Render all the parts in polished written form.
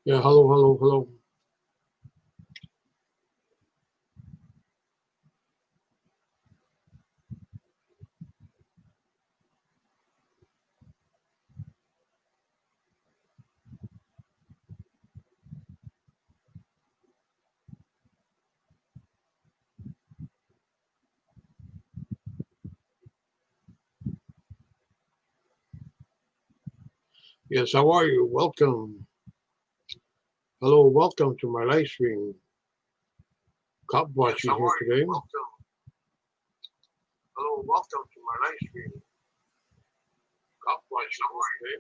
Yeah, hello, hello, hello. Yes, how are you? Welcome. Hello, welcome to my live stream. Cop watching here today. Welcome. Hello, welcome to my live stream. Cop watching here today.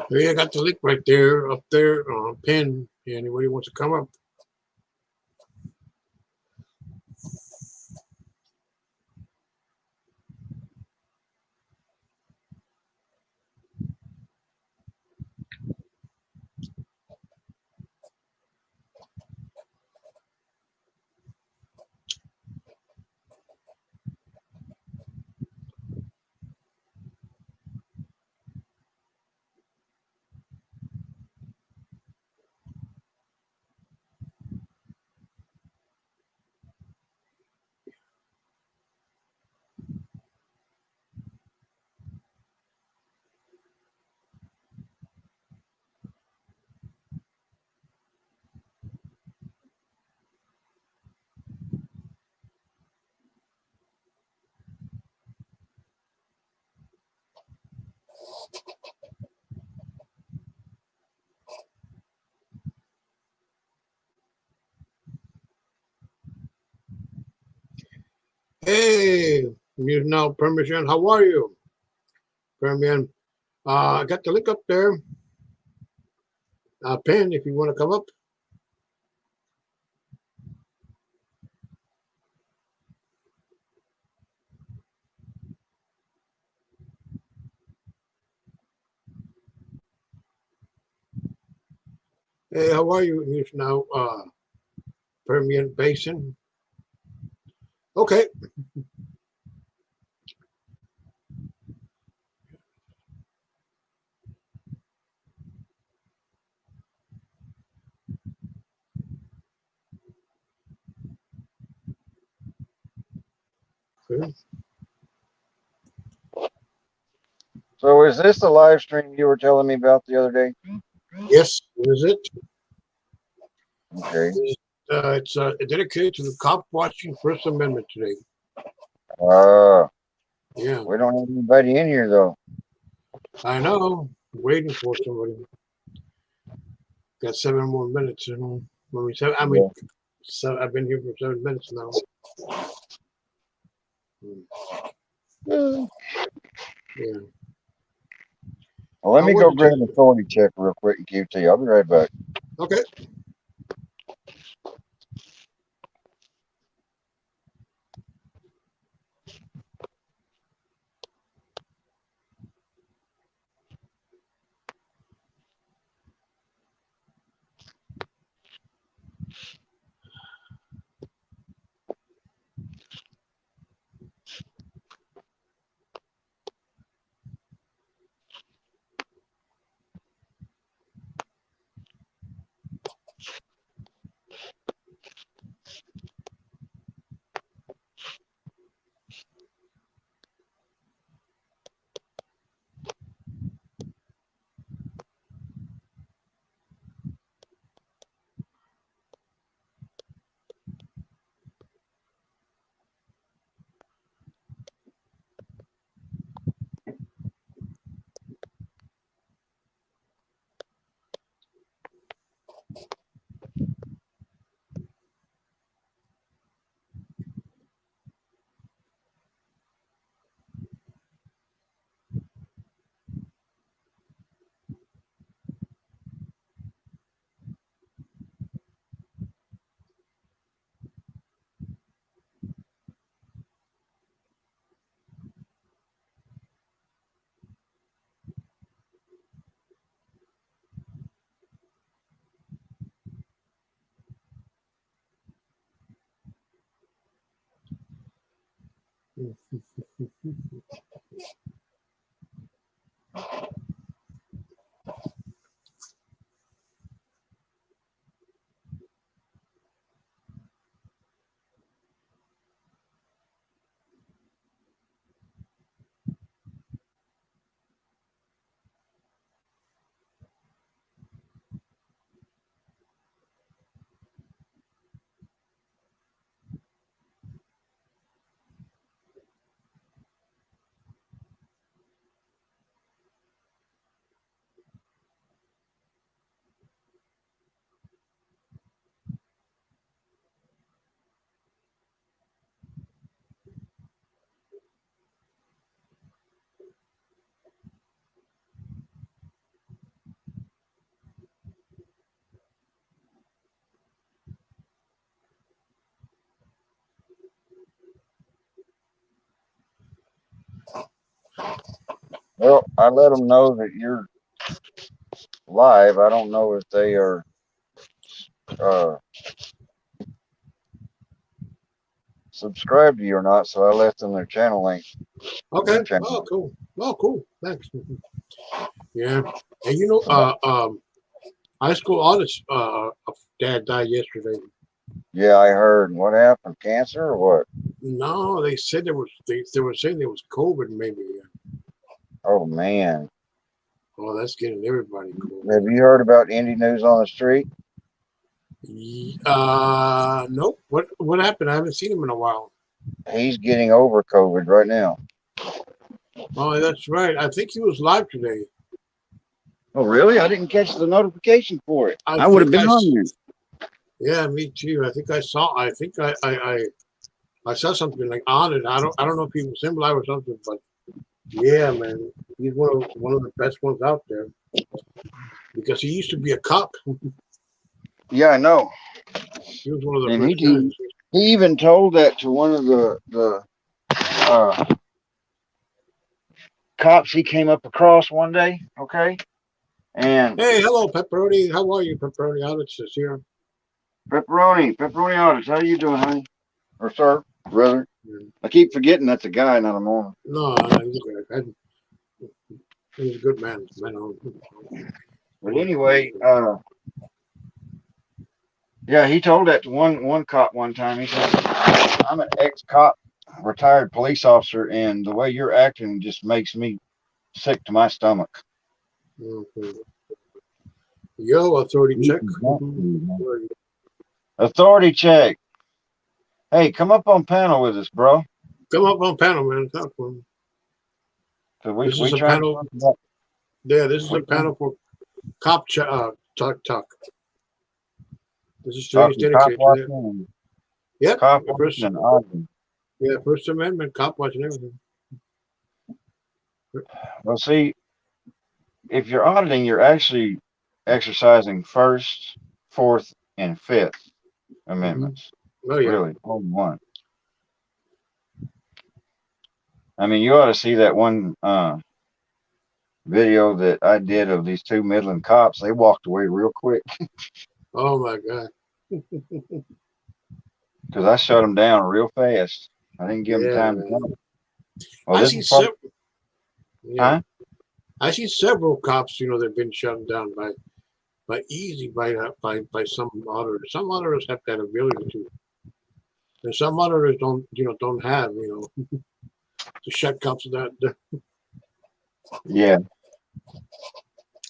Hey, I got the link right there, up there, pinned. Anybody wants to come up? Hey, you now, Permission. How are you? Permission. I got the link up there. Pen, if you want to come up. Hey, how are you? You now, Permian Basin. Okay. Okay. So is this the live stream you were telling me about the other day? Yes, this is it. Okay. It's dedicated to the cop watching First Amendment today. Yeah, We don't have anybody in here though. I know. Waiting for somebody. Got 7 more minutes. You know, so I've been here for 7 minutes now. Yeah. Well, let How me was go it grab an today? authority check real quick in QT. I'll be right back. Okay. Well, I let them know that you're live. I don't know if they are uh, subscribed to you or not, so I left them their channel link. Okay. Their channel. Oh, cool. Oh, cool. Thanks. Yeah. And you know, high school audits dad died yesterday. Yeah, I heard. What happened? Cancer or what? No, they said they were saying there was COVID maybe. Oh man. Oh, that's getting everybody Have COVID. you heard about Indie News on the Street? Nope. What happened? I haven't seen him in a while. He's getting over COVID right now. Oh, that's right. I think he was live today. Oh really? I didn't catch the notification for it. I I would have think been on there. yeah, me too. I think I saw. I think I I saw something like on it. I don't know if he was symbolize or something, but yeah, man, he's one of the best ones out there because he used to be a cop. Yeah, I know. He was one of the And first guys. he even told that to one of the uh, cops he came up across one day. Okay, and Hey, hello, Pepperoni. How are you, Pepperoni? Alex is here. pepperoni audits. How you doing, honey? Or sir, brother? Yeah. I keep forgetting that's a guy, not a woman. No, he's a good. He's a good man. But anyway, yeah, he told that to one cop one time. He said, "I'm an ex-cop, retired police officer, and the way you're acting just makes me sick to my stomach." Okay. Yo, authority check. Authority check. Hey, come up on panel with us, bro. Come up on panel, man. Talk to him. Cause This we is a trying to panel. talk about. Yeah, this is a We trying panel for cop talk. This is today's talking cop dedicated to that. watching, Yep. cop First, watching, and auditing. yeah, First Amendment, cop watching everything. Well, see, if you're auditing, you're actually exercising First, Fourth, and Fifth Mm-hmm. Amendments. Oh yeah. Really, only one. I mean, you ought to see that one video that I did of these two Midland cops. They walked away real quick Oh my God. because I shut them down real fast. I didn't give them Yeah, time to man. come. Well, I this see is part, several. Yeah, huh? I see several cops. You know, they've been shut down by some auditors. Some auditors have that ability to, and some auditors don't have to shut cops down. Yeah.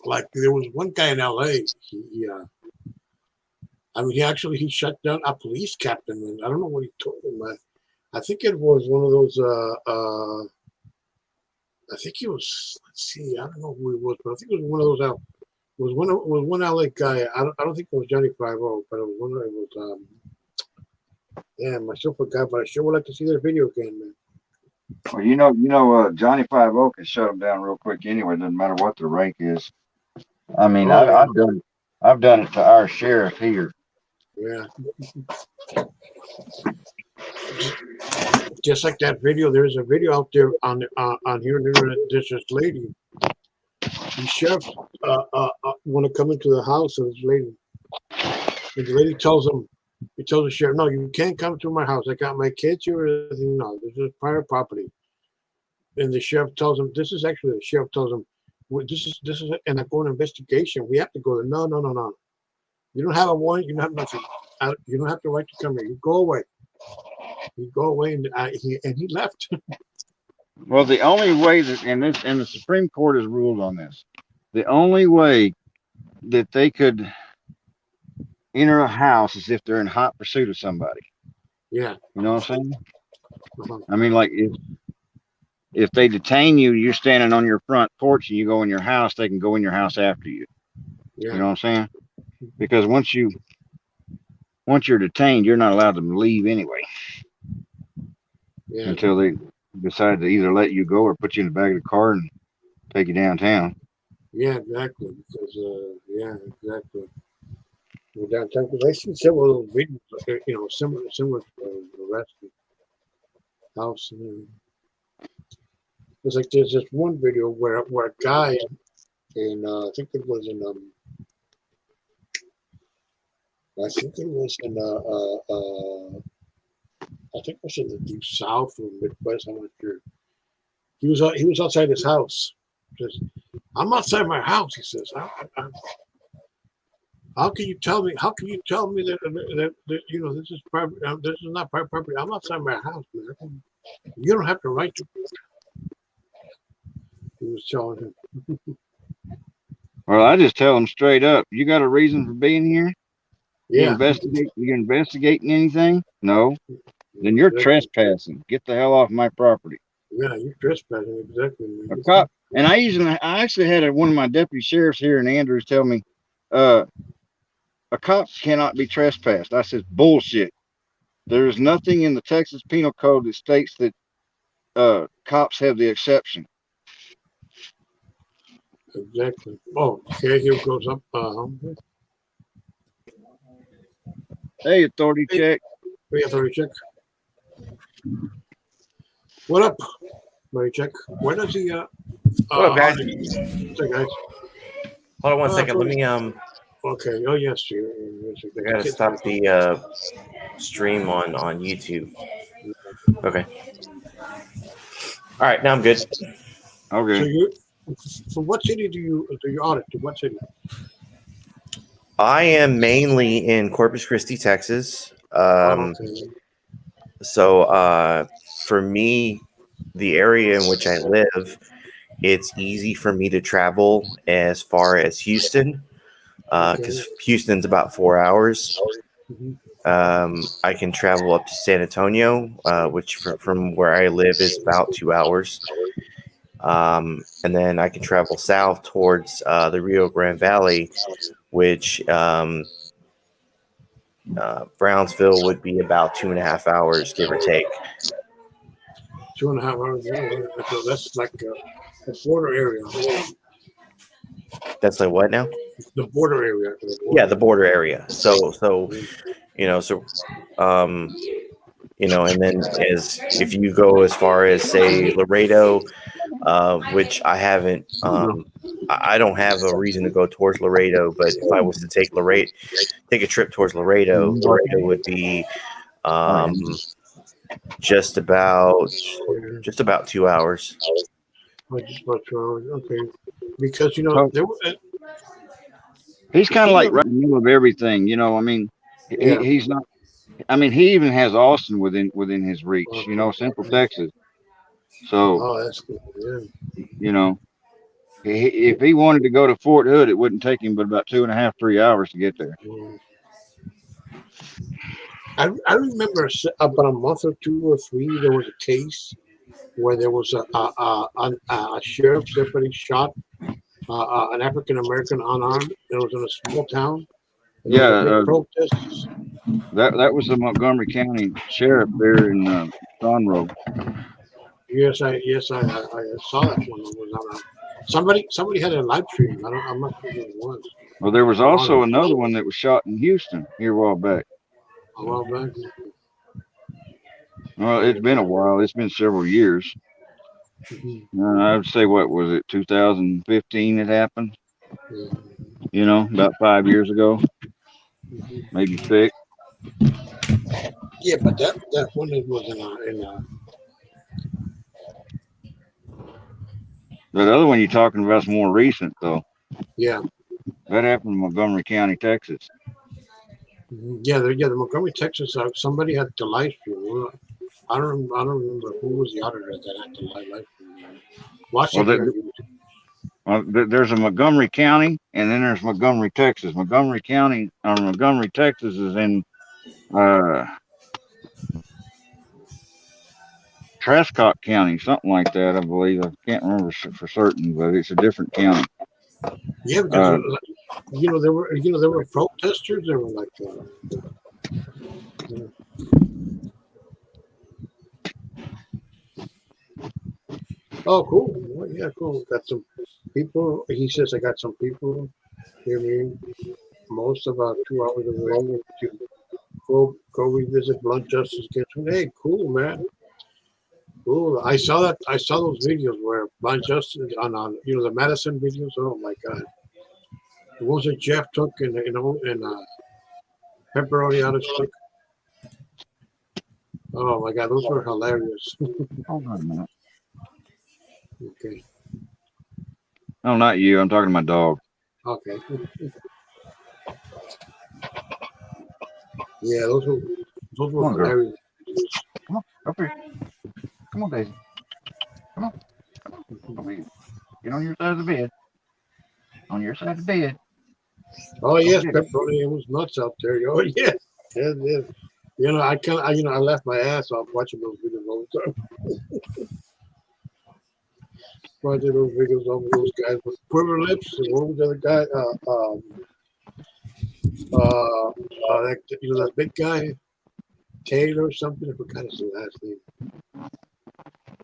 Like there was one guy in L.A. I mean, he shut down a police captain, and I don't know what he told him. I think it was one of those. I think he was. Let's see. I don't know who he was, but I think it was one of those. It was one LA guy. I don't think it was Johnny 5-0, but it was one. It was. Damn, I still forgot, but I sure would like to see that video again, man. Well, Johnny 5-0 can shut them down real quick anyway. Doesn't matter what the rank is. I mean, Oh yeah, I've done it to our sheriff here. yeah. Just like that video, there's a video out there on here. There's this lady. The sheriff want to come into the house of this lady, and the lady tells him, he tells the sheriff, "No, you can't come to my house. I got my kids here. No, this is private property." And the sheriff tells him, "This is actually the sheriff tells him, well, this is an ongoing investigation. We have to go there." No, no, no, no. You don't have a warrant. You don't have nothing. You don't have the right to come here. You go away. You go away, and he left. Well, the only way that and the Supreme Court has ruled on this. The only way that they could enter a house is if they're in hot pursuit of somebody. Yeah. You know what I'm saying? Uh-huh. I mean, like if they detain you, you're standing on your front porch and you go in your house, they can go in your house after you. Yeah. You know what I'm saying? Because once you're detained, you're not allowed to leave anyway. Yeah. Until they decide to either let you go or put you in the back of the car and take you downtown. Yeah, exactly. Because yeah, exactly. We're downtown because I see several little videos, similar to the rest of the house. It's like there's this one video where a guy in I think it was in I think it was in I think it was in the deep south or Midwest. I'm not sure. He was outside his house. Just, I'm outside my house. He says, "How can you tell me? How can you tell me that this is private? This is not private property. I'm outside my house, man. You don't have the right to." He was telling him. Well, I just tell them straight up. You got a reason for being here? Yeah. You investigating anything? No. Then you're Exactly. trespassing. Get the hell off my property. Yeah, you're trespassing. Exactly, man. A cop, and I actually had one of my deputy sheriffs here in Andrews tell me, a cop cannot be trespassed. I said, bullshit. There's nothing in the Texas Penal Code that states that cops have the exception. Exactly. Oh, okay, here goes up. Hey, authority Hey, check. we have to check. What up, Mary Check? Where does he, What up, guys? Hey, guys. Hold on one second. Let me Okay. Oh, yes. I gotta stop the stream on YouTube. Okay. All right, now I'm good. So Okay. you, from what city do you audit? To what city? I am mainly in Corpus Christi, Texas. Okay. So for me, the area in which I live, it's easy for me to travel as far as Houston, because Houston's about 4 hours. Mhm. I can travel up to San Antonio, which from where I live is about 2 hours. And then I can travel south towards the Rio Grande Valley, which Brownsville would be about 2.5 hours, give or take. 2.5 hours. So that's like a border area. That's like what now? The border area. Yeah, the border area. So um, and then as if you go as far as say Laredo, which I haven't. I don't have a reason to go towards Laredo, but if I was to take a trip towards Laredo would be just about 2 hours. Just about 2 hours. Okay. Because So there were. he's kind of like right in the middle of everything. I mean, Yeah. he's not. I mean, he even has Austin within his reach. Central Texas. So Oh, that's good. Yeah. you know, if he wanted to go to Fort Hood, it wouldn't take him but about 2.5, 3 hours to get there. Mm. I remember about a month or 2 or 3, there was a case where there was a sheriff's deputy shot an African American unarmed. It was in a small town. And there was a big Yeah, protest. that was the Montgomery County Sheriff there in Conroe. Yes, I saw that one. It was on somebody had a live stream. I'm not sure who it was. Well, there was also another one that was shot in Houston here a while back. A while back. Well, it's been a while. It's been several years. I would say, what was it, 2015 it happened? Yeah. About 5 years ago, maybe 6. Yeah, but that one was in The other one you're talking about is more recent, though. yeah. That happened in Montgomery County, Texas. The Montgomery, Texas. Somebody had the live stream. I don't remember who was the auditor that had the live stream. Washington. There's a Montgomery County, and then there's Montgomery, Texas. Montgomery County, or Montgomery, Texas, is in Trascott County, something like that, I believe. I can't remember for certain, but it's a different county. Yeah, because there were protesters. There were like. Oh, cool. Well, yeah, cool. Got some people. He says I got some people. Hear me. Most about 2 hours away to go revisit Blunt Justice Kitchen. Hey, cool, man. Cool. I saw that. I saw those videos where Blunt Justice on the Madison videos. Oh my God. The ones that Jeff took and pepperoni out of stick. Oh my God, those were hilarious. Hold on a minute. Okay. No, not you. I'm talking to my dog. Okay. Yeah, those were hilarious. Come on, up here. Come on, Daisy. Come on. Come here. Get on your side of the bed. On your side of the bed. Oh yes, pepperoni. It was nuts out there. Oh yes. Yes. I laughed my ass off watching those videos all the time. Watching those videos of those guys with quiver lips. And what was the other guy? That big guy. Taylor or something. I forgot his last name.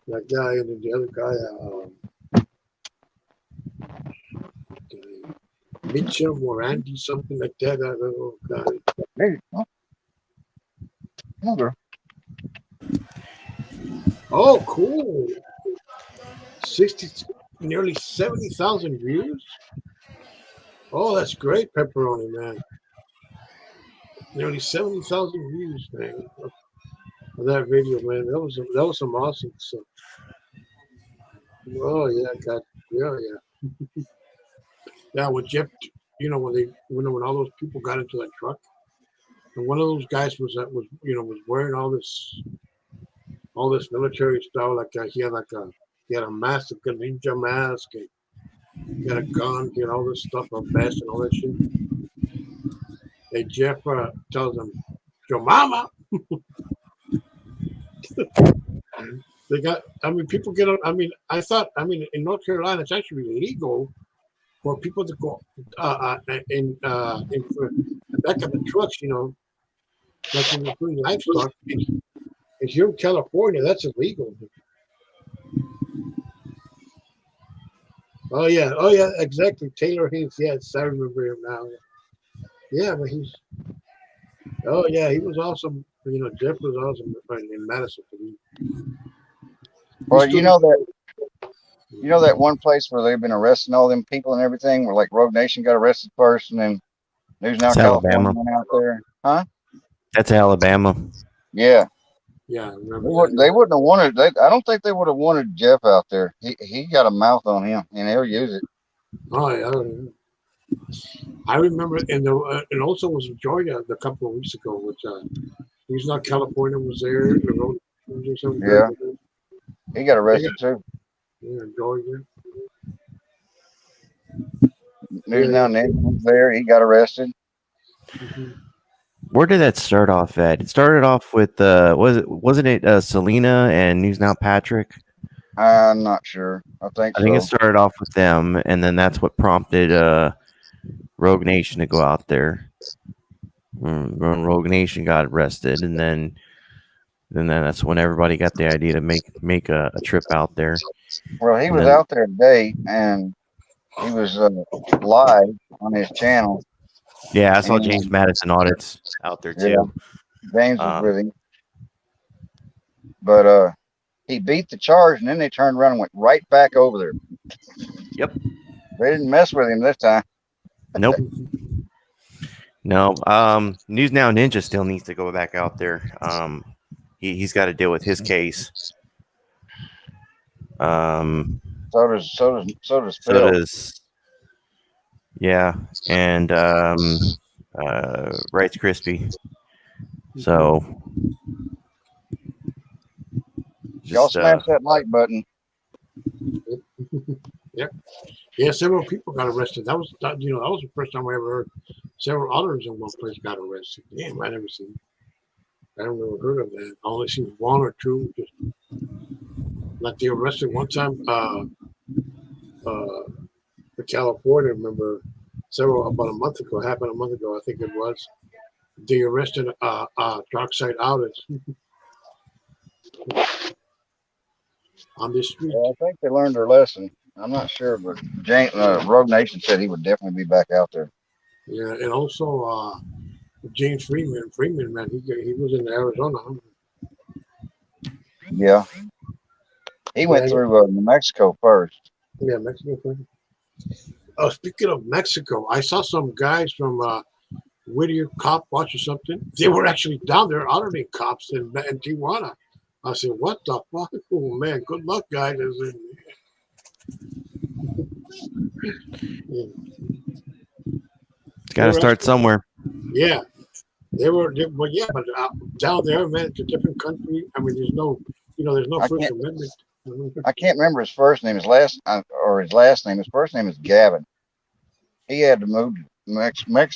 That guy and then the other guy, Mitchell or Andy, something like that. I don't know. God. Hey, mother. Oh, cool. 60, nearly 70,000 views. Oh, that's great, Pepperoni, man. Nearly 70,000 views, man, of that video, man. That was some awesome stuff. Oh yeah, God, yeah, yeah, yeah. With Jeff, when all those people got into that truck, and one of those guys was wearing all this military stuff, he had a mask, like a ninja mask, and he had a gun, he had all this stuff, a vest, and all that shit. And Jeff tells him, "Your mama." They got. I mean, people get on. I mean, in North Carolina, it's actually illegal for people to go in the back of the trucks. Like when you're doing livestock. And here in California, that's illegal. Oh yeah, exactly. Taylor Haynes. Yes, I remember him now. Yeah, but he's. Oh yeah, he was awesome. Jeff was awesome in Madison. Well, that one place where they've been arresting all them people and everything, where like Rogue Nation got arrested first, and then News Now It's California Alabama. went out there, huh? That's Alabama. Yeah, Yeah, I they remember wouldn't. that. They wouldn't have wanted. I don't think they would have wanted Jeff out there. He got a mouth on him, and he'll use it. Oh yeah. I remember, and also was in Georgia a couple of weeks ago, which News Now California was there. The road or something. Yeah, he got They got, arrested too. yeah, Georgia. News Yeah, Now yeah. Ninja was there. He got arrested. Mm-hmm. Where did that start off at? It started off with wasn't it Selena and News Now Patrick? I'm not sure. I think I think it so. started off with them, and then that's what prompted Rogue Nation to go out there. When Rogue Nation got arrested, and then that's when everybody got the idea to make a trip out there. Well, he And was then, out there today, and he was live on his channel. yeah, I saw And, James Madison Audits out there yeah, too. James was with him, but he beat the charge, and then they turned around and went right back over there. Yep. They didn't mess with him this time. Nope. No. News Now Ninja still needs to go back out there. He's got to deal with his case. So does So Phil. does, yeah, and Rights Crispy. So Y'all just smash that like button. Yep. Yeah, several people got arrested. That was the first time I ever heard several others in one place got arrested. Damn, I never never heard of that. I only seen one or two. Just like they arrested one time. For California, I remember about a month ago, happened a month ago, I think it was. They arrested Dark Side Artist on this street. Well, I think they learned their lesson. I'm not sure, but Rogue Nation said he would definitely be back out there. Yeah, and also James Freeman. Freeman, man, he was in Arizona. Huh? Yeah, he went through New Mexico first. Yeah, Mexico. Speaking of Mexico, I saw some guys from Whittier Cop Watch or something. They were actually down there auditing cops in Tijuana. I said, "What the fuck? Oh man, good luck, guys." Yeah. it's got to start somewhere. Yeah, but down there, man, it's a different country. I mean, there's no First Amendment. I can't remember his first name. His last name. His first name is Gavin. He had to move to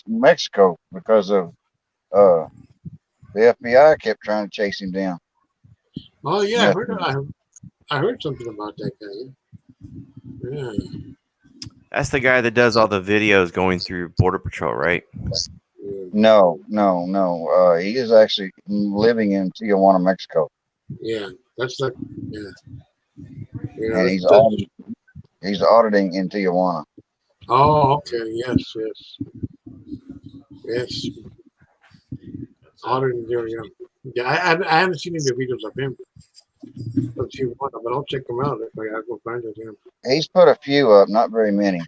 Mexico because of the FBI kept trying to chase him down. Oh yeah, I heard something about that guy. Yeah. That's the guy that does all the videos going through Border Patrol, right? Yeah. No. He is actually living in Tijuana, Mexico, Yeah, that's like, yeah, you know, and he's auditing in Tijuana. oh, okay, yes, yes, yes. Auditing there, yeah. Yeah, I haven't seen any videos of him. Let's see what, but I'll check him out if I go find it. Yeah. He's put a few up, not very many.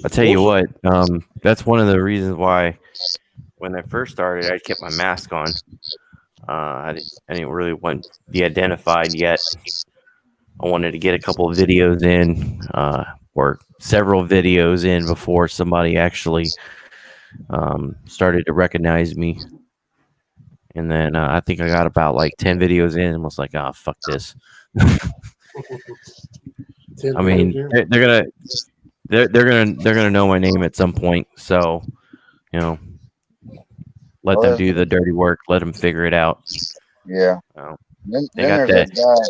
I'll tell you Also, what, that's one of the reasons why when I first started, I kept my mask on. I didn't really want to be identified yet. I wanted to get a couple of videos in, or several videos in before somebody actually started to recognize me. And then I think I got about like 10 videos in and was like, oh, fuck this. 10 I mean, videos, yeah. they're gonna know my name at some point. So, you know, let them Well, do the dirty work. Let them figure it out. yeah. Uh, Then they got there's that.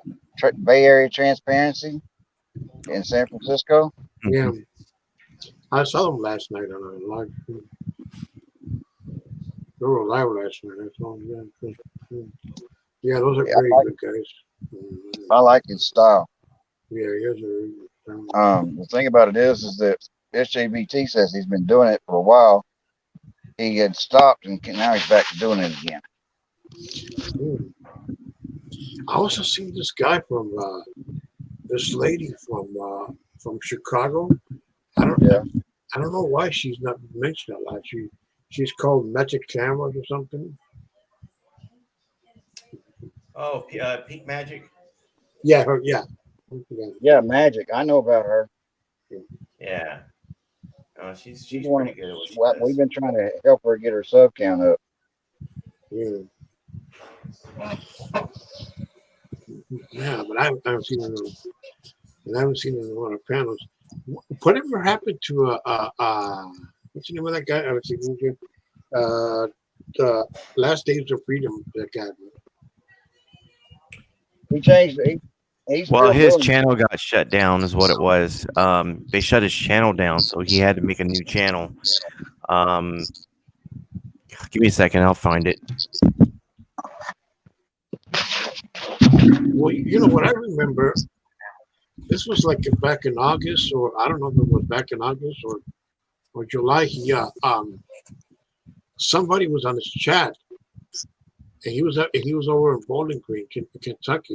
that guy, Bay Area Transparency in San Francisco. Yeah, I saw them last night on a live. They were live last night. I saw them. Yeah, yeah, those are Yeah, very good guys. I like his style. Yeah, he has a very good talent. The thing about it is that SJBT says he's been doing it for a while. He had stopped and now he's back to doing it again. I also seen this guy from this lady from Chicago. I don't Yeah. I don't know why she's not mentioned a lot. She's called Magic Cameras or something. Oh, Peak Magic. Yeah, her, yeah. Yeah, Magic. I know about her. Yeah. She's She's one. pretty good at what she Well, does. we've been trying to help her get her sub count up. Yeah. Yeah, but I haven't seen it. I haven't seen it in a lot of panels. Whatever happened to what's the name of that guy? I was thinking the Last Days of Freedom. That guy. He changed it. He's Well, still his doing it. channel got shut down, is what it was. They shut his channel down, so he had to make a new channel. Give me a second, I'll find it. Well, you know what I remember. This was like back in August, or I don't know if it was back in August or July. Somebody was on his chat, and he was over in Bowling Green, Kentucky.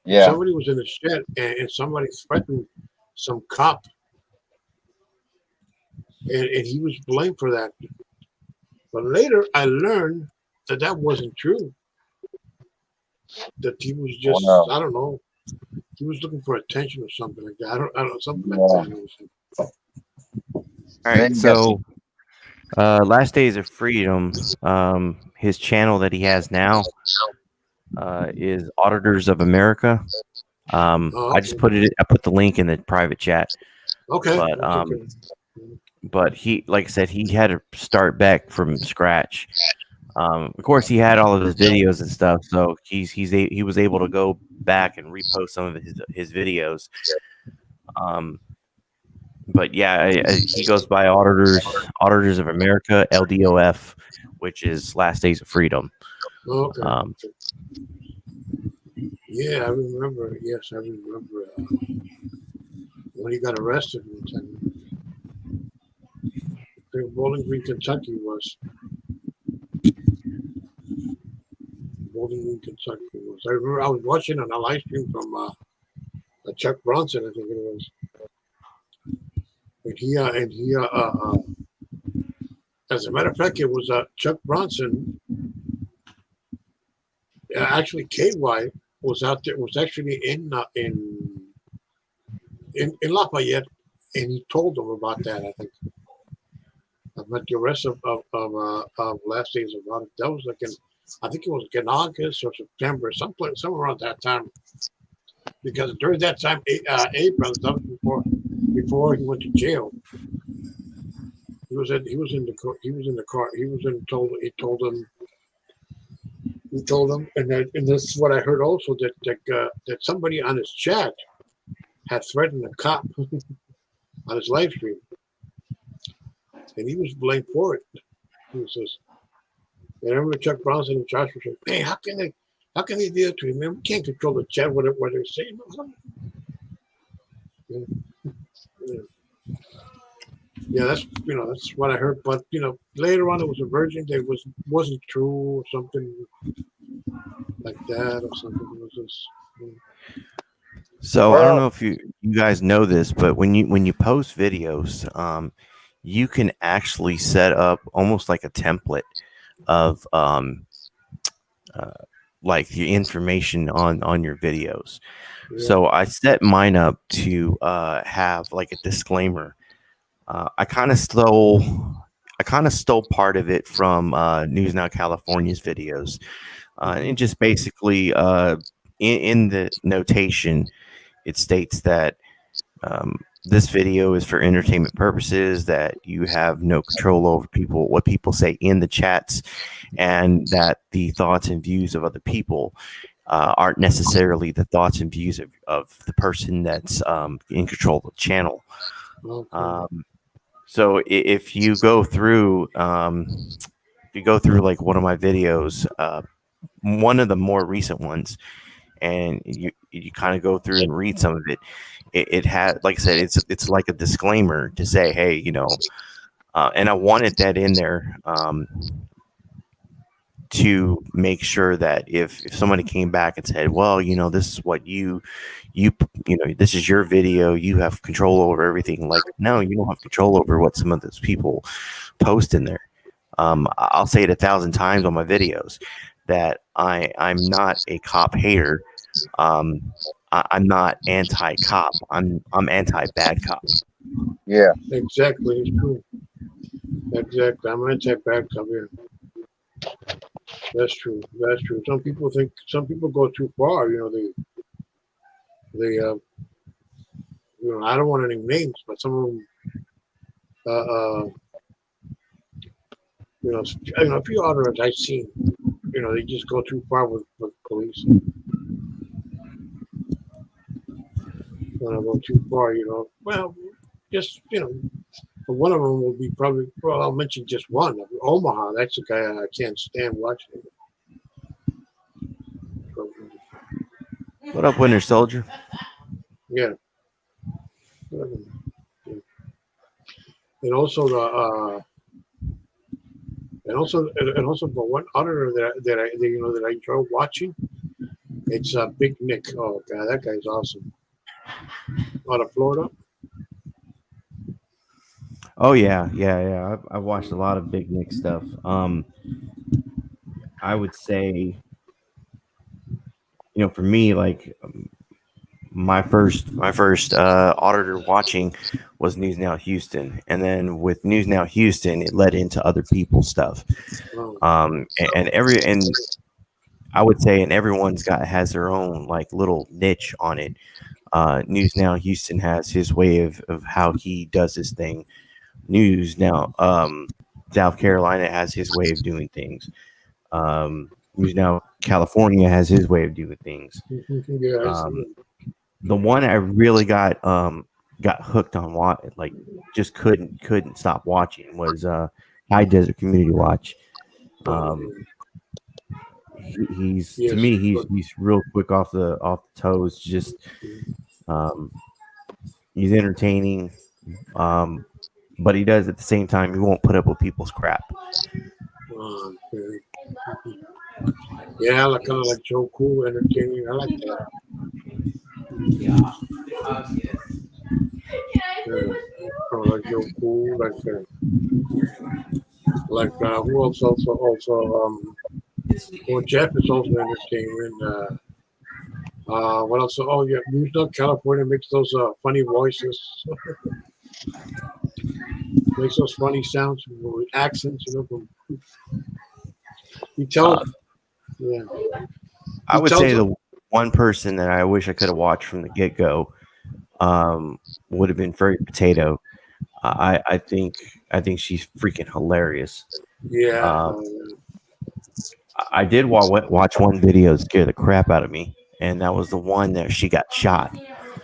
And Yeah. somebody was in his chat, and somebody threatened some cop, and he was blamed for that. But later, I learned that that wasn't true. That he was just, Oh, no. I don't know, he was looking for attention or something like that. I don't know, something like Yeah. that. All Then right, you got so Last Days of Freedom, his channel that he has now is Auditors of America. Oh, I just put the link in the private chat. okay. But That's okay. but he, like I said, he had to start back from scratch. Of course, he had all of his videos and stuff, so he was able to go back and repost some of his videos. But yeah, he goes by Auditors of America, LDOF, which is Last Days of Freedom. Okay. Yeah, I remember. Yes, I remember when he got arrested one time. I think Bowling Green, Kentucky was. Bowling Green, Kentucky was. I remember I was watching on a live stream from Chuck Bronson, I think it was. And he as a matter of fact, it was Chuck Bronson. Actually, KY was out there. Was actually in Lafayette, and he told them about that. I think about the rest of Last Days of Audit. That was like I think it was in August or September, somewhere around that time. Because during that time, April, that was before he went to jail. He was in the car. He told them, and this is what I heard also that somebody on his chat had threatened a cop on his live stream, and he was blamed for it. He says, and I remember Chuck Bronson and Josh were saying, "Hey, how can they do that to him? Man, we can't control the chat, what they're saying." Yeah, that's what I heard. But later on, it was a version that wasn't true or something like that or something. It was just. So I don't know if you guys know this, but when you post videos, you can actually set up almost like a template of like the information on your videos. Yeah. So I set mine up to have like a disclaimer. I kind of stole part of it from News Now California's videos, and just basically in the notation, it states that this video is for entertainment purposes, that you have no control over what people say in the chats, and that the thoughts and views of other people aren't necessarily the thoughts and views of the person that's in control of the channel. Okay. So if you go through like one of my videos, one of the more recent ones, and you kind of go through and read some of it, it had, like I said, it's like a disclaimer to say, hey, and I wanted that in there to make sure that if somebody came back and said, well, this is what this is your video, you have control over everything. Like, no, you don't have control over what some of those people post in there. I'll say it 1,000 times on my videos that I'm not a cop hater. I'm not anti-cop. I'm anti-bad cop. Yeah, Exactly, it's true. Exactly, I'm anti-bad cop. Yeah. That's true. That's true. Some people go too far. They I don't want any names, but some of them, a few others I've seen, they just go too far with police. When I go too far, well, just but one of them will be probably. Well, I'll mention just one. Omaha. That's the guy I can't stand watching. What up, Winter Soldier? Yeah. And also the one auditor that I enjoy watching, it's Big Nick. Oh God, that guy's awesome. Out of Florida. Oh yeah. I've watched a lot of Big Nick stuff. I would say, for me, like my first auditor watching was News Now Houston, and then with News Now Houston, it led into other people's stuff. And I would say, and everyone's has their own like little niche on it. News Now Houston has his way of how he does his thing. News Now South Carolina has his way of doing things. News Now California has his way of doing things. The one I really got hooked on, like just couldn't stop watching, was High Desert Community Watch. He's to me he's real quick off the toes. Just he's entertaining, but he does at the same time, he won't put up with people's crap. Yeah, like kind of like Joe Cool, entertaining. I like that. Kind of like Joe Cool, like who else? Well, Jeff is also entertaining. What else? Oh yeah, News Now California makes those funny voices, makes those funny sounds with accents. He tells. Yeah. I would say the one person that I wish I could have watched from the get-go would have been Furry Potato. I think she's freaking hilarious. Yeah. I did watch one video that scared the crap out of me, and that was the one that she got shot.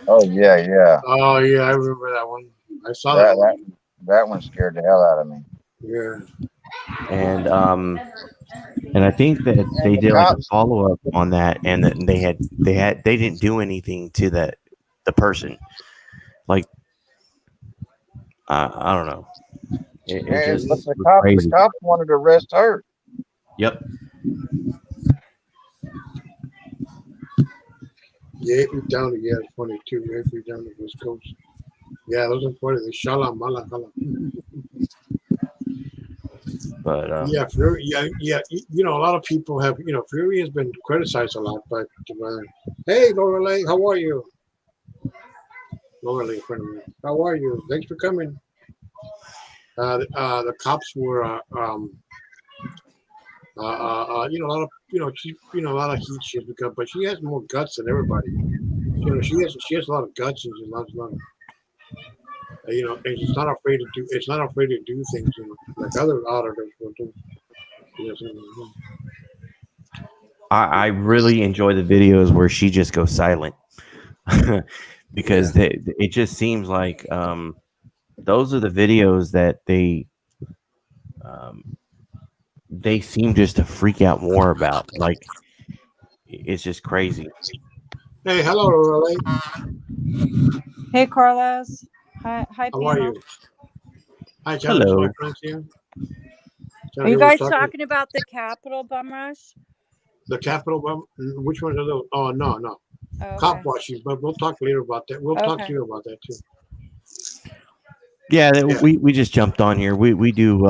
Oh yeah. Oh yeah, I remember that one. I saw that That one. that that one scared the hell out of me. Yeah. And I think that they And the did like a cops, follow up on that, and that they didn't do anything to the person. Like I don't know, it just but was the crazy. cops wanted to arrest her. Yep. Yeah, AP down to yeah, it's funny too. AP down to West Coast. Yeah, those are funny. The shala mala hala. But Yeah, Fury. Yeah. You know, a lot of people have. You know, Fury has been criticized a lot, but hey, Lorelei, how are you? Lorelei, friend of mine, how are you? Thanks for coming. The cops were, you know, a lot of, you know, she, you know, a lot of heat she has become, but she has more guts than everybody. You know, she has a lot of guts and she's a lot of, you know, and she's not afraid to do. It's not afraid to do things, you know, like other auditors will do. You know, so, I really enjoy the videos where she just goes silent yeah. because it just seems like those are the videos that um, they seem just to freak out more about. Like it's just crazy. Hey, hello, Lorelei. Hey, Carlos. Hi, How are panel. you? Hi, Charlie. This is my Hello. friends here. Are you Here we're guys talking talking about the Capitol bum rush? the Capitol. Which ones are those? Oh, no. Oh, Cop okay. watching, but we'll talk later about that. We'll talk to Okay. you about that too. Yeah, Yeah. we just jumped on here. We do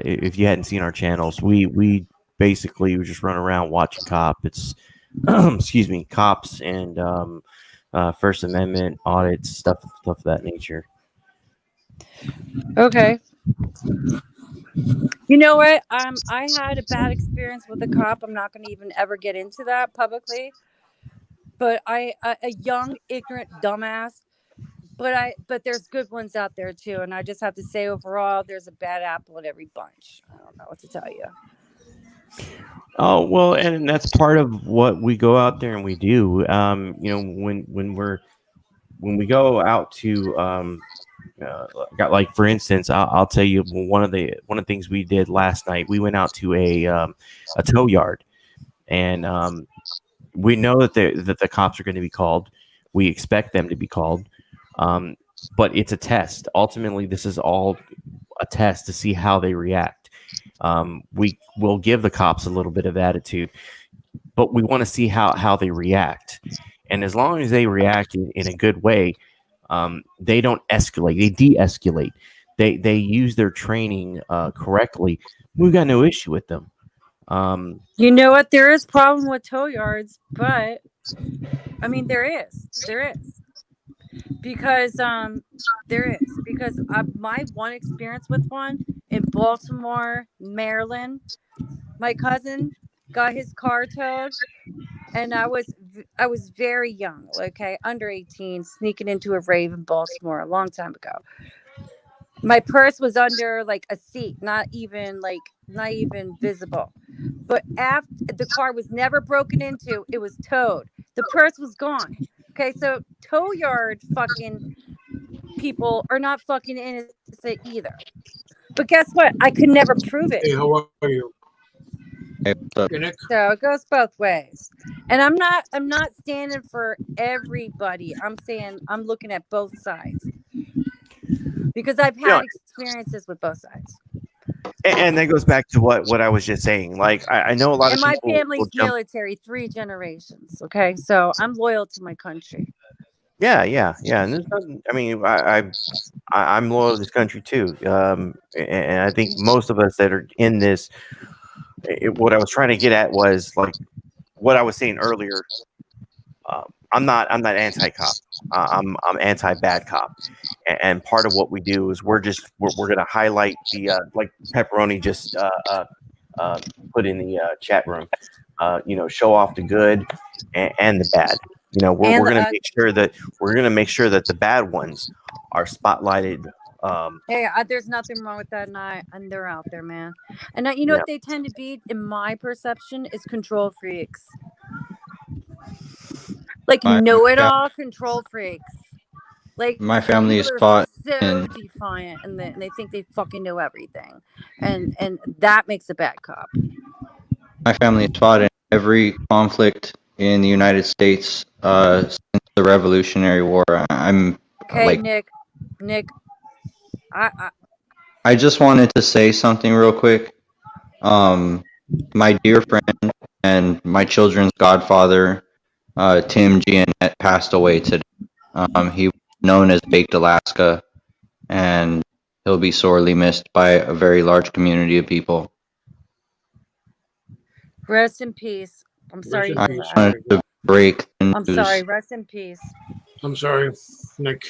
if you hadn't seen our channels, we basically just run around watching it's excuse me, cops and First Amendment audits, stuff of that nature. Okay. You know what? I had a bad experience with a cop. I'm not going to even ever get into that publicly. But a young, ignorant dumbass. But there's good ones out there too. And I just have to say, overall, there's a bad apple in every bunch. I don't know what to tell you. Oh well, and that's part of what we go out there and we do. You know, when we go out to got like for instance, I'll tell you one of the things we did last night. We went out to a tow yard, and we know that the cops are going to be called. We expect them to be called, but it's a test. Ultimately, this is all a test to see how they react. We will give the cops a little bit of attitude, but we want to see how they react. And as long as they react in a good way, they don't escalate. They de-escalate. They use their training correctly. We've got no issue with them. You know what? There is problem with tow yards, but I mean there is because my one experience with one in Baltimore, Maryland, my cousin got his car towed, and I was very young, okay, under 18, sneaking into a rave in Baltimore a long time ago. My purse was under like a seat, not even visible. But after the car was never broken into, it was towed. The purse was gone. Okay, so tow yard fucking people are not fucking innocent either. But guess what? I could never prove it. Hey, how are you? Hey, what's up? Hey, Nick. So it goes both ways. And I'm not standing for everybody. I'm saying I'm looking at both sides because I've You know, had experiences with both sides. and that goes back to what I was just saying. Like I know a lot of And my people will family's jump. military, 3 generations. Okay. So I'm loyal to my country. Yeah. And there's nothing, I mean, I'm loyal to this country too. And I think most of us that are in this, what I was trying to get at was like what I was saying earlier. I'm not anti-cop. I'm anti-bad cop, and part of what we do is we're going to highlight the like Pepperoni just put in the chat room. You know, show off the good and the bad. You know, we're And going to make sure that the bad ones are spotlighted. hey, there's nothing wrong with that. And they're out there, man. And you know Yeah. what they tend to be, in my perception, is control freaks. Like My know-it-all control freaks. Like my family people is that are fought so in defiant and they think they fucking know everything, and that makes a bad cop. my family has fought in every conflict in the United States since the Revolutionary War. I'm Okay, like Nick, I I just wanted to say something real quick. My dear friend and my children's godfather, Tim Giannett, passed away today. He was known as Baked Alaska, and he'll be sorely missed by a very large community of people. rest in peace. I'm Rest sorry in to I hear peace, that. wanted Nick. to break the I'm sorry. news. Rest in peace. I'm sorry, Nick.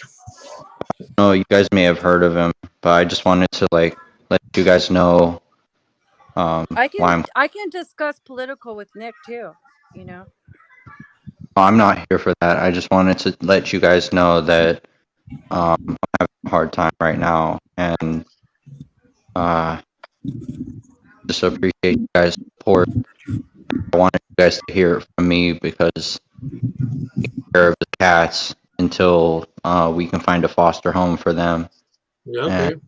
No, you guys may have heard of him, but I just wanted to like let you guys know I why can discuss political with Nick too. You know. I'm not here for that. I just wanted to let you guys know that I'm having a hard time right now, and uh, just appreciate you guys' support. I wanted you guys to hear it from me because care of the cats until we can find a foster home for them. Yeah, And okay.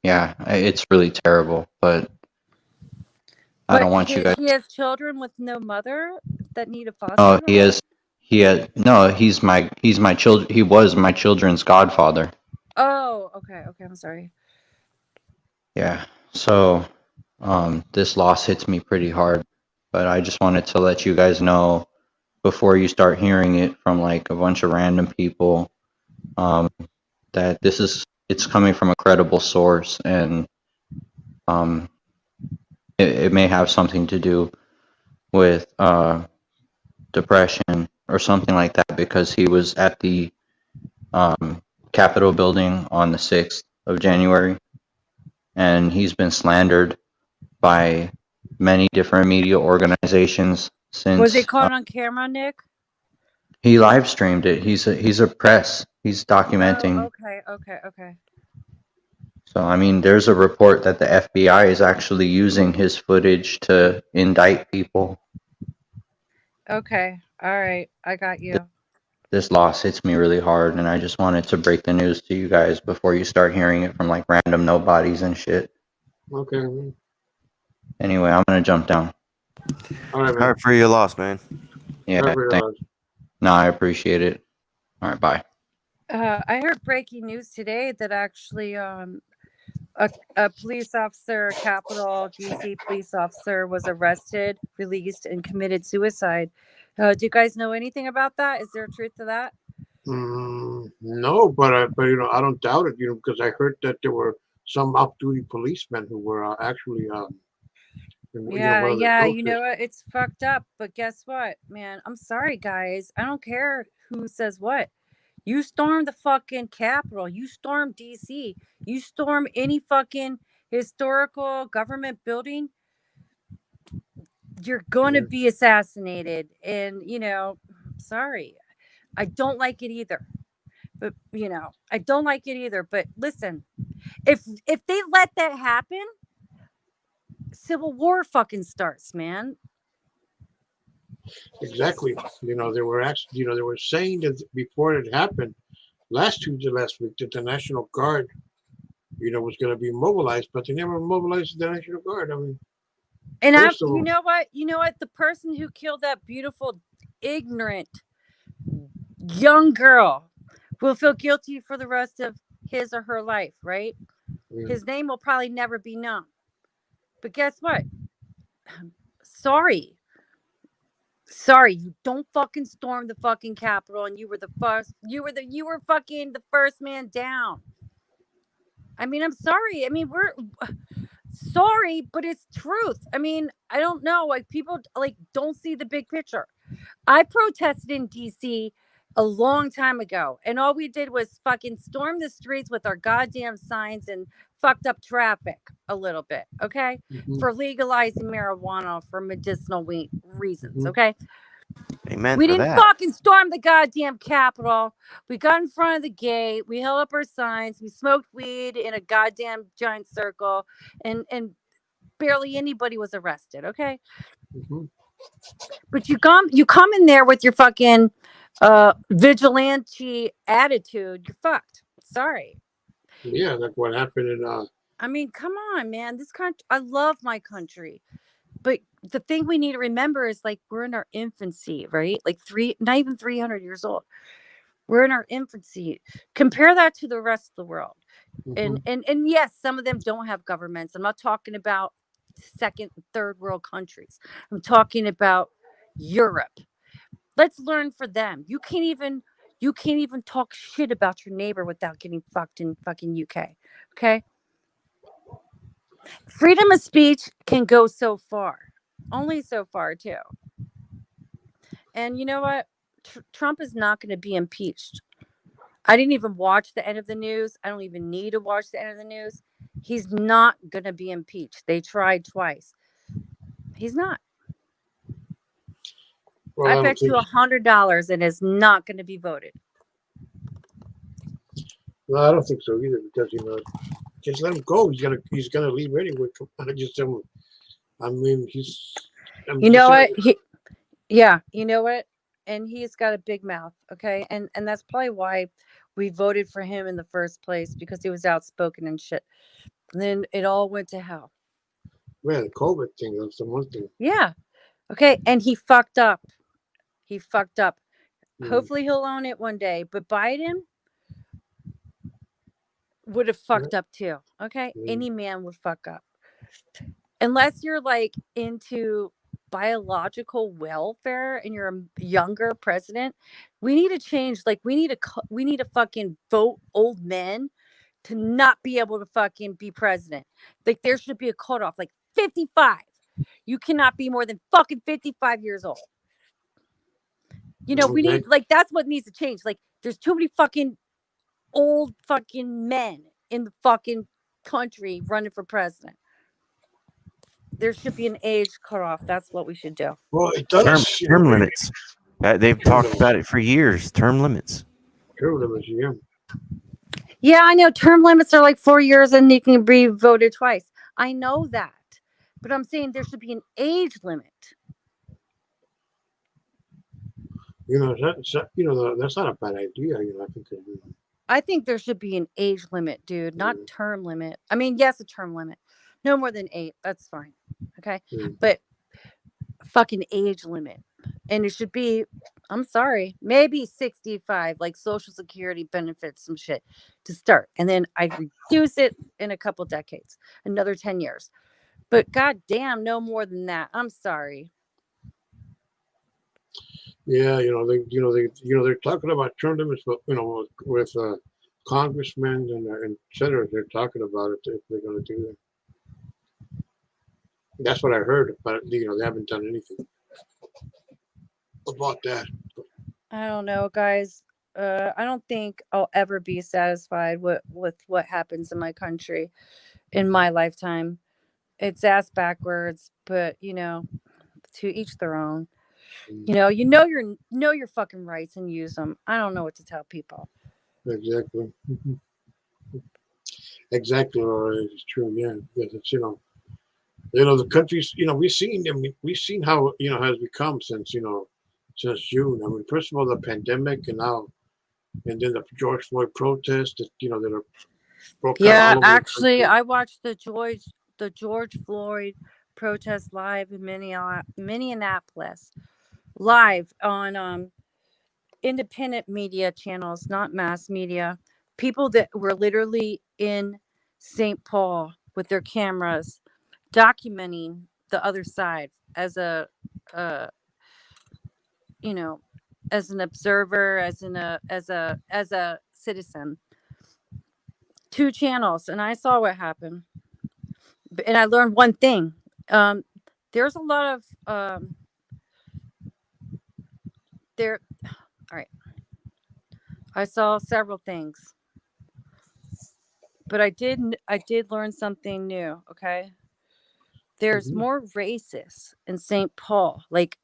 yeah, it's really terrible, but I But don't want you guys. he has children with no mother that need a No, foster he home. has. He had no. He's my child. He was my children's godfather. Oh, okay, okay. I'm sorry. Yeah. So this loss hits me pretty hard, but I just wanted to let you guys know before you start hearing it from like a bunch of random people um, that it's coming from a credible source, and um, it may have something to do with depression or something like that because he was at the Capitol building on the 6th of January, and he's been slandered by many different media organizations Was it since caught on camera, Nick? he live streamed it. He's a press. He's Oh, documenting. okay, okay, okay. So I mean, there's a report that the FBI is actually using his footage to indict people. Okay. All right. I got you. This loss hits me really hard, and I just wanted to break the news to you guys before you start hearing it from like random nobodies and shit. Okay. Anyway, I'm gonna jump down. All right, man. Sorry for your loss, man. Yeah, Sorry for your thank. loss. No, I appreciate it. All right, bye. I heard breaking news today that actually a police officer, Capitol DC police officer, was arrested, released, and committed suicide. Do you guys know anything about that? Is there truth to that? No, but I don't doubt it. Because I heard that there were some off-duty policemen who were actually Yeah, one of the yeah. You know protests. what? It's fucked up. But guess what, man? I'm sorry, guys. I don't care who says what. You storm the fucking Capitol. You storm DC. You storm any fucking historical government building. You're going to Yeah, be assassinated. And, sorry. I don't like it either. But, I don't like it either. But listen, if they let that happen, civil war fucking starts, man. exactly. They were actually, they were saying that before it happened Tuesday last week that the National Guard, was going to be mobilized, but they never mobilized the National Guard. I mean, And first of you all, know what? You know what? The person who killed that beautiful, ignorant young girl will feel guilty for the rest of his or her life, right? yeah, His name will probably never be known. But guess what? Sorry. Sorry, you don't fucking storm the fucking Capitol, and you were the first. You were fucking the first man down. I mean, I'm sorry. I mean, we're sorry, but it's truth. I mean, I don't know. Like people like don't see the big picture. I protested in DC a long time ago, and all we did was fucking storm the streets with our goddamn signs and fucked up traffic a little bit, okay? hmm For legalizing marijuana for medicinal reasons, hmm okay? Amen We for didn't that. fucking storm the goddamn Capitol. We got in front of the gate. We held up our signs. We smoked weed in a goddamn giant circle, and barely anybody was arrested, okay? hmm But you come in there with your fucking vigilante attitude, you're fucked. Sorry. Yeah, like what happened in I mean, come on, man. This country, I love my country. But the thing we need to remember is like we're in our infancy, right? Like not even 300 years old. We're in our infancy. Compare that to the rest of the world. mhm. And yes, some of them don't have governments. I'm not talking about second, third world countries. I'm talking about Europe. Let's learn for them. You can't even talk shit about your neighbor without getting fucked in fucking UK. Okay? Freedom of speech can go so far. Only so far too. And you know what? Trump is not going to be impeached. I didn't even watch the end of the news. I don't even need to watch the end of the news. He's not going to be impeached. They tried twice. He's not. Well, I I don't bet you think. $100 it is not going to be voted. No, I don't think so either. Because just let him go. He's gonna leave anyway. I just don't. I mean, I'm You just know saying. what? Yeah, you know what? And he's got a big mouth, okay? And that's probably why we voted for him in the first place, because he was outspoken and shit. And then it all went to hell. Man, the COVID thing. That's the one thing. Yeah. Okay, and he fucked up. He fucked up. Mm, Hopefully he'll own it one day, but Biden would have yeah, fucked up too. Okay? mm, Any man would fuck up. Unless you're like into biological welfare and you're a younger president, we need to change. Like we need to fucking vote old men to not be able to fucking be president. Like there should be a cutoff, like 55. You cannot be more than fucking 55 years old. You know, we need, exactly. like, that's what needs to change. Like there's too many fucking old fucking men in the fucking country running for president. There should be an age cutoff. That's what we should do. Well, it Term does. term limits. They've Term talked limits. about it for years. Term limits. Term limits. Yeah. Yeah, I know term limits are like 4 years and you can be voted twice. I know that. But I'm saying there should be an age limit. That's not a bad idea. I think. I think there should be an age limit, dude, not Mm, term limit. I mean, yes, a term limit. No more than 8. That's fine. Okay. mm. But fucking age limit. And it should be, I'm sorry, maybe 65, like social security benefits, some shit to start. And then I'd reduce it in a couple decades, another 10 years. But goddamn, no more than that. I'm sorry. Yeah, they're talking about term limits, but with congressmen and senators, they're talking about it if they're going to do that. That's what I heard, but they haven't done anything about that. I don't know, guys. I don't think I'll ever be satisfied with what happens in my country in my lifetime. It's ass backwards, but to each their own. Mm, Know your fucking rights and use them. I don't know what to tell people. exactly, exactly. Or it's true. Yeah, because it's the countries. We've seen how has become since June. I mean, first of all, the pandemic, and then the George Floyd protests that are broke out Yeah, all over the actually, country. I watched the George Floyd protest live in Minneapolis, live on independent media channels, not mass media. People that were literally in St. Paul with their cameras documenting the other side as uh you know as an observer, as a citizen. Two channels, and I saw what happened. And I learned one thing. Um, there's a lot of there. All right, I saw several things, but I did learn something new. Okay, there's Hmm. more racists in St. Paul, like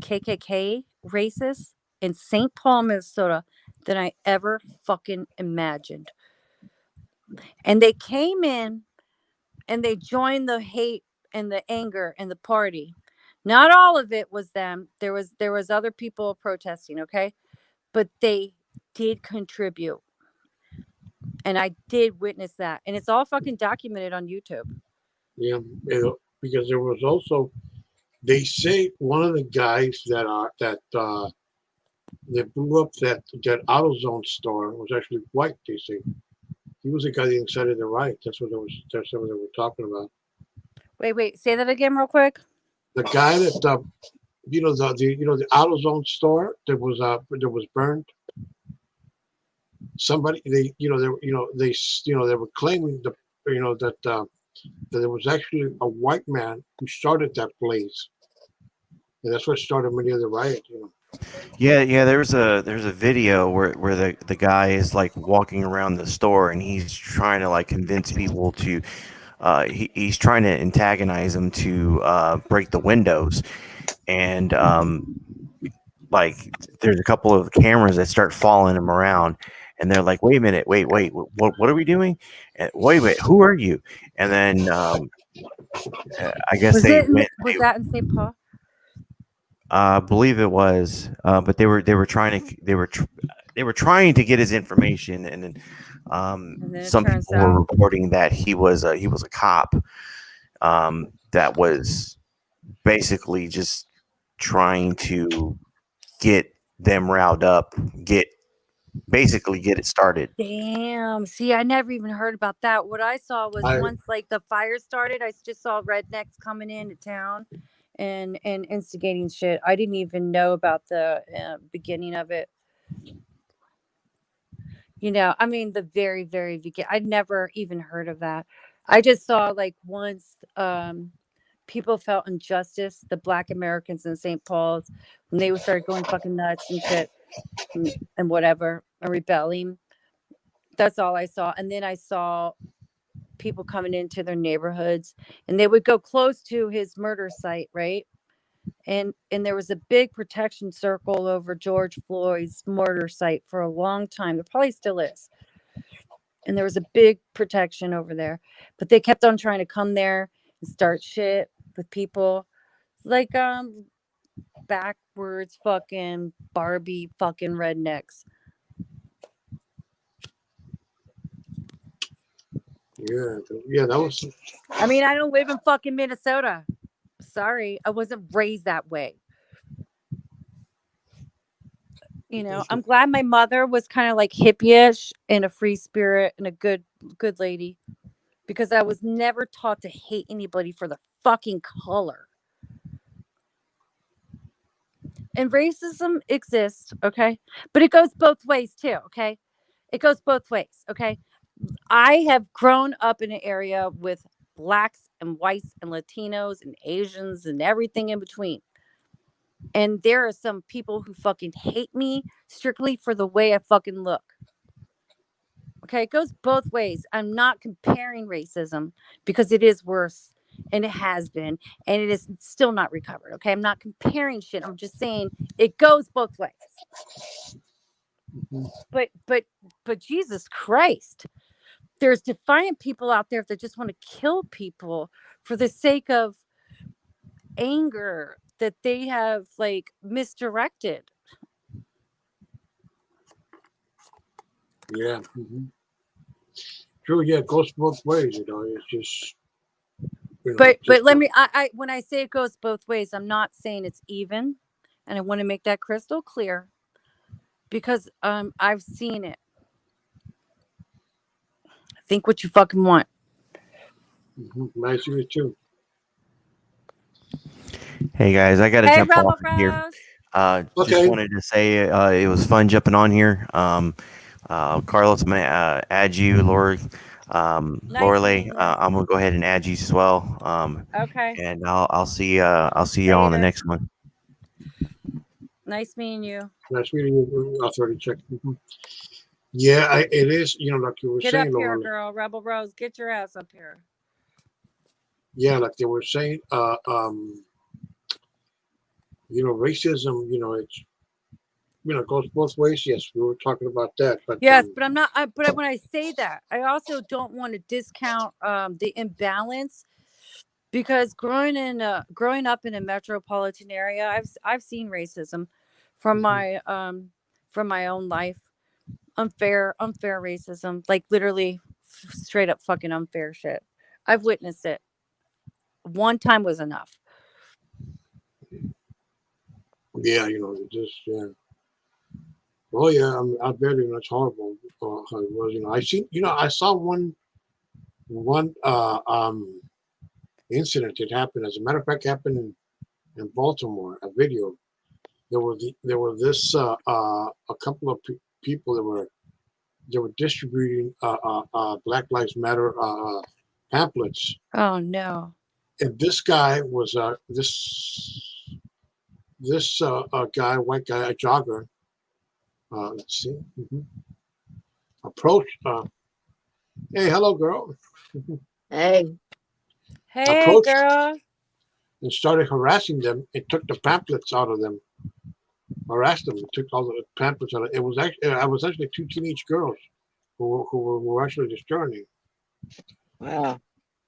KKK racists in St. Paul, Minnesota, than I ever fucking imagined. And they came in and they joined the hate and the anger and the party. Not all of it was them. There was other people protesting, okay? But they did contribute. And I did witness that. And it's all fucking documented on YouTube. Yeah, because there was also, they say one of the guys that blew up that AutoZone store was actually white. They say he was the guy that incited the riot. That's what That's what they were talking about. Wait, say that again real quick. The guy that the AutoZone store that was burned. Somebody they were claiming that there was actually a white man who started that blaze, and that's what started many of the riots. Yeah. There's a video where the guy is like walking around the store and he's trying to like convince people to he's trying to antagonize them to break the windows, and like there's a couple of cameras that start following him around, and they're like, wait a minute, wait, what are we doing? And, wait, who are you? And then I guess Was that in St. Paul? I believe it was, but they were trying to get his information, and then it some turns people were out reporting that he was a cop that was basically just trying to get them riled up, get it started. damn. See, I never even heard about that. What I saw was once like the fire started, I just saw rednecks coming into town and instigating shit. I didn't even know about the beginning of it. I mean, the very, very beginning. I'd never even heard of that. I just saw like once people felt injustice, the Black Americans in St. Paul's, when they would start going fucking nuts and shit and whatever, and rebelling. That's all I saw. And then I saw people coming into their neighborhoods, and they would go close to his murder site, right? And there was a big protection circle over George Floyd's murder site for a long time. There probably still is. And there was a big protection over there, but they kept on trying to come there and start shit with people like backwards fucking Barbie fucking rednecks. Yeah, that was. I mean, I don't live in fucking Minnesota. Sorry, I wasn't raised that way. I'm glad my mother was kind of like hippie-ish and a free spirit and a good lady, because I was never taught to hate anybody for the fucking color. And racism exists, okay? But it goes both ways too, okay? It goes both ways, okay? I have grown up in an area with blacks and whites and Latinos and Asians and everything in between. And there are some people who fucking hate me strictly for the way I fucking look. Okay, it goes both ways. I'm not comparing racism because it is worse and it has been and it is still not recovered. Okay, I'm not comparing shit. I'm just saying it goes both ways. But Jesus Christ, there's defiant people out there that just want to kill people for the sake of anger that they have like misdirected. Yeah. True. Yeah, it goes both ways. It's just. But let me. I when I say it goes both ways, I'm not saying it's even, and I want to make that crystal clear, because I've seen it. Think what you fucking want. I see it too. Hey guys, I gotta jump off here. Okay. Just wanted to say it was fun jumping on here. Carlos, I'm gonna add you, Lori, Lorelei. I'm gonna go ahead and add you as well. Okay. And I'll see y'all on the next one. Nice meeting you. Nice meeting you. I'll already check. Yeah, it is. Like you were Get saying, up here, Lorelei. girl. Rebel Rose, get your ass up here. Yeah, like they were saying, racism, it's, goes both ways. Yes, we were talking about that, but yes, but I'm not. But when I say that, I also don't want to discount the imbalance because growing up in a metropolitan area, I've seen racism from my own life. Unfair racism, like literally straight up fucking unfair shit. I've witnessed it. One time was enough. Yeah, just yeah. Oh yeah, I bet that's horrible. How it was, I seen, I saw one incident that happened. As a matter of fact, happened in Baltimore. A video. There were this a couple of people that were distributing Black Lives Matter pamphlets, Oh no. and this guy was this guy, white guy, a jogger. Let's see, approached. Hey, hello, girl. Hey, Hey Approached girl. and started harassing them and took the pamphlets out of them. Harassed them and took all the pamphlets out of it. I was actually two teenage girls who were actually destroying. wow.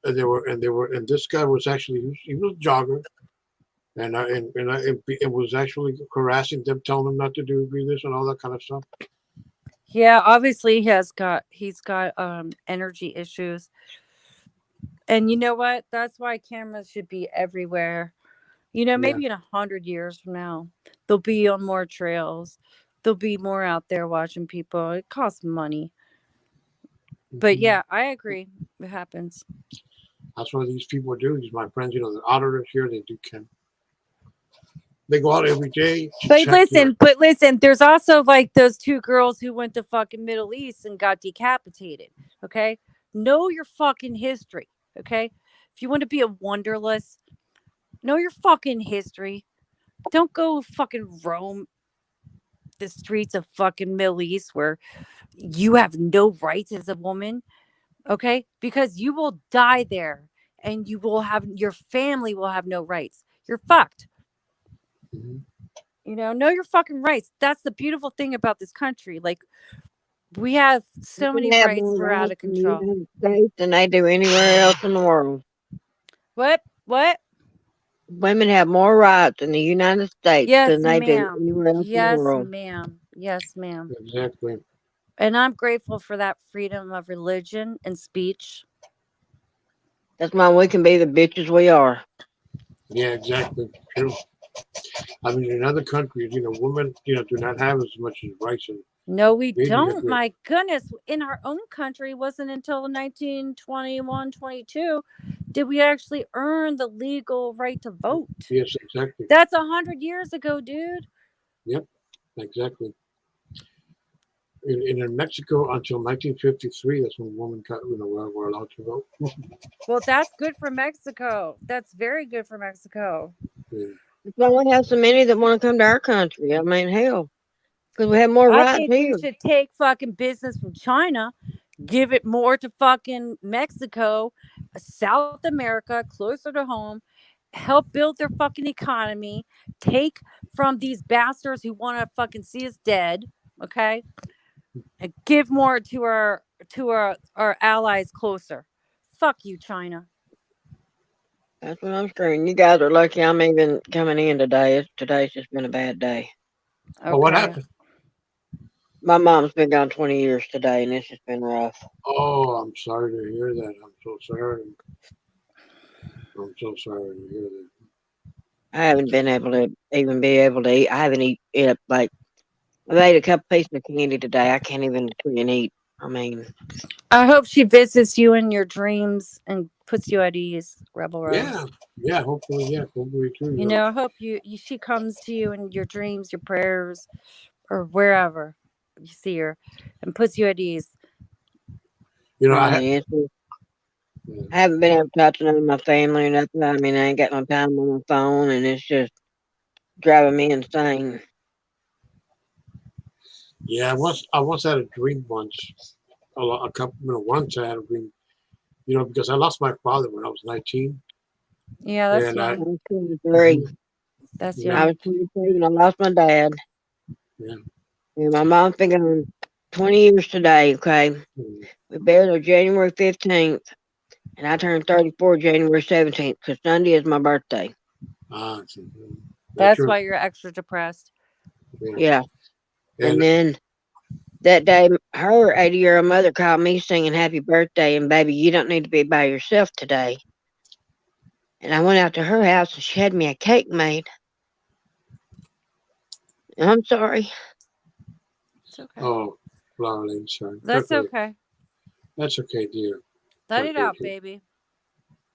And this guy was actually he was a jogger, and it was actually harassing them, telling them not to do this and all that kind of stuff. Yeah, obviously he's got energy issues. And you know what? That's why cameras should be everywhere. Yeah. Maybe in 100 years from now, they'll be on more trails. There'll be more out there watching people. It costs money. But yeah, I agree. It happens. That's what these people do. These my friends, the auditors here, they do cam. They go out every day to But check. listen, there's also like those two girls who went to fucking Middle East and got decapitated. Okay? Know your fucking history. Okay? If you want to be a wonderless, know your fucking history. Don't go fucking roam the streets of fucking Middle East where you have no rights as a woman. Okay? Because you will die there and your family will have no rights. You're fucked. Mhm. Know your fucking rights. That's the beautiful thing about this country. Like, we have so many Women have rights, more we're out rights of in the control. United States than they do anywhere else in the world. What? Women have more rights in the United States Yes, than they do ma'am. anywhere else in the Yes, world. ma'am. Yes, ma'am. Exactly. And I'm grateful for that freedom of religion and speech. That's why we can be the bitches we are. Yeah, exactly. True. I mean, in other countries, women, do not have as much rights and No, we maybe don't. My goodness. In our own country, it wasn't until 1921, 22 did we actually earn the legal right to vote. Yes, exactly. That's 100 years ago, dude. Yep, exactly. In Mexico until 1953, that's when women were allowed to vote. Well, that's good for Mexico. That's very good for Mexico. Yeah. That's why we have so many that want to come to our country. I mean, hell, because we have more I rights think we here. should take fucking business from China, give it more to fucking Mexico, South America, closer to home, help build their fucking economy, take from these bastards who want to fucking see us dead, okay? And give more to our allies closer. Fuck you, China. That's what I'm screaming. You guys are lucky I'm even coming in today. Today's just been a bad day. Oh, what Okay. happened? My mom's been gone 20 years today, and it's just been rough. Oh, I'm sorry to hear that. I'm so sorry. I'm so sorry to hear that. I haven't been able to even be able to eat. I haven't eat like I've ate a couple pieces of candy today. I can't even freaking eat. I mean, I hope she visits you in your dreams and puts you at ease, Rebel Rose. Yeah, hopefully too. I hope she comes to you in your dreams, your prayers, or wherever you see her, and puts you at ease. really, I haven't been able to talk to none of my family or nothing. I mean, I ain't got no time on my phone, and it's just driving me insane. Yeah, I once had a dream once. A couple, once I had a dream. Because I lost my father when I was 19. Yeah, that's And I young. was 23. That's Yeah. I young. was 23 when I lost my dad. Yeah. And my mom's been gone 20 years today, okay? Mm. We buried her January 15th. And I turned 34 January 17th because Sunday is my birthday. That's why you're extra depressed. Yeah. And then that day, her 80-year-old mother called me singing happy birthday, and baby, you don't need to be by yourself today. And I went out to her house and she had me a cake made. And I'm sorry. It's okay. Oh, Laura, I'm sorry. That's okay. That's okay, dear. Let it out, baby.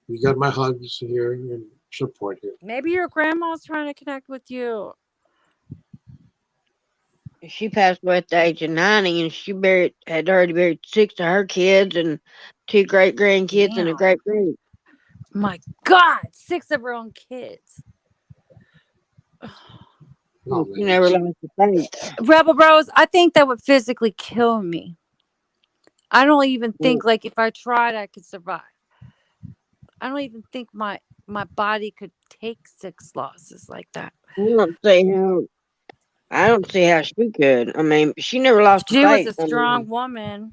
You got my hugs here and support here. Maybe your grandma's trying to connect with you. She passed away at the age of 90, and she had already buried 6 of her kids and 2 great grandkids and a great great. My God, 6 of her own kids. Oh, she never lost the faith. Rebel Bros, I think that would physically kill me. I don't even think like if I tried, I could survive. I don't even think my body could take 6 losses like that. I don't see how she could. I mean, she never lost the She was faith. a strong woman.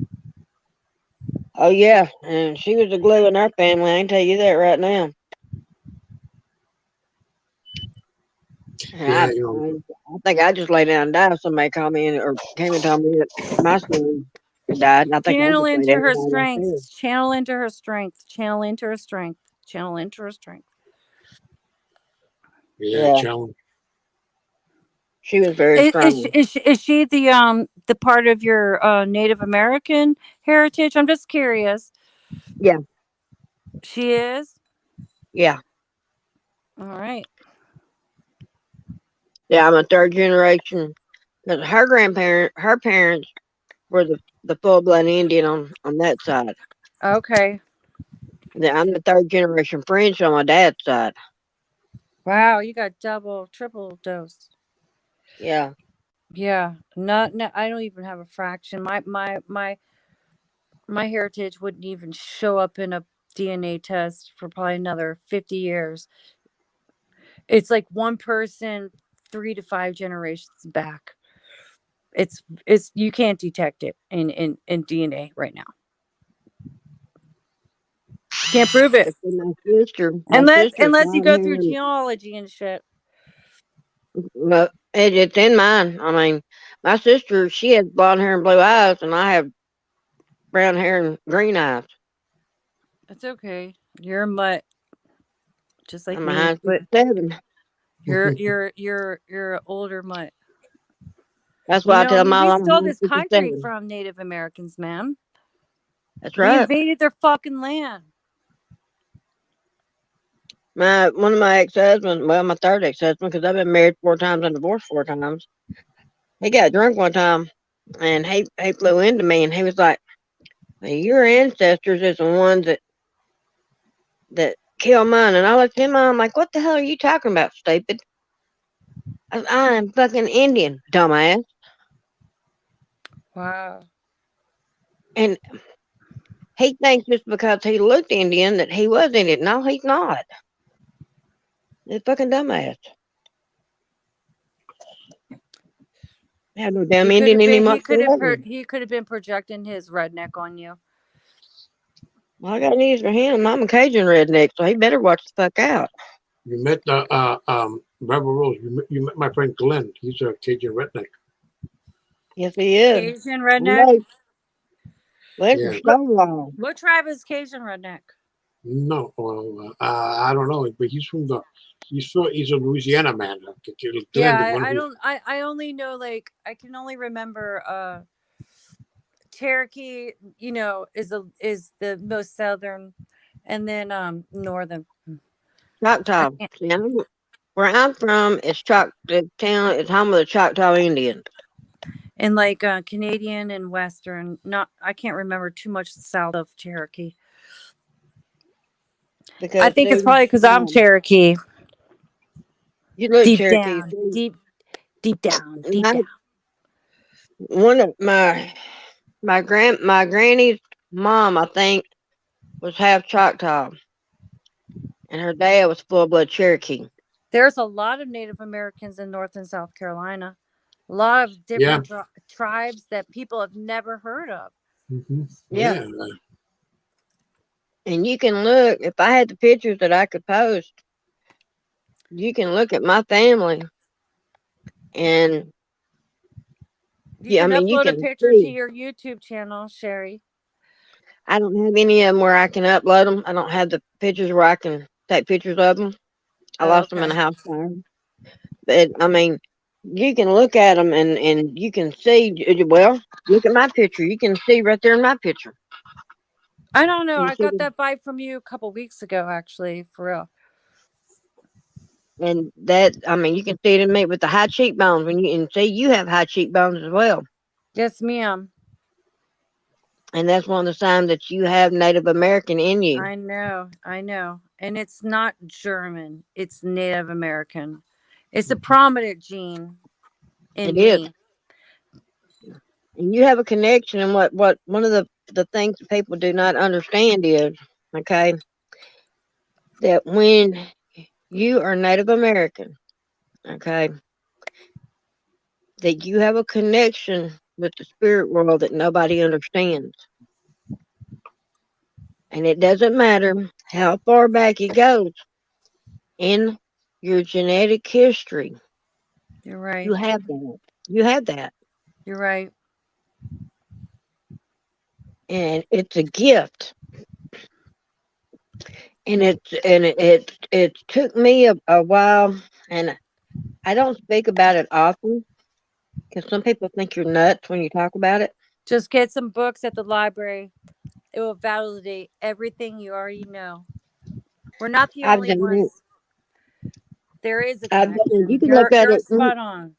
Oh yeah, and she was the glue in our family. I can tell you that right now. Yeah, I think I just lay down and died if somebody called me or came and told me that my son had died. And I think Channel I just into her down strength. Channel into her strength. Channel into her strength. Channel into her strength. Yeah, challenge. She was very strong. Is she the part of your Native American heritage? I'm just curious. Yeah. She is? Yeah. All right. Yeah, I'm a 3rd generation. Because her parents were the full blood Indian on that side. Okay. I'm the 3rd generation French on my dad's side. Wow, you got double, triple dose. Yeah. Yeah. No, I don't even have a fraction. My heritage wouldn't even show up in a DNA test for probably another 50 years. It's like one person 3 to 5 generations back. It's you can't detect it in DNA right now. Can't prove it. My sister Unless you go through genealogy and shit. Well, it's in mine. I mean, my sister, she has blonde hair and blue eyes, and I have brown hair and green eyes. It's okay. You're a mutt, just like I'm me. But 7. you're an older mutt. That's why I tell my we mom stole I'm this country from Native Americans, man. That's We right. invaded their fucking land. One of my ex-husbands, well, my 3rd ex-husband, because I've been married 4 times and divorced 4 times. He got drunk one time, and he flew into me, and he was like, well, "Your ancestors is the ones that killed mine." And I looked at him, I'm like, "What the hell are you talking about, stupid? I am fucking Indian, dumbass." Wow. And he thinks just because he looked Indian that he was Indian. No, he's not. He's a fucking dumbass. I have no damn Indian in him whatsoever. He could have been projecting his redneck on you. Well, I got news for him. I'm a Cajun redneck, so he better watch the fuck out. You met Rebel Rose. You met my friend Glenn. He's a Cajun redneck. Yes, he is. Cajun redneck. Glenn's from Stonewall. What tribe is Cajun redneck? No, well, I don't know, but he's a Louisiana man. Glenn, Yeah, I don't. I only know, like, I can only remember Cherokee. Is the most southern, and then northern. Choctaw. See, where I'm from, the town is home of the Choctaw Indians. And like Canadian and Western. I can't remember too much south of Cherokee. Because I think it's probably because I'm Cherokee. You look deep Cherokee. Down, deep down. One of my granny's mom, I think, was half Choctaw, and her dad was full blood Cherokee. There's a lot of Native Americans in North and South Carolina. A lot of different tribes that people have never heard of. Mm-hmm. Yeah. And you can look, if I had the pictures that I could post, you can look at my family and You yeah, I can mean, you upload a can picture to see. your YouTube channel, Sherry. I don't have any of them where I can upload them. I don't have the pictures where I can take pictures of them. I Oh, lost them in okay. a house fire. But I mean, you can look at them and you can see. Well, look at my picture. You can see right there in my picture. I don't know. You I see, got that vibe from you a couple weeks ago, actually, for real. and that I mean, you can see it in me with the high cheekbones. When you and see, you have high cheekbones as well, Yes, ma'am. and that's one of the signs that you have Native American in you. I know. I know. And it's not German, it's Native American. It's a prominent gene It in is, me. and you have a connection. And what one of the things that people do not understand is, okay, that when you are Native American, okay, that you have a connection with the spirit world that nobody understands. And it doesn't matter how far back it goes in your genetic history, You're right. you have that. You have that. You're right. And it's a gift. And it took me a while, and I don't speak about it often because some people think you're nuts when you talk about it. Just get some books at the library. It will validate everything you already know. We're not the I've only done it. ones. There is a I've done it. You connection. can You're look at you're it. spot on.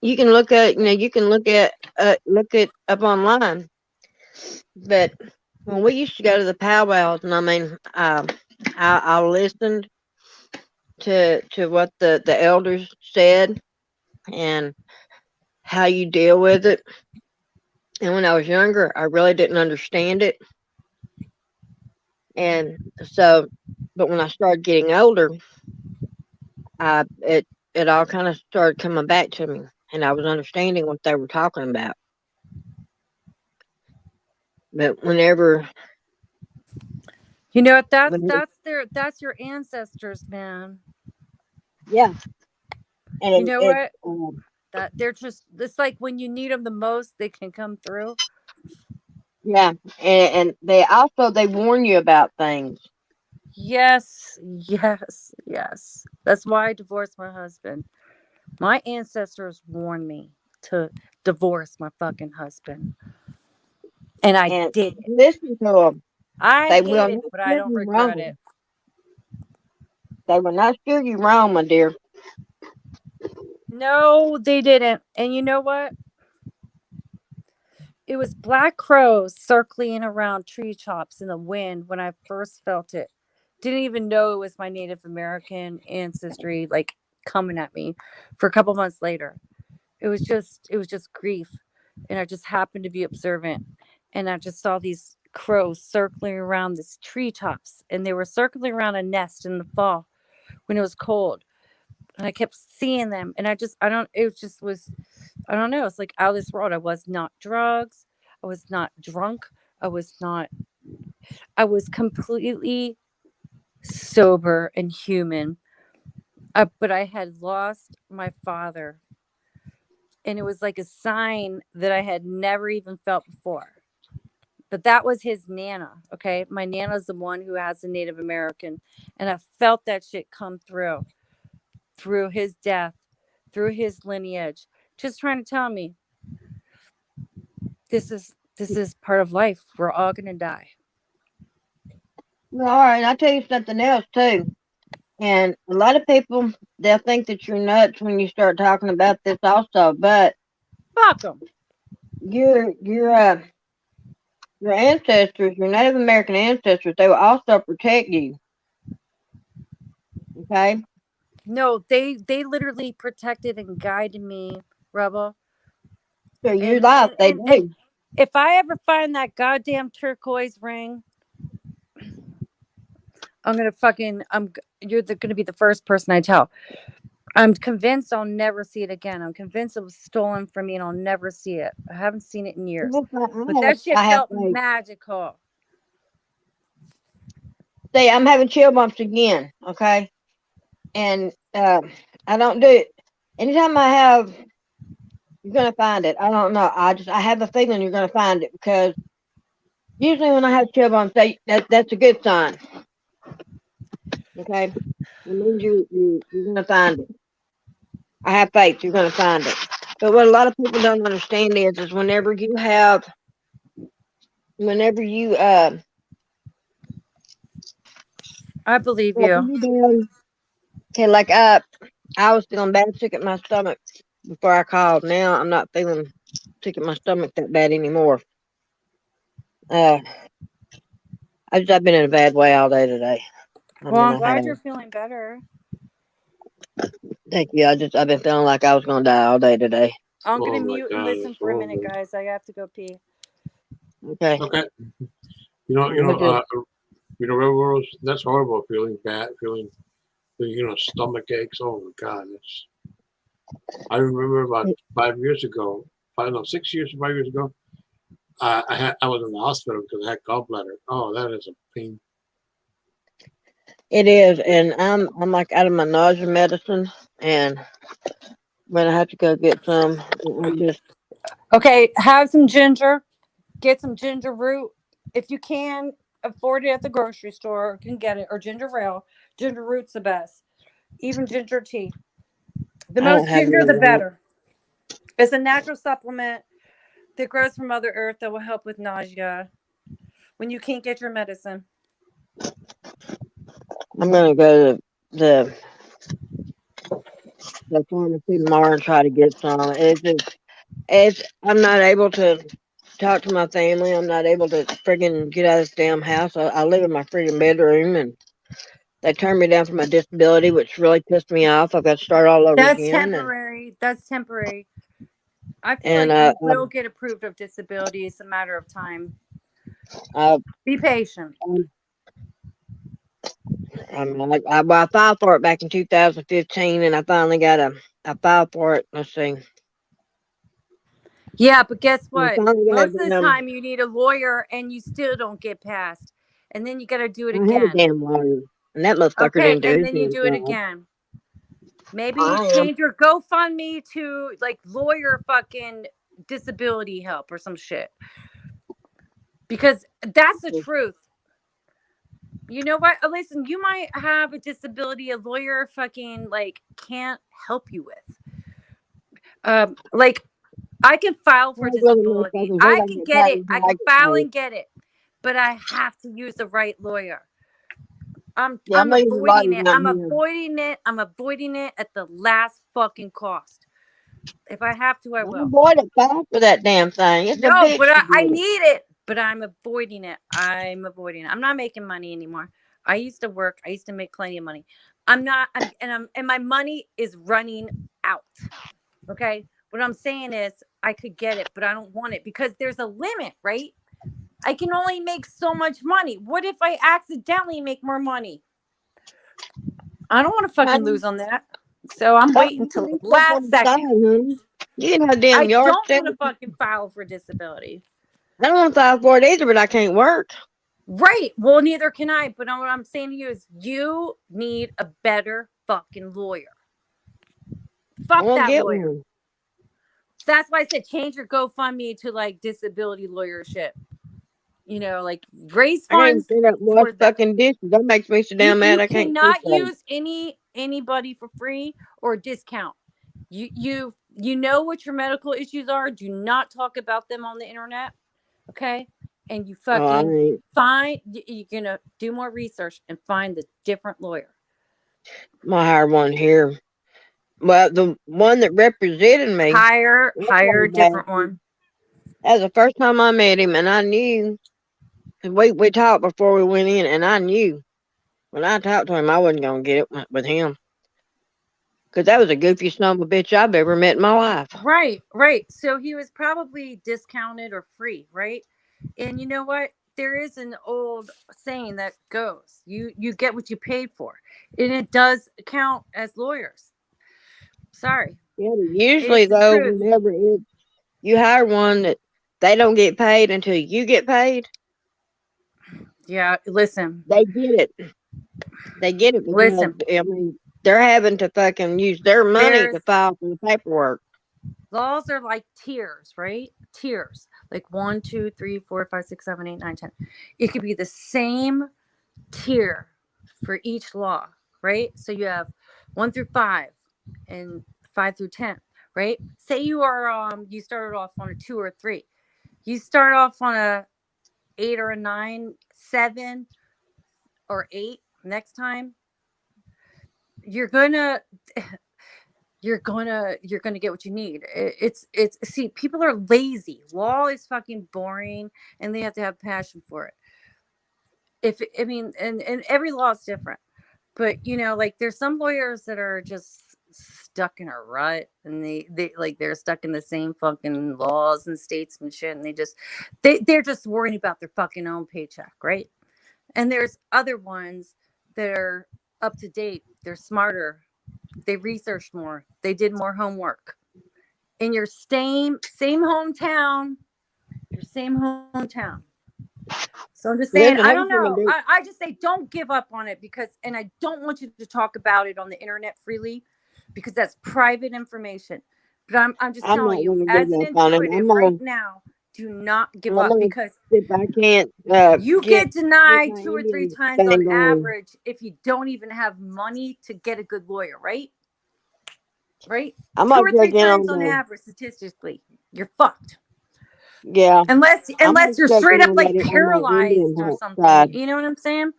You can look at you can look it up online. But when we used to go to the powwows, and I mean, I listened to what the elders said and how you deal with it. And when I was younger, I really didn't understand it. And so, but when I started getting older, I it all kind of started coming back to me, and I was understanding what they were talking about. But You know what? That's whenever, that's their that's your ancestors, man. yeah, You and know it what? That they're just it's like when you need them the most, they can come through. yeah, and they warn you about things. Yes, yes, yes. That's why I divorced my husband. My ancestors warned me to divorce my fucking husband, and I And did it. listen to them. I They hate will it, not but I steer don't you regret wrong. it. They will not steer you wrong, my dear. No, they didn't. And you know what? It was black crows circling around tree tops in the wind when I first felt it. Didn't even know it was my Native American ancestry like coming at me for a couple months later. It was just grief. And I just happened to be observant. And I just saw these crows circling around these treetops. And they were circling around a nest in the fall when it was cold. And I kept seeing them. And I don't, it just was, I don't know. It's like out of this world. I was not drugs. I was not drunk. I was not, I was completely sober and human. But I had lost my father. And it was like a sign that I had never even felt before. But that was his Nana. Okay. My Nana's the one who has a Native American. And I felt that shit come through his death, through his lineage, just trying to tell me this is part of life. We're all gonna die. Well, all right, I'll tell you something else too. And a lot of people they'll think that you're nuts when you start talking about this also. But Fuck them. your your uh your ancestors, your Native American ancestors, they will also protect you. Okay, No, they literally protected and guided me, Rebel. so your And life and they and, and do. if I ever find that goddamn turquoise ring, I'm gonna fucking you're gonna be the first person I tell. I'm convinced I'll never see it again. I'm convinced it was stolen from me and I'll never see it. I haven't seen it in years. Yes, But that shit I have felt faith. magical. See, I'm having chill bumps again. Okay, and I don't do it. Anytime I have, you're gonna find it. I don't know. I have a feeling you're gonna find it because usually when I have chill bumps, that's a good sign. Okay, it means you're gonna find it. I have faith you're gonna find it. But what a lot of people don't understand is whenever you I believe like you. you down, okay, like I was feeling bad sick at my stomach before I called. Now I'm not feeling sick at my stomach that bad anymore. Uh, I've been in a bad way all day today. I Well, mean, I'm I have. glad you're feeling better. Thank you. I've been feeling like I was gonna die all day today. I'm gonna Oh my mute and God, listen it's for a minute, horrible. guys. I have to go pee. Okay. Okay, you know, What did Rose, that's horrible. Feeling bad, feeling stomach aches. Oh my God, I remember about 5 years ago, 6 years, 5 years ago. I was in the hospital because I had gallbladder. Oh, that is a pain. it is, and I'm like out of my nausea medicine, and when I have to go get some, I'm just Okay, have some ginger. Get some ginger root. If you can afford it at the grocery store, can get it, or ginger ale. Ginger root's the best. Even ginger tea. The I don't most have ginger, none the of that. better. It's a natural supplement that grows from Mother Earth that will help with nausea when you can't get your medicine. I'm gonna go to the pharmacy tomorrow and try to get some. It's I'm not able to talk to my family. I'm not able to friggin' get out of this damn house. I live in my friggin' bedroom, and they turned me down for my disability, which really pissed me off. I've got to start all over That's again, temporary. That's temporary. I feel and like you will get approved of disability. It's a matter of time. I, Be patient. I filed for it back in 2015, and I finally got I filed for it. Let's see. Yeah, but guess I what? finally got Most of the time you need a lawyer and you still don't get passed. And then you got to do it I had a again. damn lawyer, and that motherfucker Okay, didn't do and his then you damn do it job. again. Maybe I am. change your GoFundMe to like lawyer fucking disability help or some shit. Because that's the truth. You know what? Listen, you might have a disability a lawyer fucking like can't help you with. Like I can file for Those other disability. motherfuckers, they I gotta can get get paid it. I until I can get file paid. and get it. But I have to use the right lawyer. Yeah, I'm I'm gonna use a avoiding lawyers it. out I'm here. avoiding it. I'm avoiding it at the last fucking cost. If I have to, I My will. boy that filed for that damn thing. It's a No, but bitch to I get it. need it. But I'm avoiding it. I'm avoiding it. I'm not making money anymore. I used to work. I used to make plenty of money. I'm not. And my money is running out. Okay. What I'm saying is, I could get it, but I don't want it because there's a limit, right? I can only make so much money. What if I accidentally make more money? I don't want to fucking Honey, lose on that. So I'm waiting you can till do the stuff on last the side, second. honey. You can have a damn I yard don't sale. want to fucking file for disability. I don't want to file for it either, but I can't work. Right. Well, neither can I. But what I'm saying to you is you need a better fucking lawyer. I Fuck won't that get lawyer. one. That's why I said change your GoFundMe to like disability lawyership. Like raise I can't even funds sit up and wash for that. fucking dishes. That makes me so You damn mad you I can't see cannot straight. use anybody for free or discount. You know what your medical issues are. Do not talk about them on the internet. Okay. And you Oh, I fucking ain't. you're gonna do more research and find the different lawyer. I'm gonna hire one here. Well, the one that represented me, Hire a different one. that was the first time I met him, and I knew, cause we talked before we went in, and I knew when I talked to him, I wasn't gonna get it with him, cause that was the goofiest son of a bitch I've ever met in my life. Right. So he was probably discounted or free, right? And you know what? There is an old saying that goes, you get what you paid for. And it does count as lawyers. Sorry. Yeah, but usually It's the though, truth. whenever you hire one that they don't get paid until you get paid. Yeah, listen, They get it. They get it because listen. I mean they're having to fucking use their money There's to file for the paperwork. laws are like tiers, right? Tiers, like 1, 2, 3, 4, 5, 6, 7, 8, 9, 10. It could be the same tier for each law, right? So you have 1 through 5 and 5 through 10, right? Say you started off on a 2 or 3. You start off on a 8 or a 9, 7 or 8. Next time, you're gonna you're gonna get what you need. It's see, people are lazy. Law is fucking boring, and they have to have passion for it. I mean, and every law is different, but like there's some lawyers that are just stuck in a rut, and they're stuck in the same fucking laws and states and shit, and they're just worrying about their fucking own paycheck, right? And there's other ones that are up to date. They're smarter. They researched more. They did more homework. In your same hometown, your same hometown. So I'm just saying, Listen, I I'm don't gonna know. do. I just say don't give up on it, and I don't want you to talk about it on the internet freely, because that's private information. But I'm just I'm telling not you, gonna as give an up on it. intuitive right now, do not give I'm up, gonna because see if I can't you get get denied my 2 or 3 times on thing going. average if you don't even have money to get a good lawyer, right? Right? I'm Two gonna or three check in on times on the. average, statistically, you're fucked. Yeah, Unless I'm gonna unless you're check straight in up on like that on my Indian paralyzed or something. side. You know what I'm saying?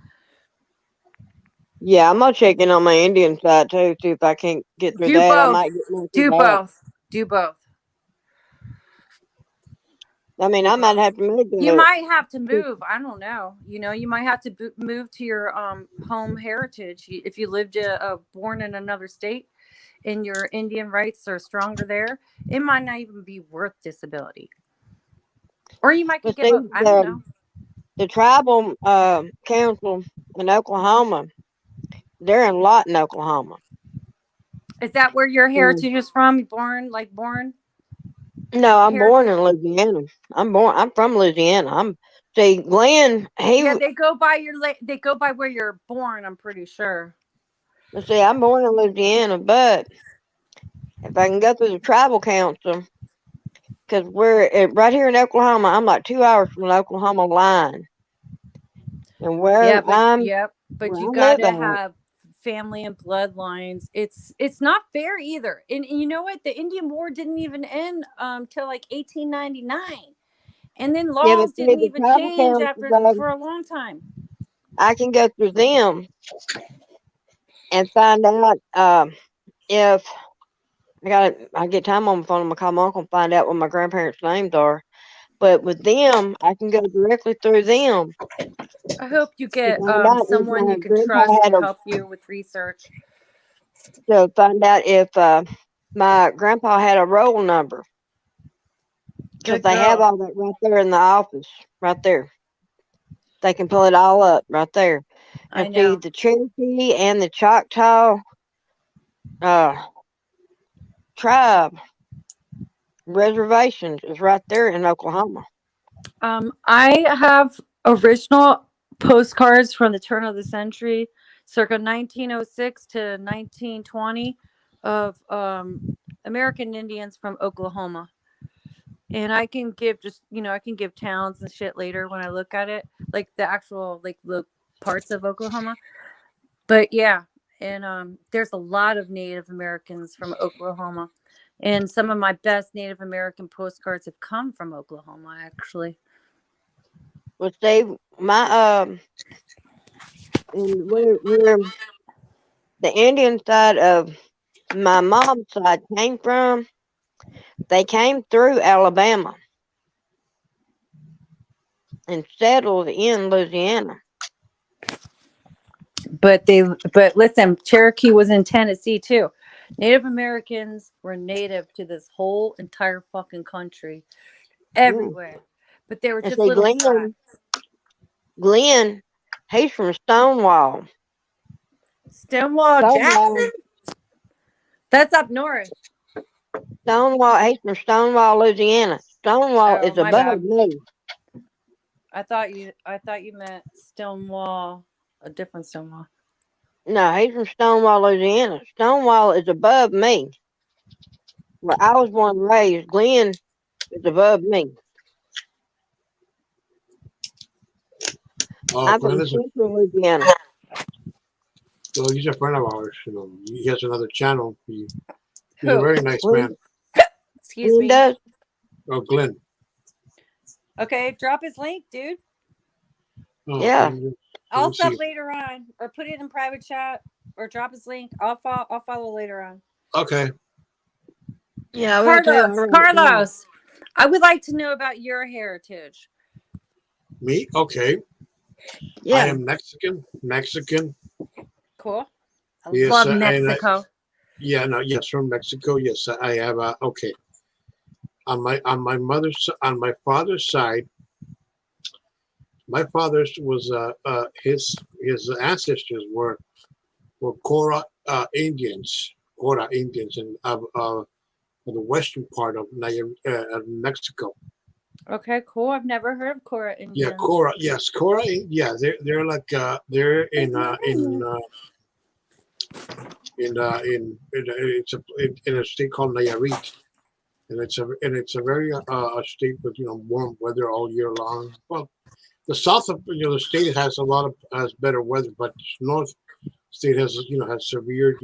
Yeah, I'm gonna check in on my Indian side too. See if I can't get through Do that. I both. might get more through Do that. both. Do both. I mean, Do I might both. have to make You it. might have to move. I don't know. You might have to move to your home heritage. If you lived born in another state and your Indian rights are stronger there, it might not even be worth disability. Or you might could But get see, both. I don't know. the tribal council in Oklahoma, they're in Lawton, Oklahoma. Is that where your And heritage is from? Born no, I'm born heritage? in Louisiana. I'm from Louisiana. Glenn. Yeah, they go by where you're born, I'm pretty sure. Let's see, I'm born in Louisiana, but if I can go through the tribal council, because right here in Oklahoma, I'm like 2 hours from the Oklahoma line, and Yeah, where but you I got live to at, have family and bloodlines. It's not fair either. And you know what? The Indian War didn't even end till like 1899. And then yeah, but laws see, didn't the even tribal change council, after though, for a long time. I can go through them and find out if I get time on my phone. I'm gonna call my uncle and find out what my grandparents' names are. But with them, I can go directly through them I hope you to get find out if someone my you can grandpa trust had to a help you with research. to find out if my grandpa had a roll number because Good they have girl. all that right there in the office, right there. They can pull it all up right there. I And see, know. the Cherokee and the Choctaw uh, tribe reservations is right there in Oklahoma. I have original postcards from the turn of the century, circa 1906 to 1920, of American Indians from Oklahoma. And I can give I can give towns and shit later when I look at it, like the actual, like the parts of Oklahoma. But yeah, and there's a lot of Native Americans from Oklahoma. And some of my best Native American postcards have come from Oklahoma, actually. Which they my and where the Indian side of my mom's side came from, they came through Alabama and settled in Louisiana. But listen, Cherokee was in Tennessee too. Native Americans were native to this whole entire fucking country, Yeah. everywhere. But they were And just see, little tribes. Glenn, he's from Stonewall. Stonewall Stonewall, Jackson? That's up north. Stonewall, he's from Stonewall, Louisiana. Stonewall Oh, is my above bad. me. I thought you meant Stonewall, a different Stonewall. No, he's from Stonewall, Louisiana. Stonewall is above me. Where I was born and raised, Glenn is above me. Oh, I'm Glenn from is Central Louisiana. well, he's a friend of ours. You know, he has another channel. He's a Who? very nice man. Excuse Glenn me. does. Oh, Glenn. Okay, drop his link, dude. Oh, Yeah. okay. Let I'll me sub see. later on, or put it in private chat, or drop his link. I'll follow later on. Okay. Yeah, I will too. Carlos, I would like to know about your heritage. Me? Okay. I Yeah. am Mexican. Mexican. Cool. I Yes, love and Mexico. yeah, no, yes, from Mexico. Yes, I have. Okay. On my father's side, my father's was his ancestors were Cora Indians, in the western part of Mexico. Okay, cool. I've never heard of Cora Yeah, Indians. Cora. Yes, Cora. Yeah, they're like they're in a state called Nayarit, and it's a very a state with warm weather all year long. Well, the south of the state has better weather, but north state has severe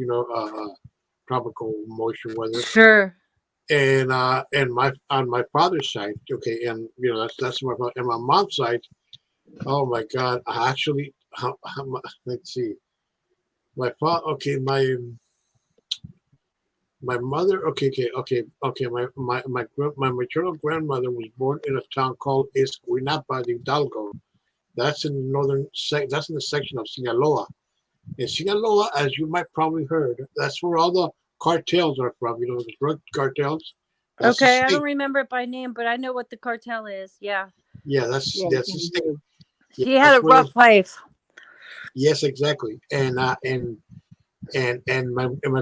tropical moisture weather. Sure. And my on my father's side, okay, and that's my father. And my mom's side, oh my God, I actually let's see, my father, okay, my mother, okay. My maternal grandmother was born in a town called Escuinapa de Hidalgo. That's in the that's in the section of Sinaloa. In Sinaloa, as you might probably heard, that's where all the cartels are from. The drug cartels. That's the Okay, I state. don't remember it by name, but I know what the cartel is. Yeah. Yeah, that's the state. Yeah, She had that's a where rough life. yes, exactly. And my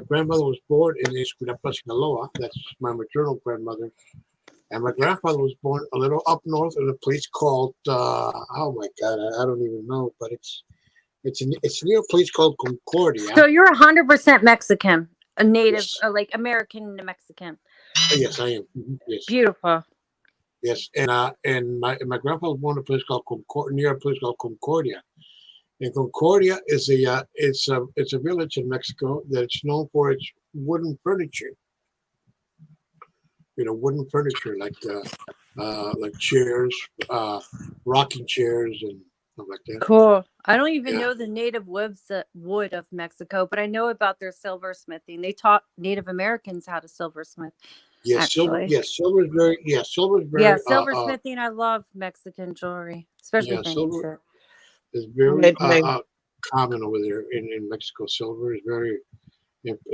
grandmother was born in Escuinapa, Sinaloa. That's my maternal grandmother. And my grandfather was born a little up north in a place called oh my God, I don't even know, but it's near a place called Concordia. So you're 100% Mexican, a native, Yes. like American Mexican. Yes, I am. Yes. Beautiful. Yes, and my grandpa was born in a place called near a place called Concordia. And Concordia is it's a village in Mexico that's known for its wooden furniture. Wooden furniture like chairs, rocking chairs, and stuff like that. Cool. I don't even Yeah. know the native wood of Mexico, but I know about their silversmithing. They taught Native Americans how to silversmith. Yes, silver. Actually. Yes, silver is very. Yeah, silver is very. Yeah, silversmithing. I love Mexican jewelry, especially Yeah, fancy silver shit. is very Good name. common over there in Mexico. Silver is very,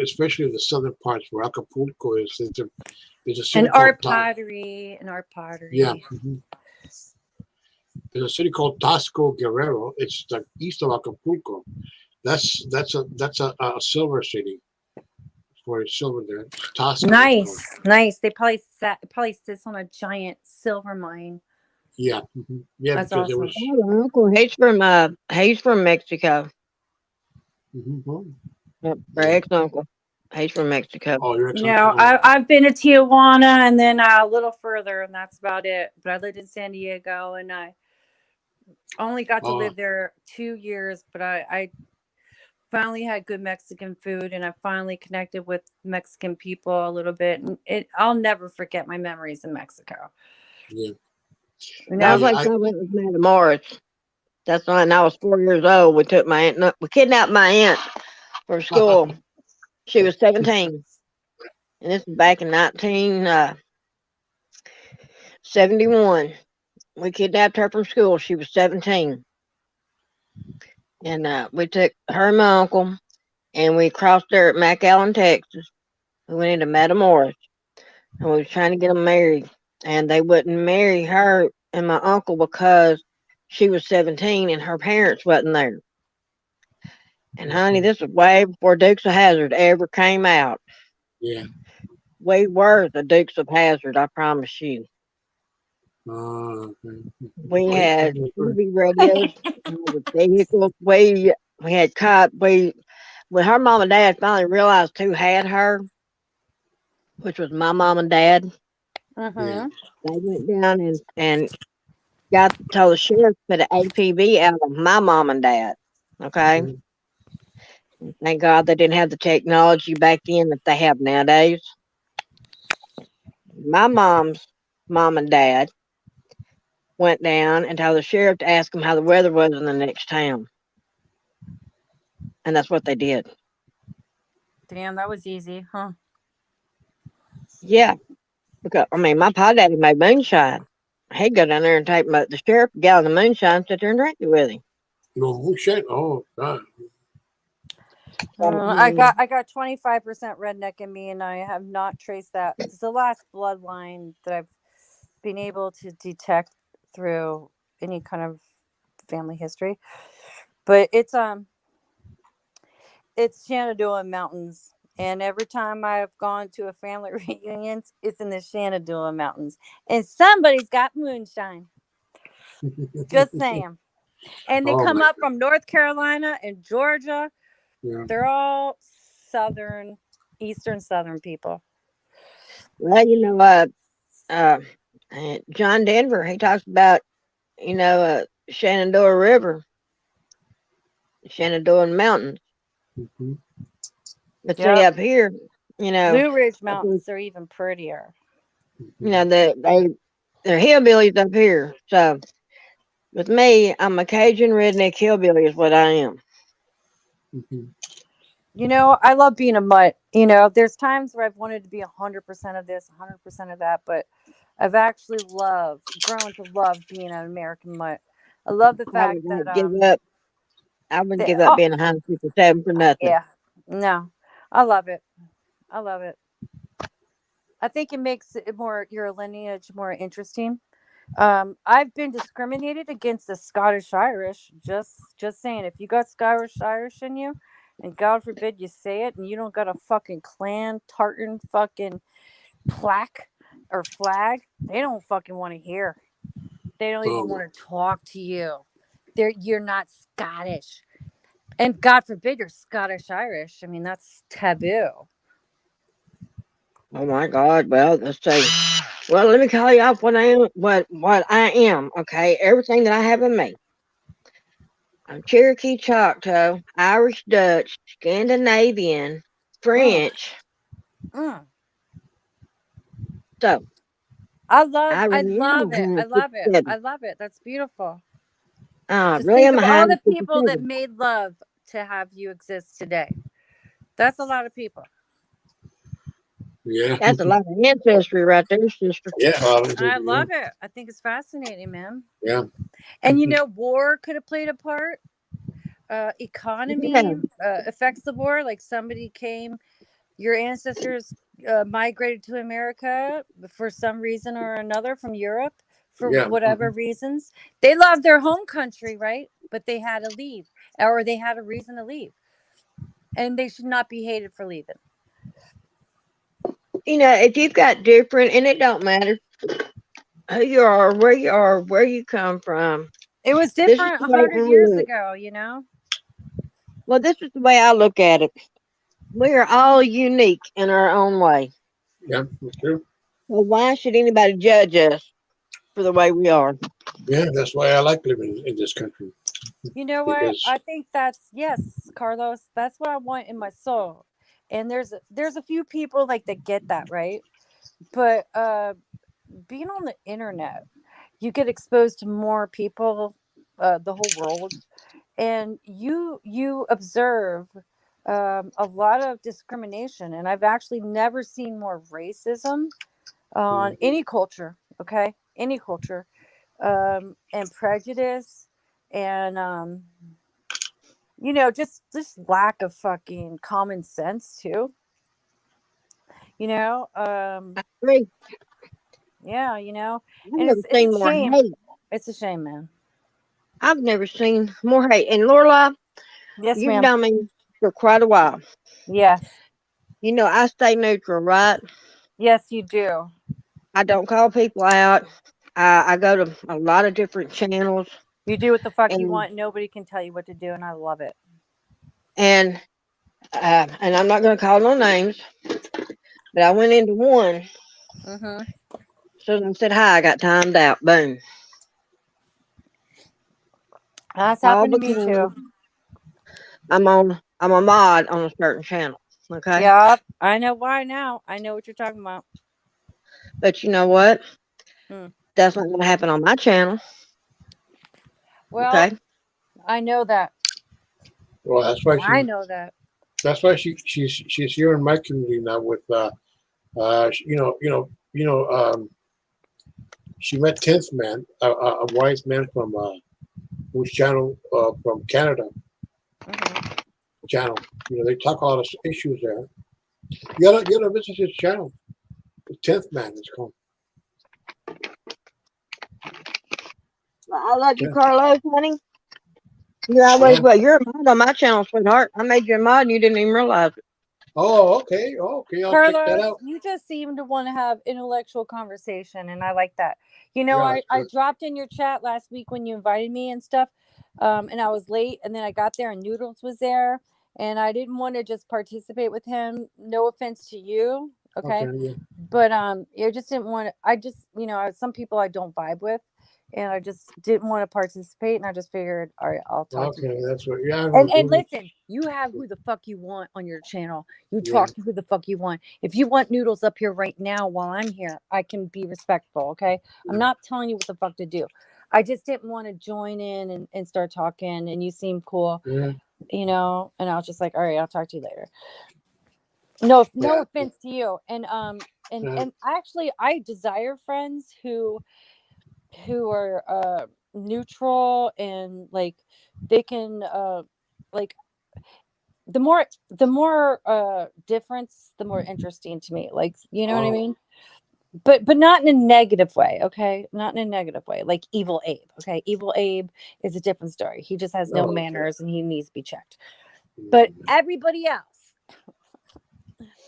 especially the southern parts where Acapulco is. There's a city And art called pottery. yeah. There's a city called Tasco Guerrero. It's like east of Acapulco. That's a silver city. For silver there. Tasco. Nice. They probably sits on a giant silver mine. Yeah. Yeah, That's because awesome. it was. My uncle, he's from Mexico. Yep, my ex-uncle. He's from Mexico. Oh, your No, ex-uncle. I've been to Tijuana and then a little further, and that's about it. But I lived in San Diego, and I only got to live there 2 years. But I finally had good Mexican food, and I finally connected with Mexican people a little bit. And I'll never forget my memories in Mexico. Yeah. That was like I went with Matamoros. That's when I was 4 years old. We kidnapped my aunt from school. She was 17. And this is back in 1971. We kidnapped her from school. She was 17. And we took her and my uncle, and we crossed there at McAllen, Texas. We went into Matamoros, and we was trying to get them married. And they wouldn't marry her and my uncle because she was 17 and her parents wasn't there. And honey, this was way before Dukes of Hazzard ever came out. Yeah. We were the Dukes of Hazzard, I promise you. Okay. We Wait, had TV radios, with vehicles. We had when her mom and dad finally realized who had her, which was my mom and dad, yeah. Mm-hmm. they went down and told the sheriff to put an APB out of my mom and dad. Okay, Okay. thank God they didn't have the technology back then that they have nowadays. My mom's mom and dad went down and told the sheriff to ask them how the weather was in the next town, and that's what they did. Damn, that was easy, huh? Yeah, because I mean, my pa daddy made moonshine. He'd go down there and take the sheriff a gallon of moonshine, sit there and drink it with him. No bullshit. Oh God. I I got 25% redneck in me, and I have not traced that. It's the last bloodline that I've been able to detect through any kind of family history. But it's Shenandoah Mountains. And every time I've gone to a family reunion, it's in the Shenandoah Mountains. And somebody's got moonshine. Just saying. And they Oh come my up God. from North Carolina and Georgia. Yeah. They're all southern, eastern southern people. well, uh, John Denver, he talks about Shenandoah River, Shenandoah Mountains. Mm-hmm. But see, Yep. up here, you know, Blue Ridge up here, Mountains are even prettier. Mm-hmm. they're hillbillies up here. So with me, I'm a Cajun redneck hillbilly, is what I am. Mm-hmm. I love being a mutt. There's times where I've wanted to be 100% of this, 100% of that, but I've actually grown to love being an American mutt. I love the I fact would that not give up. I wouldn't give up oh being 157 for nothing. yeah, no, I love it. I love it. I think it makes your lineage more interesting. I've been discriminated against the Scottish Irish. Just saying, if you got Scottish Irish in you, and God forbid you say it, and you don't got a fucking clan tartan fucking plaque or flag, they don't fucking want to hear. They don't even Oh, want to talk to you. You're not Scottish, and God forbid you're Scottish Irish. I mean, that's taboo. Oh my God. Well, let's see. Well, let me call you off what I am. What I am. Okay, everything that I have in me. I'm Cherokee, Choctaw, Irish, Dutch, Scandinavian, Mm, French. mm. So I really am love a it. I love it. 157. I love it. That's beautiful. Just Really think am a of all the people that 157. made love to have you exist today. That's a lot of people. yeah. That's a lot of ancestry right there, sister. Yeah. I Yeah. love it. I think it's fascinating, man. Yeah. And war could have played a part. Yeah. Economy affects the war. Like somebody came, your ancestors migrated to America for some reason or another from Europe for Yeah. whatever reasons. They love their home country, right? But they had to leave, or they had a reason to leave, and they should not be hated for leaving. If you've got different, and it don't matter who you are, where you come from. It was This is different the a way hundred I years look. ago. Well, this is the way I look at it. We are all unique in our own way. Yeah. That's true. So why should anybody judge us for the way we are? Yeah. That's why I like living in this country You know what? because I think that's yes, Carlos. That's what I want in my soul. And there's a few people like that get that, right? But being on the internet, you get exposed to more people, the whole world, and you observe a lot of discrimination. And I've actually never seen more racism on mm, any culture. Okay, any culture, and prejudice, and just lack of fucking common sense too. You know, I agree. yeah, I've and never it's a seen more shame. hate. It's a shame, man. I've never seen more hate. And Lorelai, Yes, you've ma'am. known me for quite a while. Yes, I stay neutral, right? yes, you do. I don't call people out. I go to a lot of different channels, You do what the fuck you and want. Nobody can tell you what to do, and I love it. and and I'm not going to call no names, but I went into one. Mm-hmm. So I said hi. I got timed out. Boom. That's All happened to me because too. I'm a mod on a certain channel. Okay, Yep. I know why now. I know what you're talking about. but you know what? Hmm. That's not going to happen on my channel. Well, Okay, I know that. Well, I know that. that's why she's here in my community now with she met 10th man, a white man from whose channel from Canada Mm-hmm. channel. They talk a lot of issues there. You gotta visit his channel. The 10th man is called. I love you, Yeah. Carlos, honey. You're always Yeah. well. You're a mod on my channel, sweetheart. I made you a mod, and you didn't even realize it. Oh, okay. Oh, okay. I'll check that Carlos, out. you just seem to want to have intellectual conversation, and I like that. Yeah, I dropped in your chat last week when you invited me and stuff, and I was late, and then I got there and Noodles was there, and I didn't want to just participate with him. No offense to you, okay. okay, Yeah. but I just didn't want to. I just some people I don't vibe with, and I just didn't want to participate, and I just figured, all right, I'll talk to you Okay, later. that's what. Yeah, I know. And listen, you have who the fuck you want on your channel. You Yeah. talk to who the fuck you want. If you want Noodles up here right now while I'm here, I can be respectful, okay? I'm not telling you what the fuck to do. I just didn't want to join in and start talking, and you seem cool, Yeah. and I was just like, all right, I'll talk to you later. No, no Yeah. offense to you. Yeah. And actually I desire friends who are neutral and like they can like the more difference, the more interesting to me, like, you know what I Oh, mean, but not in a negative way, okay, not in a negative way, like Evil Abe. Okay, Evil Abe is a different story. He just has no oh, okay. manners and he needs to be checked, but Mm. everybody else,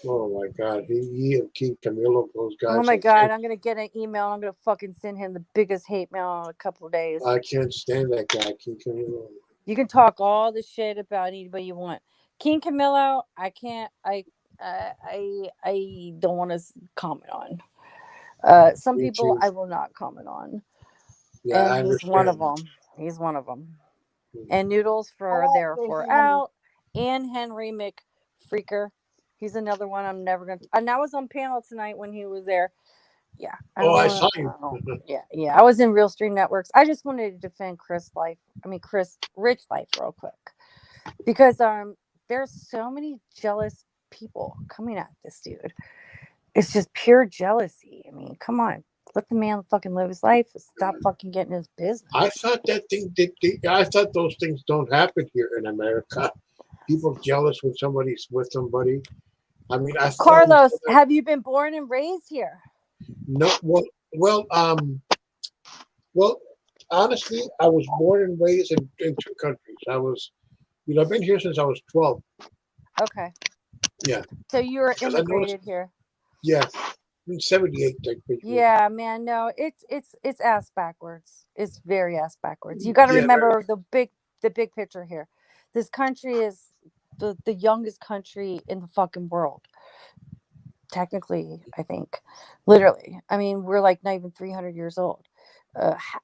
Oh my God. He and King Camilo, those oh guys. my god, I'm gonna get an email, I'm gonna fucking send him the biggest hate mail in a couple of days. I can't stand that guy, King Camilo. You can talk all the shit about anybody you want. King Camilo, I can't. I don't want to comment on. Some Me people too. I will not comment on, Yeah, and I he's one of understand. them. He's one of them. Mm. And Noodles I for like therefore this. out, and Henry McFreaker. He's another one I'm never gonna. And I was on panel tonight when he was there. Yeah, I Oh, don't I want saw to. you. Yeah. I was in Real Stream Networks. I just wanted to defend Chris Rich Life real quick because there's so many jealous people coming at this dude. It's just pure jealousy. I mean, come on, let the man fucking live his life. Stop fucking getting his business. I thought that thing. I thought those things don't happen here in America. People jealous when somebody's with somebody. I mean, I thought we Carlos, said that. have you been born and raised here? No, well, well. Honestly, I was born and raised in two countries. I've been here since I was 12. Okay, Yeah, so you were because I noticed. immigrated here. Yeah, in '78, basically. Yeah, man. No, it's ass backwards. It's very ass backwards. You got to Yeah, very. remember the big picture here. This country is the youngest country in the fucking world. Technically, I think, literally. I mean, we're like not even 300 years old.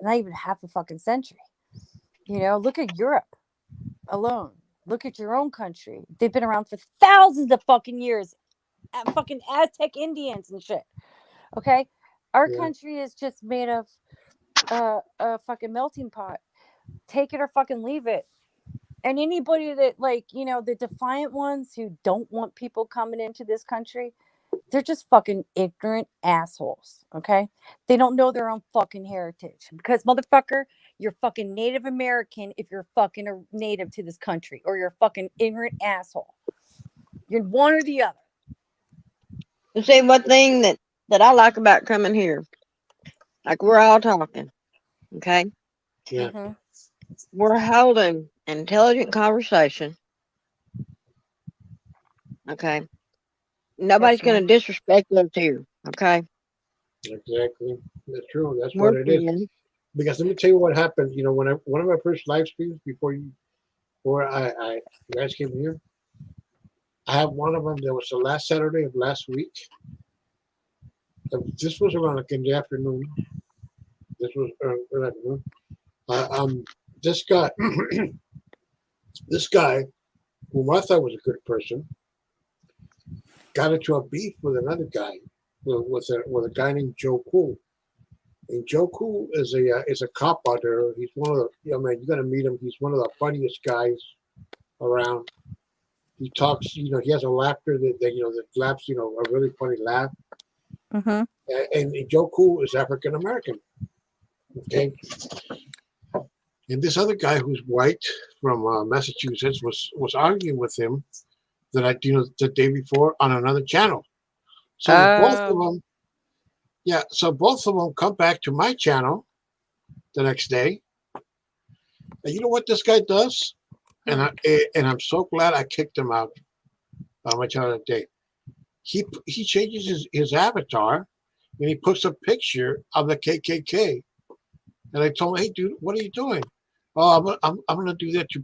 Not even half a fucking century. Look at Europe alone. Look at your own country. They've been around for thousands of fucking years. Fucking Aztec Indians and shit. Okay, our Yeah, country is just made of a fucking melting pot. Take it or fucking leave it. And anybody that the defiant ones who don't want people coming into this country, they're just fucking ignorant assholes. Okay, they don't know their own fucking heritage because motherfucker, you're fucking Native American if you're fucking a native to this country, or you're a fucking ignorant asshole. You're one or the other. You see, one thing that I like about coming here, like we're all talking, okay? yeah, Mm-hmm. We're holding an intelligent conversation, okay? Yes, Nobody's ma'am. going to disrespect us here, okay? Exactly. That's true. That's We're what it is. friends. Because let me tell you what happened. You know, when one of my first live streams before you guys came here, I have one of them that was the last Saturday of last week. This was around like in the afternoon. This was early afternoon. This guy, this guy, whom I thought was a good person, got into a beef with another guy, with a guy named Joe Cool. And Joe Cool is a cop out there. He's one of the, man, you gotta meet him. He's one of the funniest guys around. He talks, he has a laughter that laughs, a really funny laugh. Mm-hmm. And Joe Cool is African American. Okay. And this other guy who's white from Massachusetts was arguing with him the day before on another channel. So both of them, so both of them come back to my channel the next day. And you know what this guy does? And I'm so glad I kicked him out on my channel that day. He changes his avatar and he puts a picture of the KKK. And I told him, hey, dude, what are you doing? Oh, I'm gonna do that to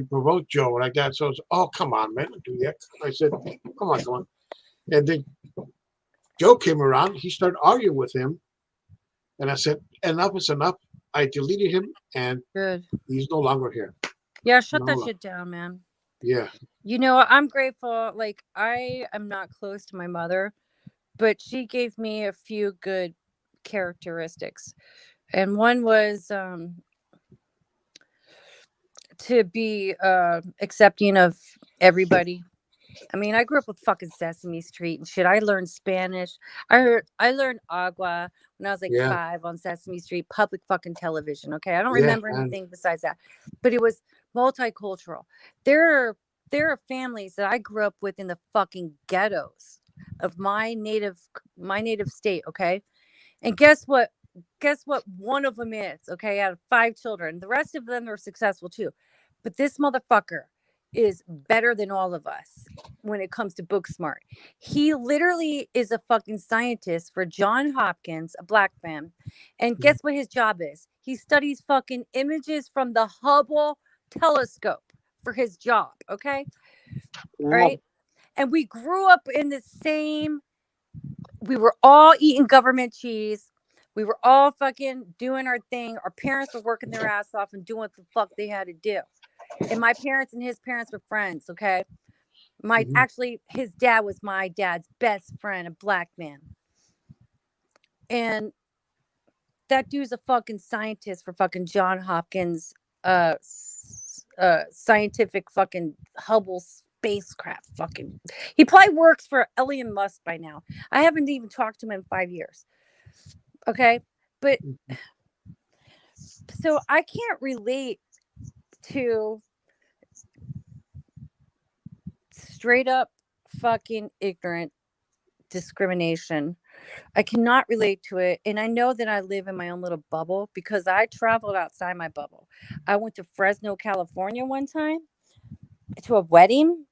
provoke Joe like that. So it's, oh, come on, man, don't do that. I said, come on. And then Joe came around. He started arguing with him, and I said, enough is enough. I deleted him, and Good. he's no longer here. Yeah, shut that shit down, man. Yeah. I'm grateful. Like, I am not close to my mother, but she gave me a few good characteristics. And one was to be accepting of everybody. I mean, I grew up with fucking Sesame Street and shit. I learned Spanish. I learned agua when I was like 5 on Sesame Street, public fucking television. Okay, I don't remember anything besides that, but it was multicultural. There are families that I grew up with in the fucking ghettos of my native state. Okay, and guess what? Guess what? One of them is okay out of 5 children. The rest of them are successful too, but this motherfucker is better than all of us when it comes to book smart. He literally is a fucking scientist for John Hopkins, a black man. And guess what his job is? He studies fucking images from the Hubble telescope for his job. Okay. Wow. Right. And we grew up in the same, we were all eating government cheese. We were all fucking doing our thing. Our parents were working their ass off and doing what the fuck they had to do. And my parents and his parents were friends. Okay. Actually, his dad was my dad's best friend, a black man. And that dude's a fucking scientist for fucking John Hopkins, scientific fucking Hubble spacecraft. Fucking, he probably works for Elon Musk by now. I haven't even talked to him in 5 years. Okay. But so I can't relate to straight up fucking ignorant discrimination. I cannot relate to it. And I know that I live in my own little bubble because I traveled outside my bubble. I went to Fresno, California one time to a wedding.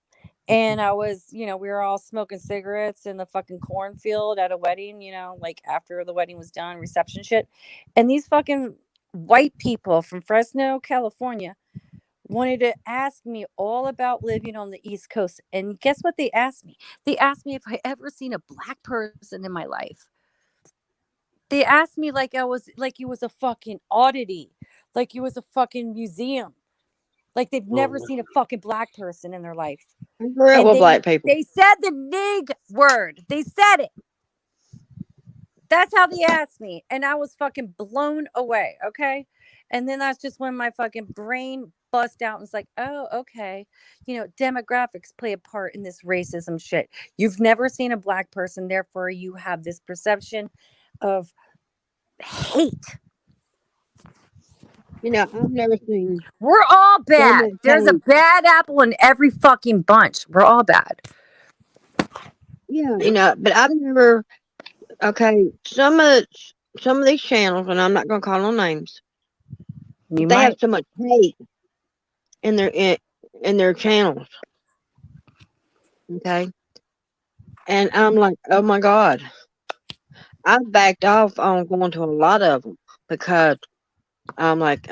And I was, we were all smoking cigarettes in the fucking cornfield at a wedding, like after the wedding was done, reception shit. And these fucking white people from Fresno, California wanted to ask me all about living on the East Coast. And guess what they asked me? They asked me if I ever seen a black person in my life. They asked me like I was like it was a fucking oddity, like it was a fucking museum. Like they've never seen a fucking black person in their life. I grew up with black people. They said the nig word. They said it. That's how they asked me. And I was fucking blown away. Okay. And then that's just when my fucking brain bust out and was like, oh, okay. Demographics play a part in this racism shit. You've never seen a black person. Therefore, you have this perception of hate. I've never seen. We're all bad. There's a bad apple in every fucking bunch. We're all bad. Yeah, but I've never. Okay, some of these channels, and I'm not gonna call no names. They have so much hate in their channels. Okay, And I'm like, oh my God. I've backed off on going to a lot of them because I'm like,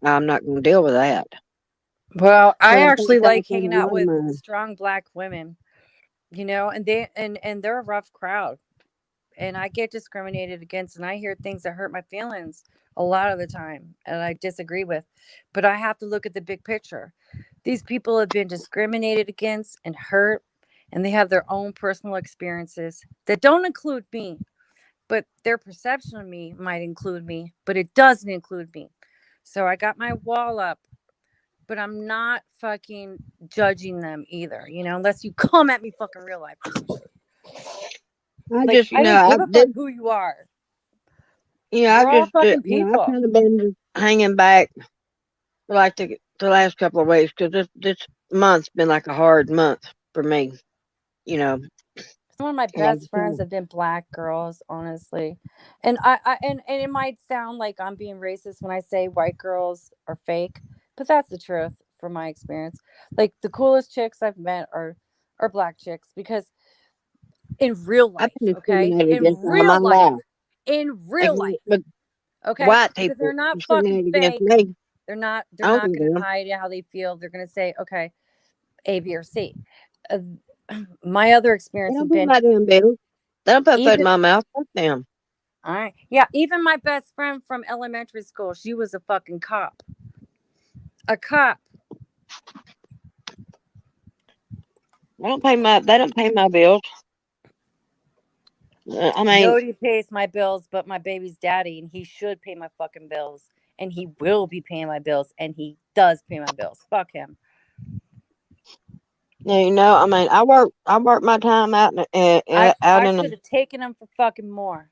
I'm not going to deal with that. Well, I So I actually think I like was in hanging a out lot of with mine. strong black women, and they're a rough crowd, and I get discriminated against, and I hear things that hurt my feelings a lot of the time, and I disagree with, but I have to look at the big picture. These people have been discriminated against and hurt, and they have their own personal experiences that don't include me, but their perception of me might include me, but it doesn't include me. So I got my wall up, but I'm not fucking judging them either, unless you come at me fucking real life or some shit. I Like, just, I don't give a fuck who you are. We're I've all just, fucking I've people. kind of been just hanging back for like the last couple of weeks because this month's been like a hard month for me, you know. Some of my And I best just kind friends of, have been black girls, honestly. And and it might sound like I'm being racist when I say white girls are fake, but that's the truth from my experience. Like the coolest chicks I've met are black chicks because in real I've life, been okay? discriminated against In all my real life, life. in real And, life, but okay? white Because people they're not fucking discriminated against fake. me. They're I don't not give a going to damn. hide how they feel. They're going to say, okay, A, B, or C. Uh, my other They experience don't has pay been my damn bills. They don't put food in even my mouth. Fuck them. all right. Yeah, even my best friend from elementary school, she was a fucking cop. A cop. They don't pay my bills. I mean, Nobody pays my bills but my baby's daddy, and he should pay my fucking bills. And he will be paying my bills, and he does pay my bills. Fuck him. I mean, I work my time out out I in should have taken him for fucking more.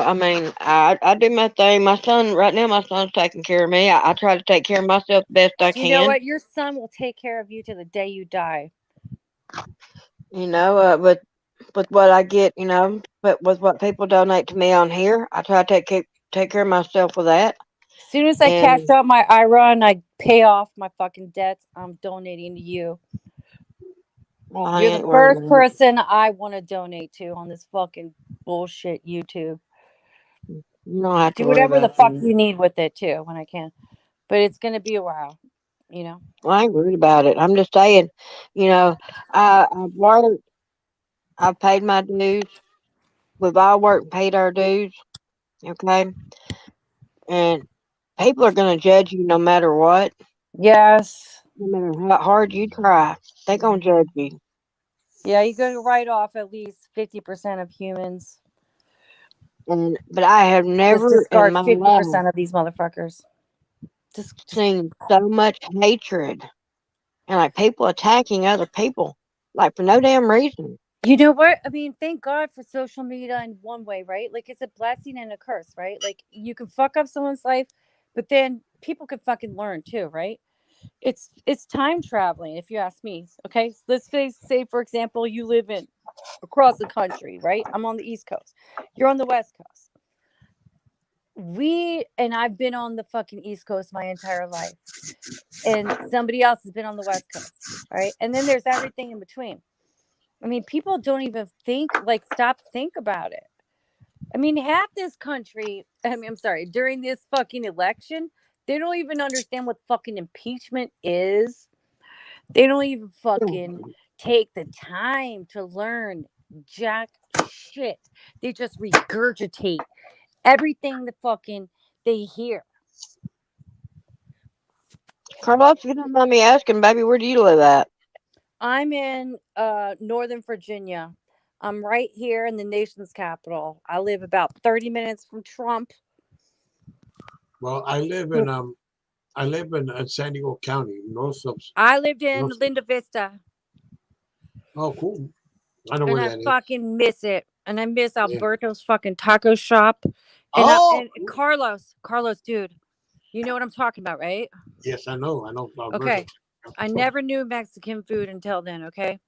I mean, I do my thing. Right now, my son's taking care of me. I try to take care of myself the best I You know can. what? Your son will take care of you to the day you die. With what I get, but with what people donate to me on here, I try to take care of myself with that. As soon as I cash And out my IRA and I pay off my fucking debts, I'm donating to you. well, I You're the ain't worried first about it. person I want to donate to on this fucking bullshit YouTube. You don't have to Do worry whatever the about fuck that. you need with it too when I can. But it's gonna be a while. Well, I ain't worried about it. I'm just saying, you know, I've worked, I've paid my dues. We've all worked and paid our dues. Okay, and people are gonna judge you no matter what. Yes. No matter how hard you try, they gonna judge you. Yeah, you gotta write off at least 50% of humans. But I have Just never in discard my life 50% of these motherfuckers. Just seen so much hatred and like people attacking other people like for no damn reason. you know what? I mean, thank God for social media in one way, right? Like it's a blessing and a curse, right? Like you can fuck up someone's life, but then people can fucking learn too, right? It's time traveling, if you ask me. Okay, so let's say for example, you live in across the country, right? I'm on the East Coast. You're on the West Coast. I've been on the fucking East Coast my entire life. And somebody else has been on the West Coast. Right. And then there's everything in between. I mean, people don't even think about it. I mean, half this country, I'm sorry, during this fucking election, they don't even understand what fucking impeachment is. They don't even fucking take the time to learn jack shit. They just regurgitate everything the fucking they hear. Carlos, if you don't mind me asking, baby, where do you live at? I'm in Northern Virginia. I'm right here in the nation's capital. I live about 30 minutes from Trump. Well, I live in San Diego County, north of. I lived in North of Linda Vista, oh, cool. I know and where I that is. fucking miss it. And I miss Yeah. Alberto's fucking taco shop. Oh, And Carlos, dude, you know what I'm talking about, right? yes, I know. I know Alberto. Okay. I never knew Mexican food until then, okay?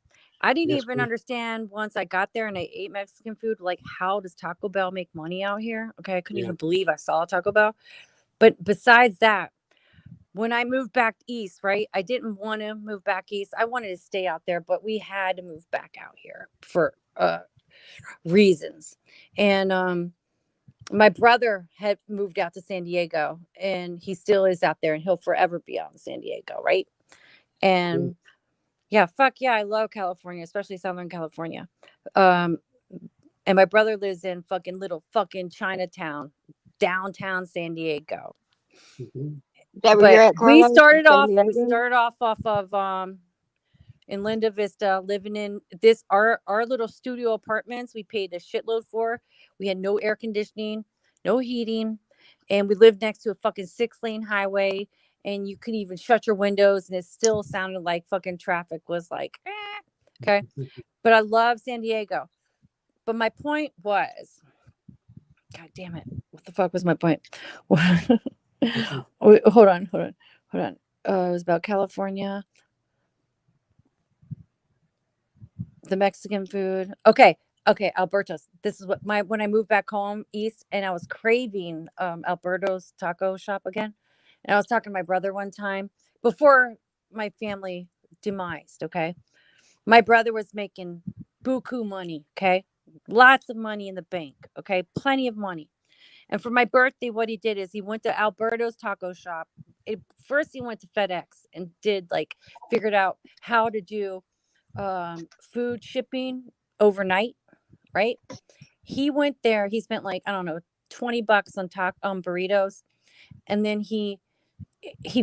I didn't Yes, even please. understand once I got there and I ate Mexican food, like how does Taco Bell make money out here? Okay, I couldn't Yeah. even believe I saw Taco Bell. But besides that, when I moved back east, right? I didn't want to move back east. I wanted to stay out there, but we had to move back out here for reasons. And my brother had moved out to San Diego, and he still is out there, and he'll forever be out in San Diego, right? And yeah, fuck yeah, I love California, especially Southern California. Um, and my brother lives in fucking little fucking Chinatown, downtown San Diego. Mhm. Is that where But you're at, Carlos? San we Diego? started off of in Linda Vista, living in this our little studio apartments. We paid a shitload for. We had no air conditioning, no heating, and we lived next to a fucking 6-lane highway. And you could even shut your windows, and it still sounded like fucking traffic was like, okay. But I love San Diego. But my point was, God damn it, what the fuck was my point? Wait, hold on. It was about California. The Mexican food. Okay. Alberto's. This is what when I moved back home east, and I was craving Alberto's taco shop again. And I was talking to my brother one time before my family demised, okay? My brother was making buku money, okay? Lots of money in the bank, okay? Plenty of money. And for my birthday, what he did is he went to Alberto's taco shop. First he went to FedEx and figured out how to do food shipping overnight, right? He went there, he spent like, I don't know, $20 on burritos, and then he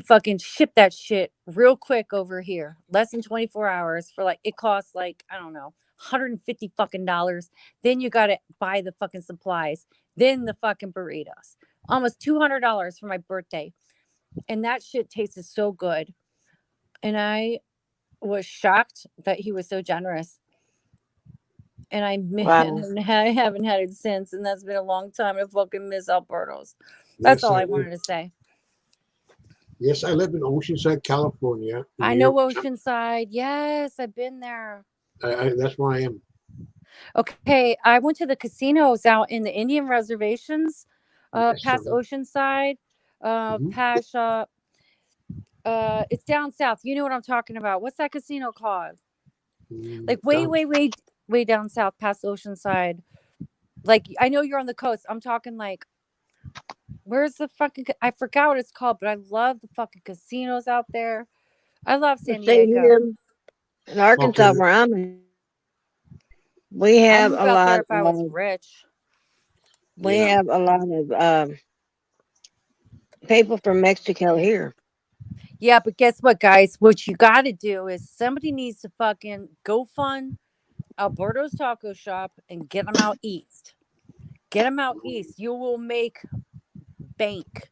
fucking shipped that shit real quick over here, less than 24 hours for like, it costs like, I don't know, 150 fucking dollars. Then you got to buy the fucking supplies, then the fucking burritos, almost $200 for my birthday. And that shit tasted so good. And I was shocked that he was so generous. And Wow. I haven't had it since, and that's been a long time. I fucking miss Alberto's. That's Yes, all I I live. wanted to say. Yes, I live in Oceanside, California. I know Oceanside. Yes, I've been there. That's where I am. Okay, I went to the casinos out in the Indian reservations, Yes, past sir. Oceanside, Mhm. past it's down south. You know what I'm talking about. What's that casino called? Like way, Down. way, way, way down south, past Oceanside. Like I know you're on the coast. I'm talking like, where's the fucking? I forgot what it's called, but I love the fucking casinos out there. I love San Let's see Diego. here in Arkansas, Okay. where I'm at, we I'd have move a out lot there if I was of rich. Yeah. people from Mexico here. Yeah, but guess what, guys? What you got to do is somebody needs to fucking go fund Alberto's Taco Shop and get them out east. Get them out east. You will make bank.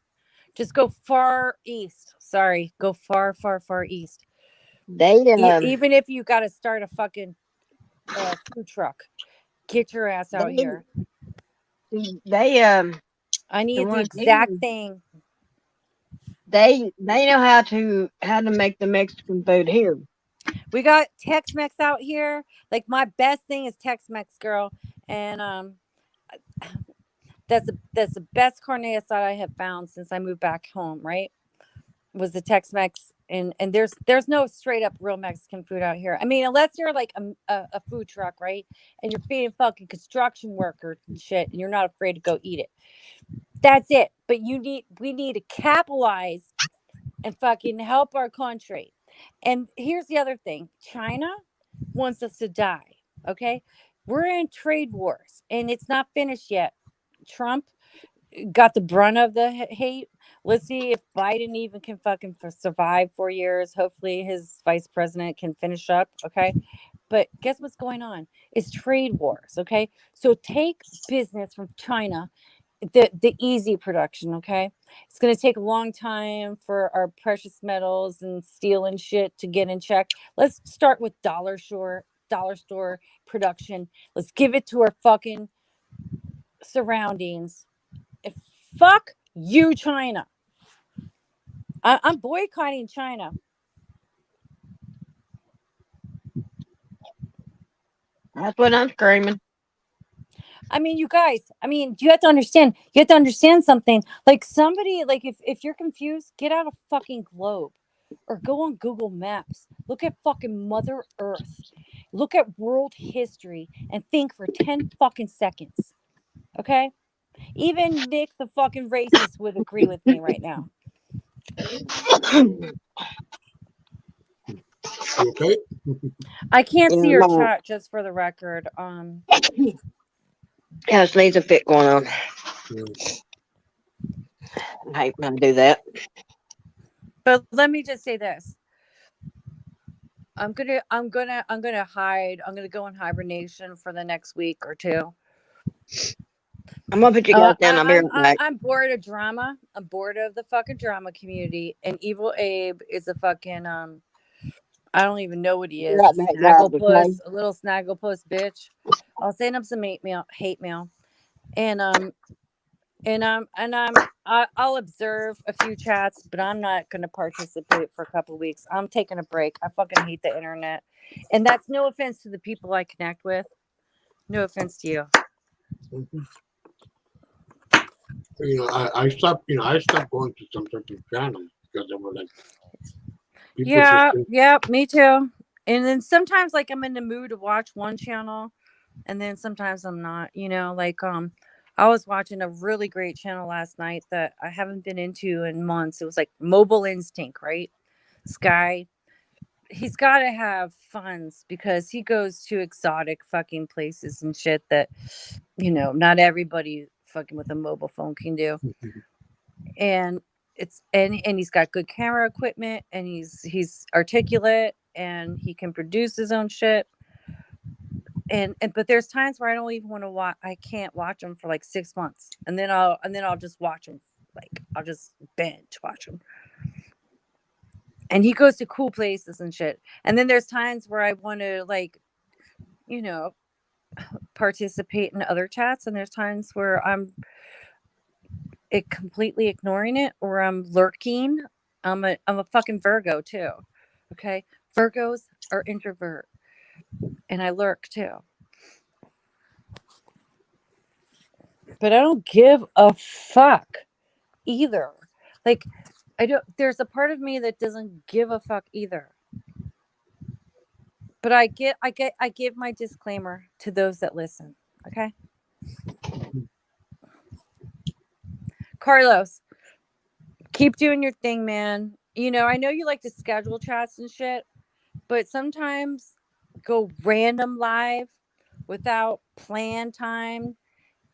Just go far east. Sorry, go far, far, far east. They Even if you got to start a fucking food truck, get your ass out they here. they I the need the ones exact here, thing. they know how to make the Mexican food here. We got Tex-Mex out here. Like my best thing is Tex-Mex, girl, and that's the best carne asada I have found since I moved back home. Right, was the Tex-Mex, and there's no straight up real Mexican food out here. I mean, unless you're like a food truck, right, and you're feeding fucking construction workers and shit, and you're not afraid to go eat it. That's it. But we need to capitalize and fucking help our country. And here's the other thing: China wants us to die. Okay, we're in trade wars, and it's not finished yet. Trump got the brunt of the hate. Let's see if Biden even can fucking survive 4 years. Hopefully, his vice president can finish up. Okay. But guess what's going on? It's trade wars. Okay. So take business from China, the easy production. Okay. It's going to take a long time for our precious metals and steel and shit to get in check. Let's start with dollar store production. Let's give it to our fucking surroundings. Fuck you, China. I'm boycotting China. That's what I'm screaming. I mean, you guys, I mean, you have to understand, something. Like somebody, like if you're confused, get out a fucking globe or go on Google Maps. Look at fucking Mother Earth. Look at world history and think for 10 fucking seconds. Okay? Even Nick the fucking racist would agree with me right now. You okay? I can't see your Mom, chat, just for the record. yeah, sneeze a fit going on. Yeah. I hate when I do that. But let me just say this. I'm gonna hide. I'm gonna go in hibernation for the next week or two. I'm gonna put you guys down. I'll be right back. I'm bored of drama. I'm bored of the fucking drama community. And Evil Abe is a fucking I don't even know what he Be is. right A back, guys. Okay. snagglepuss, a little snagglepuss bitch. I'll send him some hate mail, and I'll observe a few chats, but I'm not going to participate for a couple of weeks. I'm taking a break. I fucking hate the internet, and that's no offense to the people I connect with. No offense to you. Mhm. You know, I stopped. You know, I stopped going to some certain channels because they were like people Yeah, just. yeah, me too. And then sometimes, like, I'm in the mood to watch one channel, and then sometimes I'm not. Like I was watching a really great channel last night that I haven't been into in months. It was like Mobile Instinct, right? Sky. He's got to have funds because he goes to exotic fucking places and shit that not everybody fucking with a mobile phone can do. And and he's got good camera equipment, and he's articulate, and he can produce his own shit. And but there's times where I don't even want to watch. I can't watch him for like 6 months, and then I'll just watch him. Like I'll just binge watch him. And he goes to cool places and shit. And then there's times where I want to, like, you know, participate in other chats, and there's times where I'm completely ignoring it, or I'm lurking. I'm a fucking Virgo too. Okay, Virgos are introvert, and I lurk too. But I don't give a fuck either. Like, I don't. There's a part of me that doesn't give a fuck either. But I give my disclaimer to those that listen. Okay, Carlos, keep doing your thing, man. I know you like to schedule chats and shit, but sometimes go random live without plan time,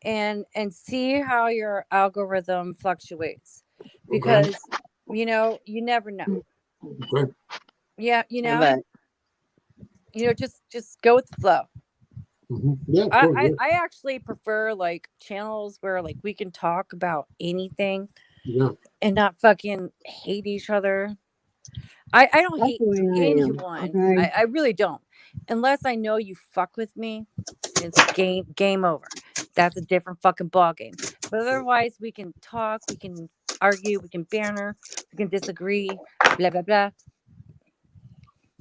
and see how your algorithm fluctuates, Okay. because you never know. Okay. Yeah, I'm back. just go with the flow. Yeah. I, Cool. I Yeah. I actually prefer like channels where like we can talk about anything Yeah. and not fucking hate each other. I don't That's hate the way I am. anyone. Okay. I really don't. Unless I know you fuck with me, it's game over. That's a different fucking ball game. But otherwise, we can talk, we can argue, we can banter, we can disagree, blah blah blah.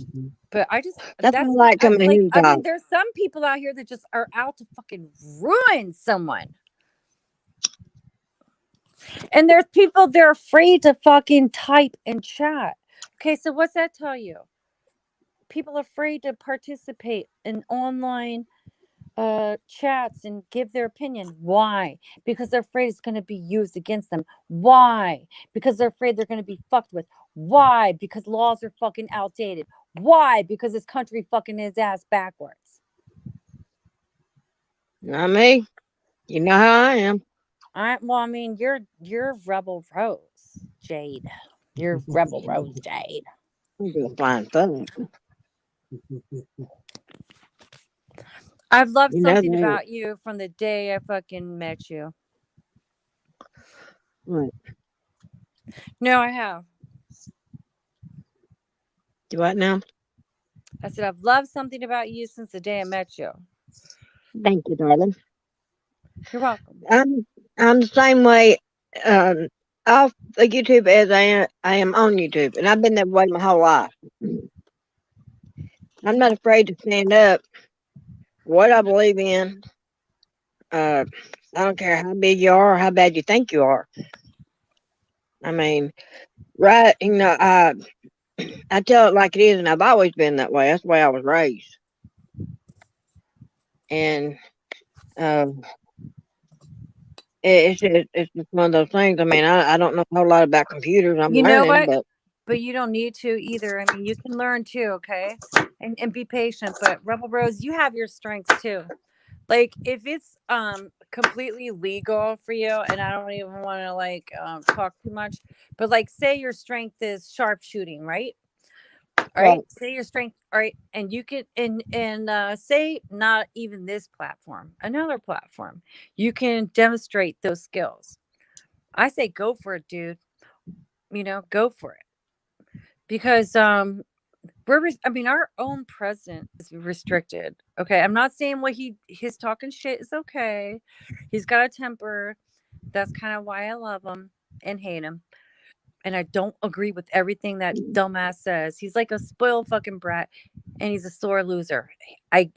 Mhm. But That's that's why I like I, coming like here to I mean, talk. there's some people out here that just are out to fucking ruin someone. And there's people, they're afraid to fucking type and chat. Okay, so what's that tell you? People are afraid to participate in online chats and give their opinion. Why? Because they're afraid it's going to be used against them. Why? Because they're afraid they're going to be fucked with. Why? Because laws are fucking outdated. Why? Because this country fucking is ass backwards. Not me. You know how I am. I mean, you're Rebel Rose, Jade. You're Rebel Rose, Jade. I'm just flying fuck. I've loved You know something that. about you from the day I fucking met you. What? No, I have. Do what now? I said I've loved something about you since the day I met you. Thank you, darling. You're welcome. I'm the same way off the YouTube as I am on YouTube, and I've been that way my whole life. I'm not afraid to stand up for what I believe in, I don't care how big you are or how bad you think you are. I mean, right? I tell it like it is, and I've always been that way. That's the way I was raised. And um, it's just one of those things. I mean, I don't know a whole lot about computers. I'm You know learning, what? but But you don't need to either. I mean, you can learn too, okay? And be patient. But Rebel Rose, you have your strengths too. Like if it's completely legal for you, and I don't even want to like talk too much, but like say your strength is sharpshooting, right? All right. right, say your strength, all right, and you can and say not even this platform, another platform, you can demonstrate those skills. I say go for it, dude. Go for it because I mean, our own president is restricted. Okay, I'm not saying what his talking shit is okay. He's got a temper. That's kind of why I love him and hate him. And I don't agree with everything that dumbass says. He's like a spoiled fucking brat, and he's a sore loser.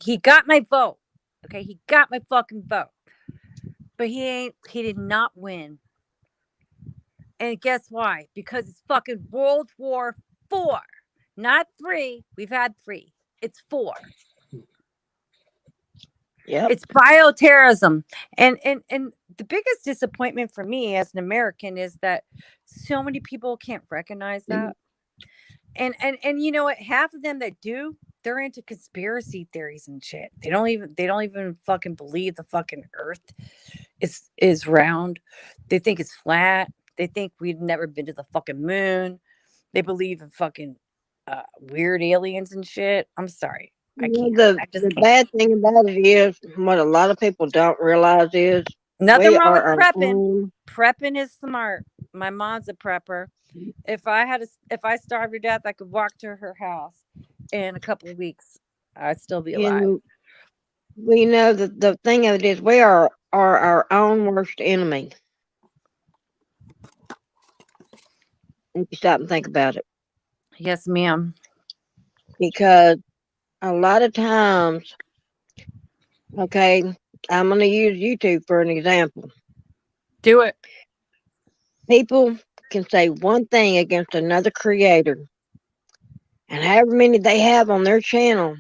He got my vote. Okay, he got my fucking vote, but he did not win. And guess why? Because it's fucking World War IV, not three. We've had three. It's four. Yep. It's bioterrorism. And the biggest disappointment for me as an American is that so many people can't recognize that. And you know what? Half of them that do, they're into conspiracy theories and shit. They don't even fucking believe the fucking earth is round. They think it's flat. They think we've never been to the fucking moon. They believe in fucking weird aliens and shit. I'm sorry. I You can't. know, I just the can't. bad thing about it is what a lot of people don't realize is Nothing we wrong are with our prepping. own. Prepping is smart. My mom's a prepper. If I starved to death, I could walk to her house in a couple of weeks. I'd still be You alive. know, we know that the thing of it is we are our own worst enemy. If you stop and think about it, Yes, ma'am. because a lot of times, okay, I'm going to use YouTube for an example. Do it. People can say one thing against another creator, and however many they have on their channel,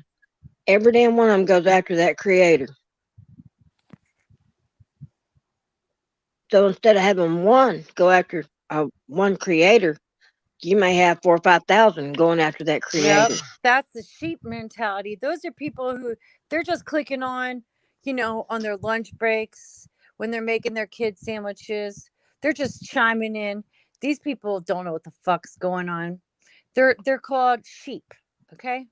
every damn one of them goes after that creator. So instead of having one go after one creator, you may have 4 or 5,000 going after that Yep. creator. That's the sheep mentality. Those are people who they're just clicking on their lunch breaks when they're making their kids sandwiches. They're just chiming in. These people don't know what the fuck's going on. They're called sheep. Okay?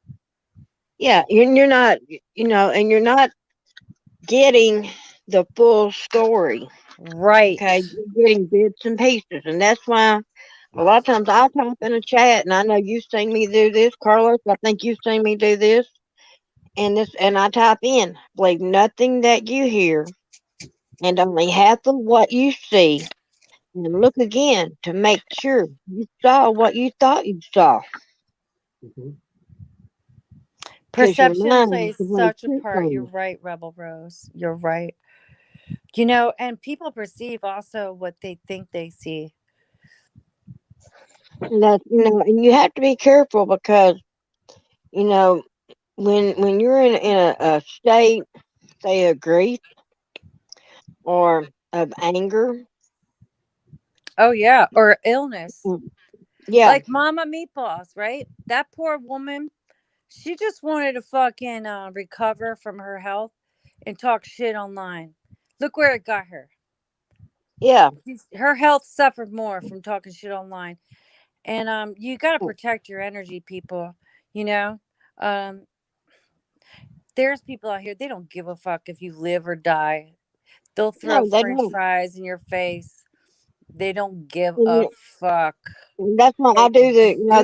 Yeah, you're not, and you're not getting the full story. Right. Okay, you're getting bits and pieces, and that's why a lot of times I'll type in a chat, and I know you've seen me do this, Carlos. I think you've seen me do this, and I type in, believe nothing that you hear, and only half of what you see, and look again to make sure you saw what you thought you saw, Mhm. because your Perception mind plays can play such a tricks part. on You're you. right, Rebel Rose. You're right. And people perceive also what they think they see. And and you have to be careful because you know when you're in a state, say, of grief or of anger. Oh yeah, or illness. mm, Yeah, Like Mama Meatballs, right? That poor woman, she just wanted to fucking recover from her health and talk shit online. Look where it got her. yeah, Her health suffered more from talking shit online. And you got to mm, protect your energy, people. You know, um, there's people out here, they don't give a fuck if you live or die. They'll throw no, they french don't. fries in your face. They don't give a And fuck. that's why I They do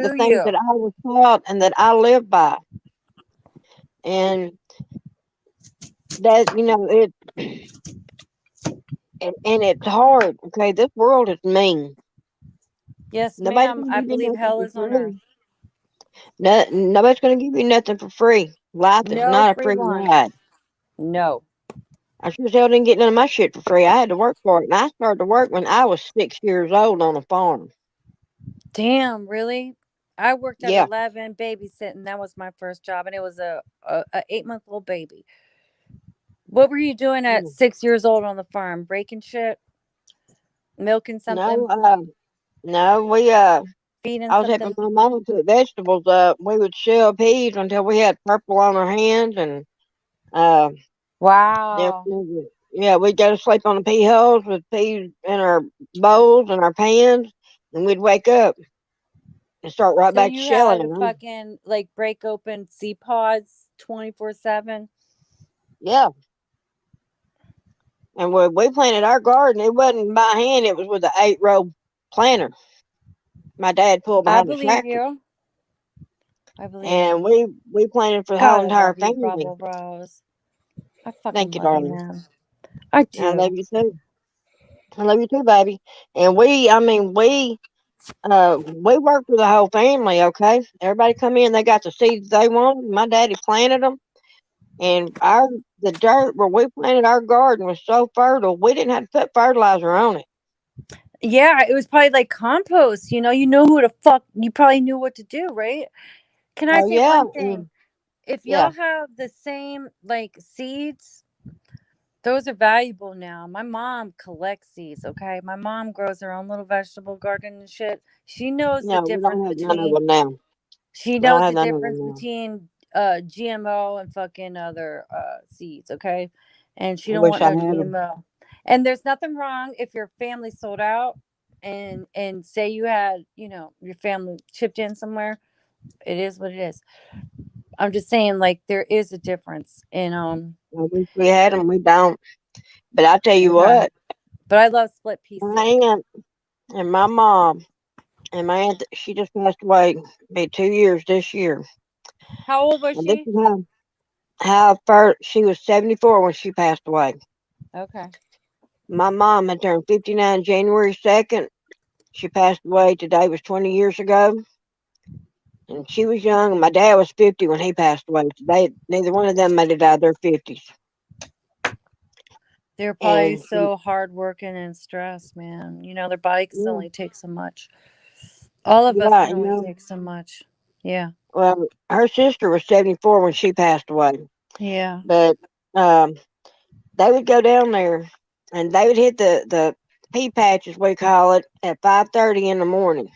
the do things you. that I was taught and that I live by, and that and it's hard. Okay, this world is mean. Yes, Nobody's ma'am. gonna I give you believe nothing hell for is on earth. free. No, nobody's gonna give you nothing for free. Life is No not a free free lunch. ride. No. I sure as hell didn't get none of my shit for free. I had to work for it. And I started to work when I was 6 years old on a farm. Damn, really? I worked at Yeah. 11 babysitting. That was my first job, and it was a 8-month-old baby. What were you doing at Mm. 6 years old on the farm? Breaking shit, milking No, something, no, feeding I was helping something? my mama put vegetables up. We would shell peas until we had purple on our hands, and uh, then Wow. yeah, we'd go to sleep on the pea holes with peas in our bowls and our pans, and we'd wake up and start right So back to you had shelling to them. fucking like break open seed pods 24/7. Yeah, and we planted our garden. It wasn't by hand; it was with an 8-row planter. My dad pulled I behind the believe tractor, you. I believe and you. we planted for the whole God, I entire love you, family. Bravo Bros. I Thank fucking you, love you, darling. man. I I love do. you too. I love you too, baby. And we worked for the whole family. Okay, everybody come in. They got the seeds they wanted. My daddy planted them, and the dirt where we planted our garden was so fertile. We didn't have to put fertilizer on it. Yeah, it was probably like compost. You know who the fuck. You probably knew what to do, right? Can I Oh say yeah, one thing? If yeah. y'all have the same like seeds, those are valuable now. My mom collects seeds, okay? My mom grows her own little vegetable garden and shit. She knows the No, we difference don't have none of between them now. she We don't knows have the none of them difference now. between GMO and fucking other seeds, okay? And she I don't wish want I no had them. GMO. And there's nothing wrong if your family sold out and say you had, your family chipped in somewhere. It is what it is. I'm just saying, like, there is a difference in I wish we had them. We don't. But I tell you okay. what, But I love split pea my soup. aunt and my mom and my aunt, she just passed away. Be 2 years this year. How old was And this she? is how far she was 74 when she passed away. Okay. My mom had turned 59 January 2nd. She passed away today was 20 years ago. And she was young. And my dad was 50 when he passed away. Neither one of them made it out of their 50s. They're probably And she, so hardworking and stressed, man. Their body can yeah, only take so much. All of us yeah, can only take so much. Yeah. well, her sister was 74 when she passed away. Yeah. But um, they would go down there and they would hit the pea patches, we call it, at 5:30 in the morning.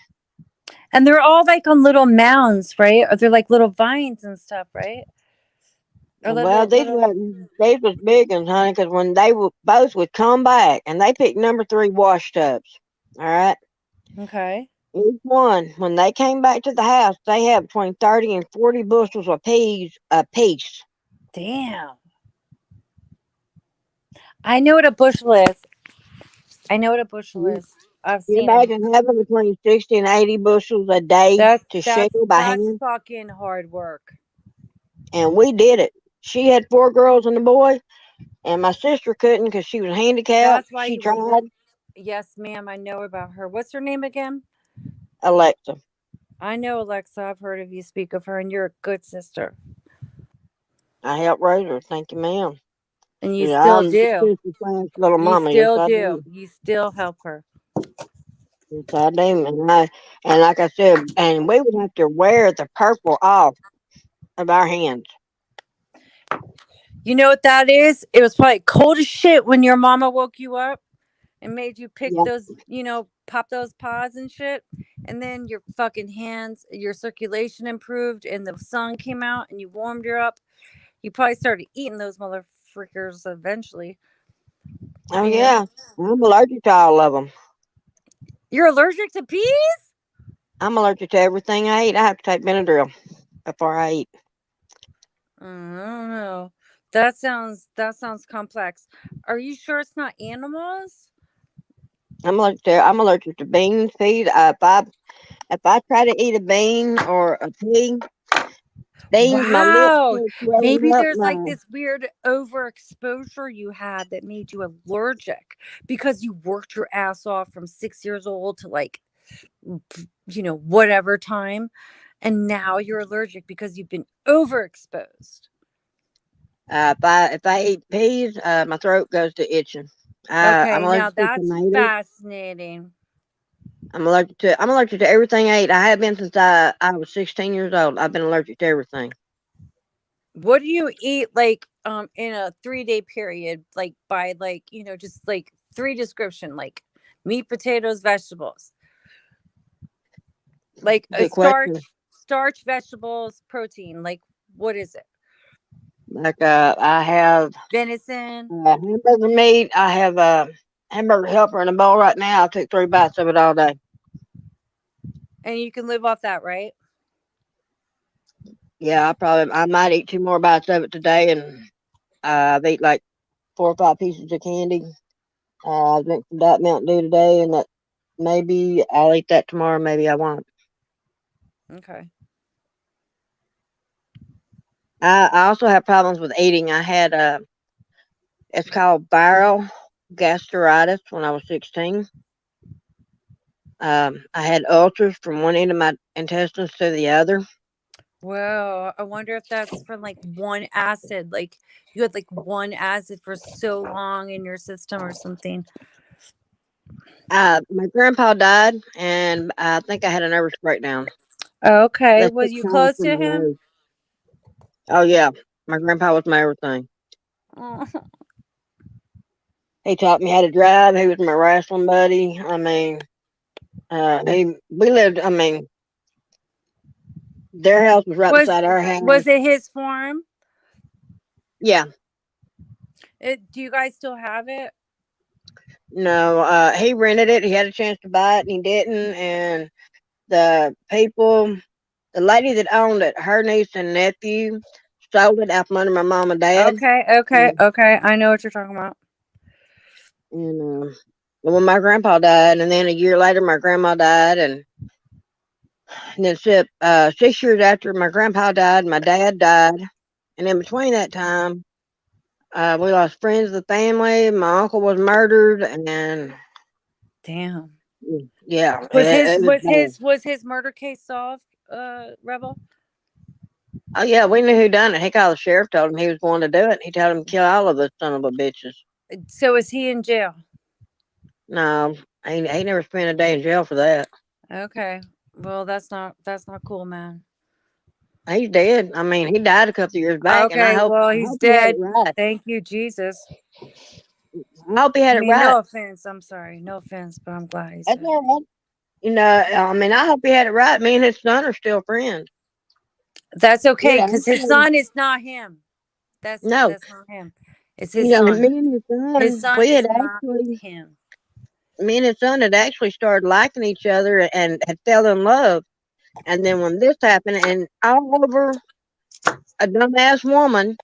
And they're all like on little mounds, right? Or they're like little vines and stuff, right? Or Well, little. these was big ones, honey, because when both would come back, and they picked number 3 wash tubs. All right, Okay. each one when they came back to the house, they had between 30 and 40 bushels of peas a piece. Damn. I know what a bushel is. I know what a bushel You, is. I've you seen them. imagine having between 60 and 80 bushels a day That's to shell that's by that's hand, fucking hard work. and we did it. She had 4 girls and a boy, and my sister couldn't because she was handicapped. That's why She you were tried. yes, ma'am. I know about her. What's her name again? Alexa, I know Alexa. I've heard of you speak of her, and you're a good sister, I helped raise her. Thank you, ma'am. and you Yeah, still I'm do. Sister Frank's little You mama. Yes, still I do. do. You still help her. Yes, I do. And like I said, and we would have to wear the purple off of our hands. You know what that is? It was probably cold as shit when your mama woke you up and made you pick Yeah. those, pop those pods and shit. And then your fucking hands, your circulation improved, and the sun came out, and you warmed her up. You probably started eating those motherfuckers eventually. Oh You know, yeah. I'm allergic to all of them. you're allergic to peas. I'm allergic to everything I eat. I have to take Benadryl before I eat. I don't know. That sounds complex. Are you sure it's not animals? I'm allergic to beans, peas. If I try to eat a bean or a pea, my lips Wow. start swelling Maybe up. there's like this weird overexposure you had that made you allergic because you worked your ass off from 6 years old to like, whatever time. And now you're allergic because you've been overexposed. If I eat peas, my throat goes to itching. I'm Okay, now allergic to that's tomatoes. fascinating. I'm allergic to everything I eat. I have been since I was 16 years old. I've been allergic to everything. What do you eat like in a 3-day period? Like by like, just like three description, like meat, potatoes, vegetables. Like a Good question. starch, vegetables, protein. Like what is it? Like I have Venison. hamburger meat. I have a hamburger helper in a bowl right now. I took 3 bites of it all day. And you can live off that, right? Yeah, I might eat 2 more bites of it today, and I've eat like 4 or 5 pieces of candy. I drank some Diet Mountain Dew today, and that maybe I'll eat that tomorrow. Maybe I won't. Okay. I also have problems with eating. I had it's called viral gastritis when I was 16. I had ulcers from one end of my intestines to the other. Well, I wonder if that's from like one acid. Like you had like one acid for so long in your system or something. My grandpa died, and I think I had a nervous breakdown. Okay. That's Was what you caused close from to my him? nose. Oh yeah, my grandpa was my everything. Oh, He taught me how to drive. He was my wrestling buddy. I mean, we lived. I mean, their house was right was beside our house. was it his farm? Yeah, Do you guys still have it? no, he rented it. He had a chance to buy it, and he didn't. And the people, the lady that owned it, her niece and nephew sold it out from under my mom and dad. And, Okay. I know what you're talking about. and when my grandpa died, and then a year later, my grandma died, and then 6 years after my grandpa died, my dad died, and in between that time, we lost friends of the family. My uncle was murdered, and Damn. yeah, Was his it was was bad. his was his murder case solved, Rebel? Oh yeah, we knew who done it. He called the sheriff, told him he was going to do it. He told him to kill all of us son of a bitches. So is he in jail? No, he never spent a day in jail for that. Okay. Well, that's not cool, man. He's dead. I mean, he died a couple of years back, and I Okay, hope well, I he's hope he had it dead. right. Thank you, Jesus. I hope he I had it mean, right. no offense. I'm sorry. No offense, but I'm glad he's That's dead. all right. I mean, I hope he had it right. Me and his son are still friends. That's It okay, because his actually, son is not him. That's no, that's not him. It's his me son. and his His son, son we is had not actually, him. me and his son had actually started liking each other and had fell in love. And then when this happened, and all over a dumbass woman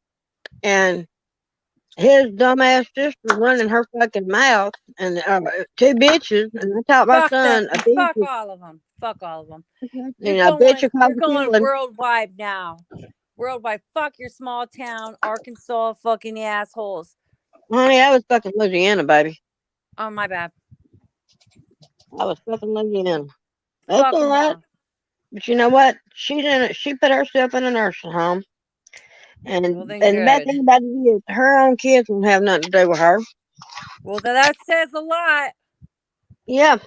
and his dumbass sister running her fucking mouth, and 2 bitches, and I taught my Fuck them. son a bitch Fuck is, all of them. Fuck all of them. you know, a bitch will You're cause a going killing. worldwide now. Worldwide. Fuck your small town Arkansas fucking assholes. Honey, I was fucking Louisiana, baby. Oh, my bad. I was fucking Louisiana. That's Fuck all them right. all. But you know what? She put herself in a nursing home, Well, and then and the bad good. thing about it is her own kids won't have nothing to do with her. Well, that says a lot. Yeah,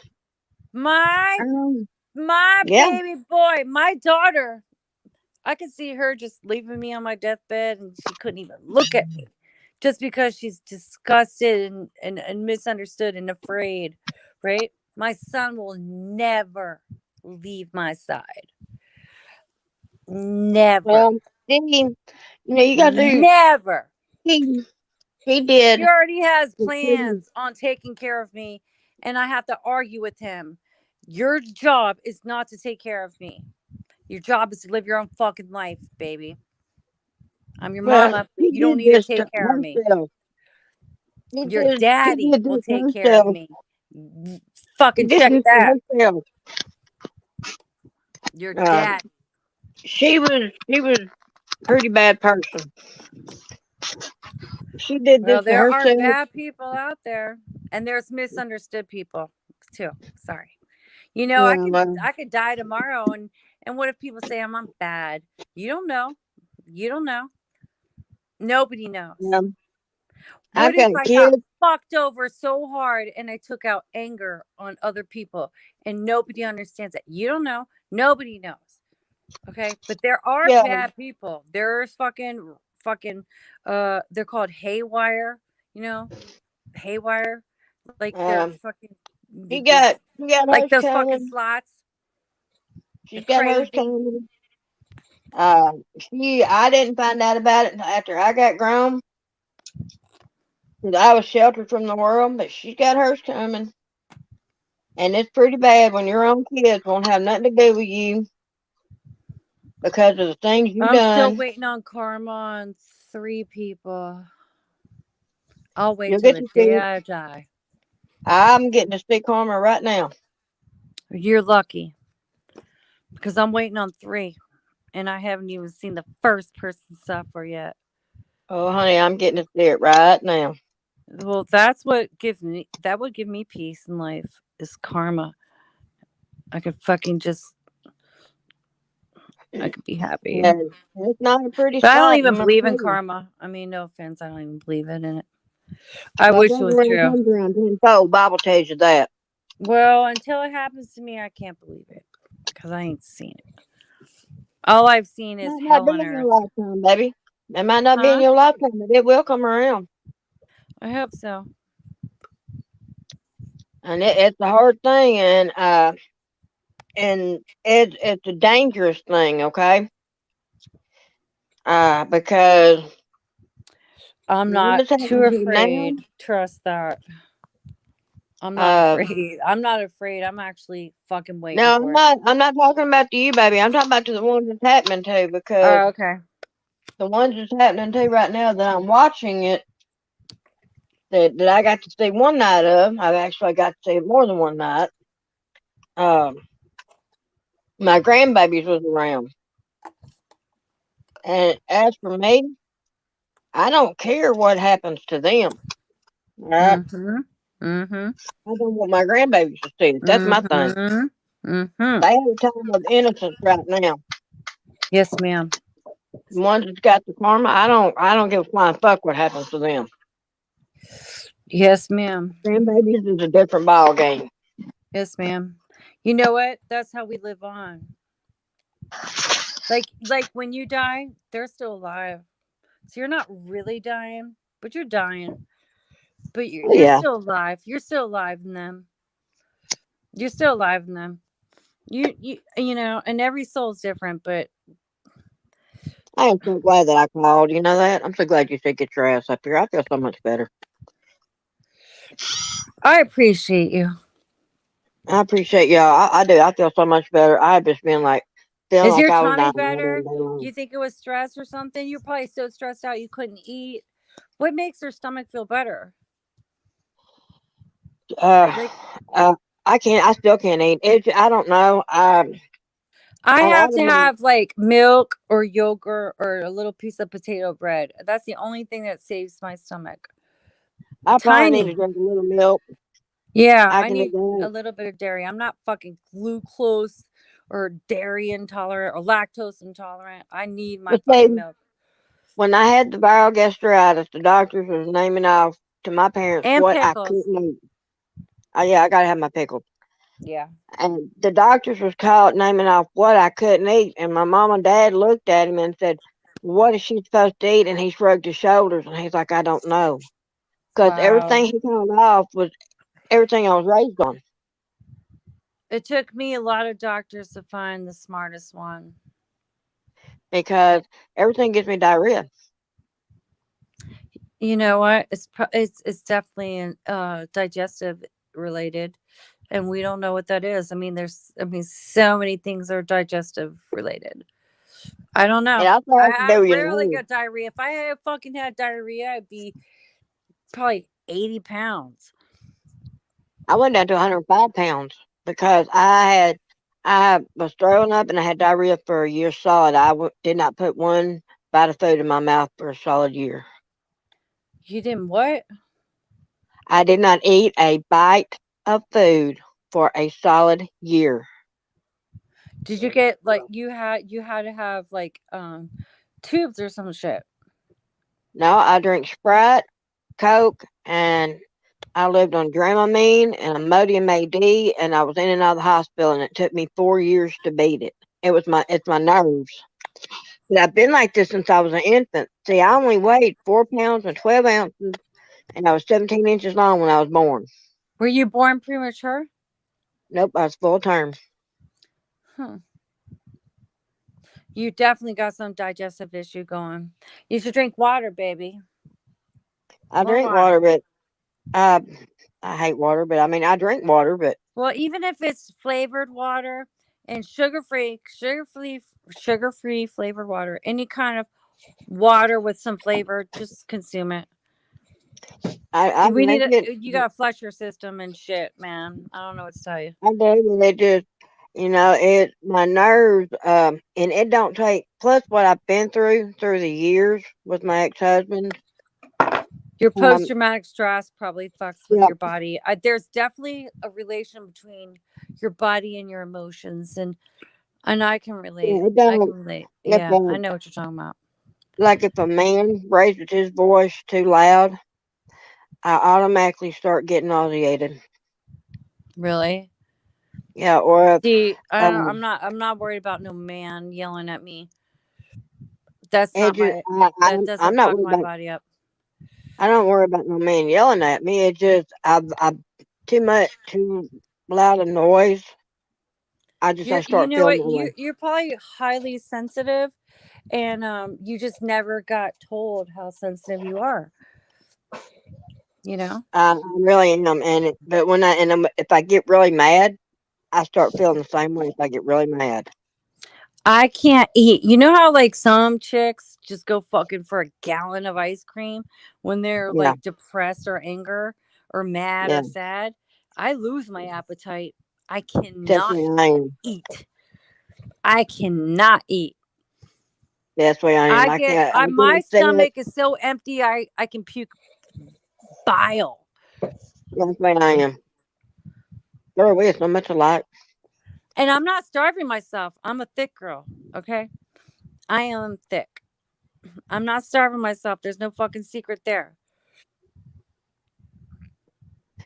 My um, my yeah. baby boy, my daughter. I could see her just leaving me on my deathbed, and she couldn't even look at me, just because she's disgusted and misunderstood and afraid. Right? My son will never leave my side. Never. Well, then you got to. Never. He he did. He already has The thing- plans on taking care of me, and I have to argue with him. Your job is not to take care of me. Your job is to live your own fucking life, baby. I'm your Well, mama, but he you don't did need to this to take care of me. herself. Your He daddy did will this to take care of herself. me. He Fucking did check this to that. herself. Your Uh, dad. she was a pretty bad person. She did Well, this to there are herself. bad people out there, and there's misunderstood people too. Sorry. I Well, could die tomorrow, and what if people say I'm bad? You don't know. You don't know. Nobody knows. I've What if got I got kids. fucked over so hard and I took out anger on other people and nobody understands that? You don't know. Nobody knows. Okay, but there are Yeah. bad people. There's fucking they're called haywire, you know, haywire. Like they're Um, fucking she just got like hers those fucking coming. slots. They're She's got hers crazy. coming. I didn't find out about it until after I got grown. 'Cause I was sheltered from the world, but she's got hers coming. And it's pretty bad when your own kids won't have nothing to do with you because of the things you I'm still done. waiting on karma on 3 people. I'll wait You'll till get the to day see. I die. I'm getting to see karma right now. You're lucky because I'm waiting on 3 and I haven't even seen the first person suffer yet. Oh, honey, I'm getting to see it right now. Well, that's what gives me that would give me peace in life is karma. I could fucking just I could be happy. And it's not a pretty But I don't spot, even I'm gonna believe tell in you. karma. I mean, no offense, I don't even believe in it. I What wish it goes was around true. comes around tenfold. Bible tells you that. Well, until it happens to me, I can't believe it because I ain't seen it. All I've seen is Might not hell be on in your earth. lifetime, baby. It might not be in Huh? your lifetime, but it will come around. I hope so. And it's a hard thing, and it's a dangerous thing, okay? Because I'm what not is too happening to you now? afraid. Trust that. I'm not Uh, afraid. I'm not afraid. I'm actually fucking waiting no, for it. I'm not talking about to you, baby. I'm talking about to the ones it's happening to, because Oh, okay. the ones it's happening to right now that I'm watching it, that I got to see one night of. I've actually got to see it more than one night. Um, my grandbabies was around, and as for me, I don't care what happens to them. All right, Mm-hmm. Mm-hmm. I don't want my grandbabies to see it. That's my thing. Mm-hmm. Mm-hmm. They have a time of innocence right now. Yes, ma'am. The ones that's got the karma, I don't give a flying fuck what happens to them. Yes, ma'am. Grandbabies is a different ball game. Yes, ma'am. You know what? That's how we live on. Like when you die, they're still alive. So you're not really dying, but you're dying. But you're Yeah, still alive. You're still alive in them. You're still alive in them. You know, and every soul's different, but I am so glad that I called. You know that? I'm so glad you said get your ass up here. I feel so much better. I appreciate you. I appreciate y'all. I do. I feel so much better. I've just been like feeling Is like your I was tummy dying all better? damn day long. You think it was stress or something? You're probably so stressed out you couldn't eat. What makes your stomach feel better? Uh, Like I can't. I still can't eat. I don't know. I A have lot of to my have like milk or yogurt or a little piece of potato bread. That's the only thing that saves my stomach. I probably need to Tiny. drink a little milk. Yeah, I I can do need that. a little bit of dairy. I'm not fucking glucose or dairy intolerant or lactose intolerant. I need my But fucking see, milk when I had the viral gastritis, the doctors was naming off to my parents and what I pickles. couldn't eat. Oh yeah, I gotta have my pickles. Yeah. And the doctors was called naming off what I couldn't eat, and my mom and dad looked at him and said, "What is she supposed to eat?" And he shrugged his shoulders and he's like, "I don't know," because Wow. everything he called off was everything I was raised on. It took me a lot of doctors to find the smartest one. Because everything gives me diarrhea. You know what? It's definitely digestive related, and we don't know what that is. I mean, so many things are digestive related. I don't It know. also has to I do with your rarely nerves. get diarrhea. If I had fucking had diarrhea, I'd be probably 80 pounds. I went down to 105 pounds because I was throwing up and I had diarrhea for a year solid. Did not put one bite of food in my mouth for a solid year. You didn't what? I did not eat a bite of food for a solid year. Did you get like you had to have like tubes or some shit? No, I drink Sprite, Coke, and I lived on Dramamine and Imodium AD, and I was in and out of the hospital, and it took me 4 years to beat it. It's my nerves. But I've been like this since I was an infant. See, I only weighed 4 pounds and 12 ounces, and I was 17 inches long when I was born. Were you born premature? Nope, I was full term. Huh. You definitely got some digestive issue going. You should drink water, baby. I More drink water. water, but uh, I hate water. But I mean, I drink water, but Well, even if it's flavored water and sugar-free flavored water, any kind of water with some flavor, just consume it. I We need drink it. you gotta flush your system and shit, man. I don't know what to tell you. I do, but it just, it my nerves. And it don't take. Plus, what I've been through the years with my ex-husband. Your Um, post-traumatic stress probably fucks with yeah, your body. There's definitely a relation between your body and your emotions, and I can relate. it I can don't. relate. If Yeah, I know what you're talking about. like if a man raises his voice too loud, I automatically start getting nauseated. Really? Yeah, or if, See, um, I'm not worried about no man yelling at me. That's it not just, my. That I'm doesn't not fuck worried my about. body up. I don't worry about no man yelling at me. It just, I've too loud a noise. I You start know feeling what? that way. You're probably highly sensitive, and you just never got told how sensitive you are. You know. I really am, but if I get really mad, I start feeling the same way. If I get really mad, I can't eat. You know how like some chicks just go fucking for a gallon of ice cream when they're yeah, like depressed or anger or mad yeah, or sad? I lose my appetite. I that's cannot the way I am. eat. I cannot eat. That's the way I am. I get My upset. stomach is so empty I can puke bile. That's the way I am. Girl, we're so much alike. And I'm not starving myself. I'm a thick girl, okay? I am thick. I'm not starving myself. There's no fucking secret there.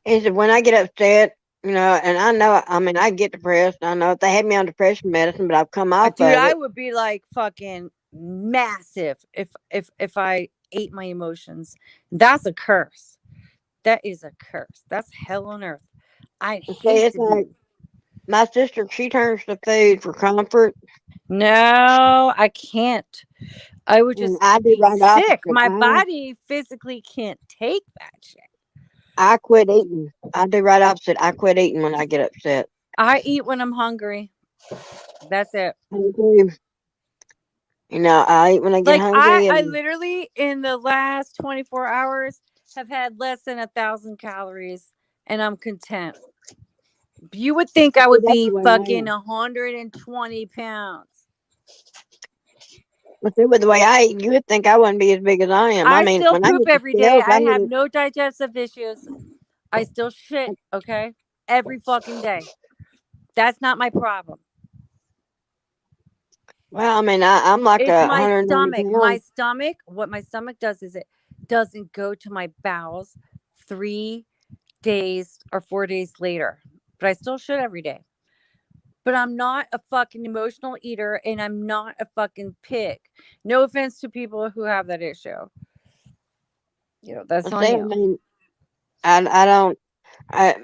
He said, when I get upset, and I know, I mean, I get depressed. I know they had me on depression medicine, but I've come off Dude, of I it. would be like fucking massive if I ate my emotions. That's a curse. That is a curse. That's hell on earth. I'd And see, hate it's to be. like my sister, she turns to food for comfort, No, I can't. I would and just I do be right sick. opposite. My body physically can't take that shit. I quit eating. I do right opposite. I quit eating when I get upset. I eat when I'm hungry. That's it. I do. I eat when I get Like hungry, I and literally in the last 24 hours have had less than 1,000 calories and I'm content. You would think I see, would that's be the way I fucking am. 120 pounds. But see, with the way I eat, you would think I wouldn't be as big as I am. I I mean, still when I poop hit the every day. scales, I have no digestive issues. I still shit, okay? Every fucking day. That's not my problem. well, I mean, I'm like It's a my 190 stomach. pounds. What my stomach does is it doesn't go to my bowels 3 days or 4 days later. But I still shit every day. But I'm not a fucking emotional eater and I'm not a fucking pig. No offense to people who have that issue. That's on See, I you. mean, I don't.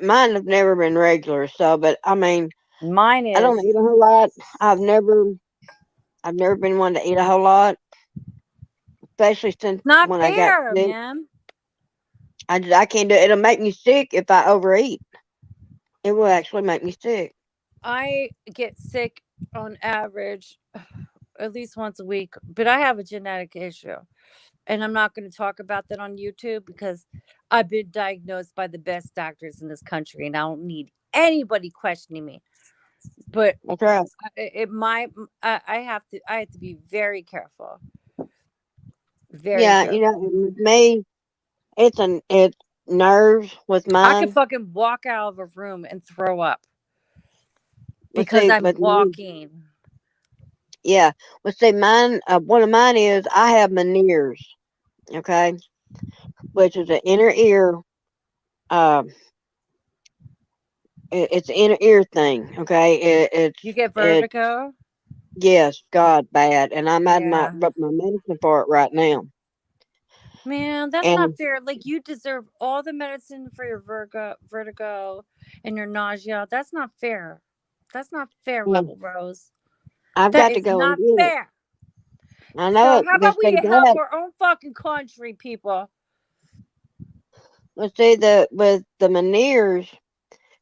Mine have never been regular, so. But I mean, Mine I don't is. eat a whole lot. I've never, I've never been one to eat a whole lot, especially since Not when I got fair, sick. man. I can't do it. It'll make me sick if I overeat. It will actually make me sick. I get sick on average at least once a week, but I have a genetic issue. And I'm not going to talk about that on YouTube because I've been diagnosed by the best doctors in this country and I don't need anybody questioning me. But That's right. I have to be very careful. Very Yeah, careful. with me, it's nerves with I could mine. fucking walk out of a room and throw up Let's because see, I'm with me, walking. yeah. Let's see, mine. One of mine is I have Meniere's. okay, which is an inner ear. Um, it's an inner ear thing. Okay, You get it vertigo? yes, God, bad, and I'm at Yeah. my medicine for it right now. Man, that's not And fair. Like you deserve all the medicine for your vertigo and your nausea. That's not fair. That's not fair, well, Rebel Rose. I've That got to is go and not get it. fair. I know So it how because about we they help got. our own fucking country, people? Let's see with the Meniere's,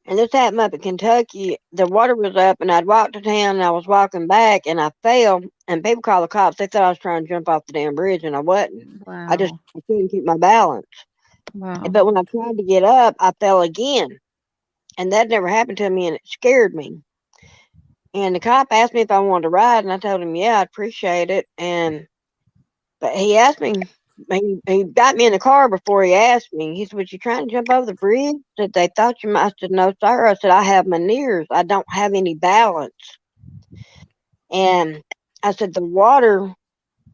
and this happened up in Kentucky. The water was up, and I'd walked to town, and I was walking back, and I fell, and people called the cops. They thought I was trying to jump off the damn bridge, and I wasn't. Wow. I couldn't keep my balance. Wow. But when I tried to get up, I fell again, and that never happened to me, and it scared me. And the cop asked me if I wanted to ride, and I told him, yeah, I'd appreciate it. But he asked me, he got me in the car before he asked me. He said, "Was you trying to jump over the bridge?" I said, "They thought you might." I said, "No, sir." I said, "I have my ears. I don't have any balance." And I said, "The water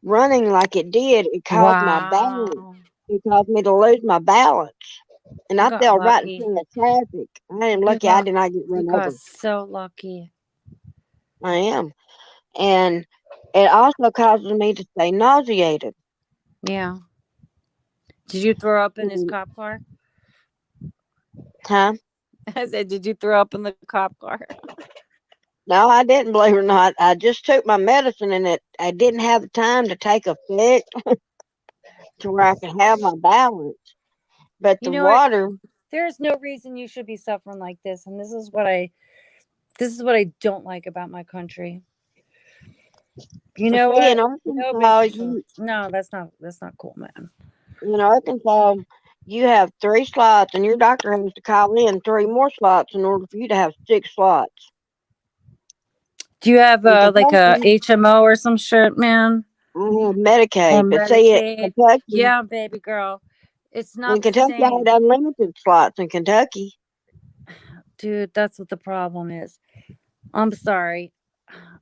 running like it did, it caused my balance. Wow. It caused me to lose my balance." And You I got fell right in lucky. front of traffic. I am You lucky I got did not get you run got over. so lucky. I am. And it also causes me to stay nauseated. Yeah. Did you throw up in his Mm, cop car? huh? I said, did you throw up in the cop car? No, I didn't, believe it or not. I just took my medicine and I didn't have the time to take effect to where I could have my balance. But You the know what? water, There's no reason you should be suffering like this, and this is what I don't like about my country. You well, know see, what? Nobody should suffer. No, that's not cool, man. in Arkansas, you have 3 slots and your doctor has to call in 3 more slots in order for you to have 6 slots. Do you have In like a Kentucky, HMO or some shit, man? I have Or Medicaid. But see, Medicaid? Yeah, baby girl. It's In not the Kentucky, I had same. unlimited slots in Kentucky. Dude, that's what the problem is. I'm sorry.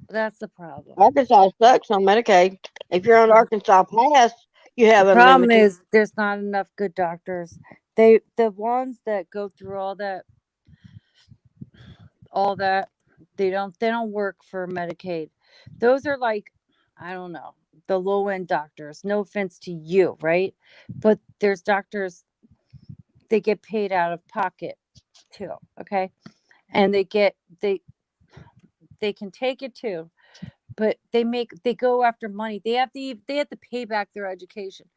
That's the problem. Arkansas sucks on Medicaid. If you're on Arkansas Pass, you The have problem unlimited. is there's not enough good doctors. The ones that go through all that they don't work for Medicaid. Those are like, I don't know, the low end doctors. No offense to you, right? But there's doctors, they get paid out of pocket too, okay? And they can take it too, but they go after money. They have to pay back their education.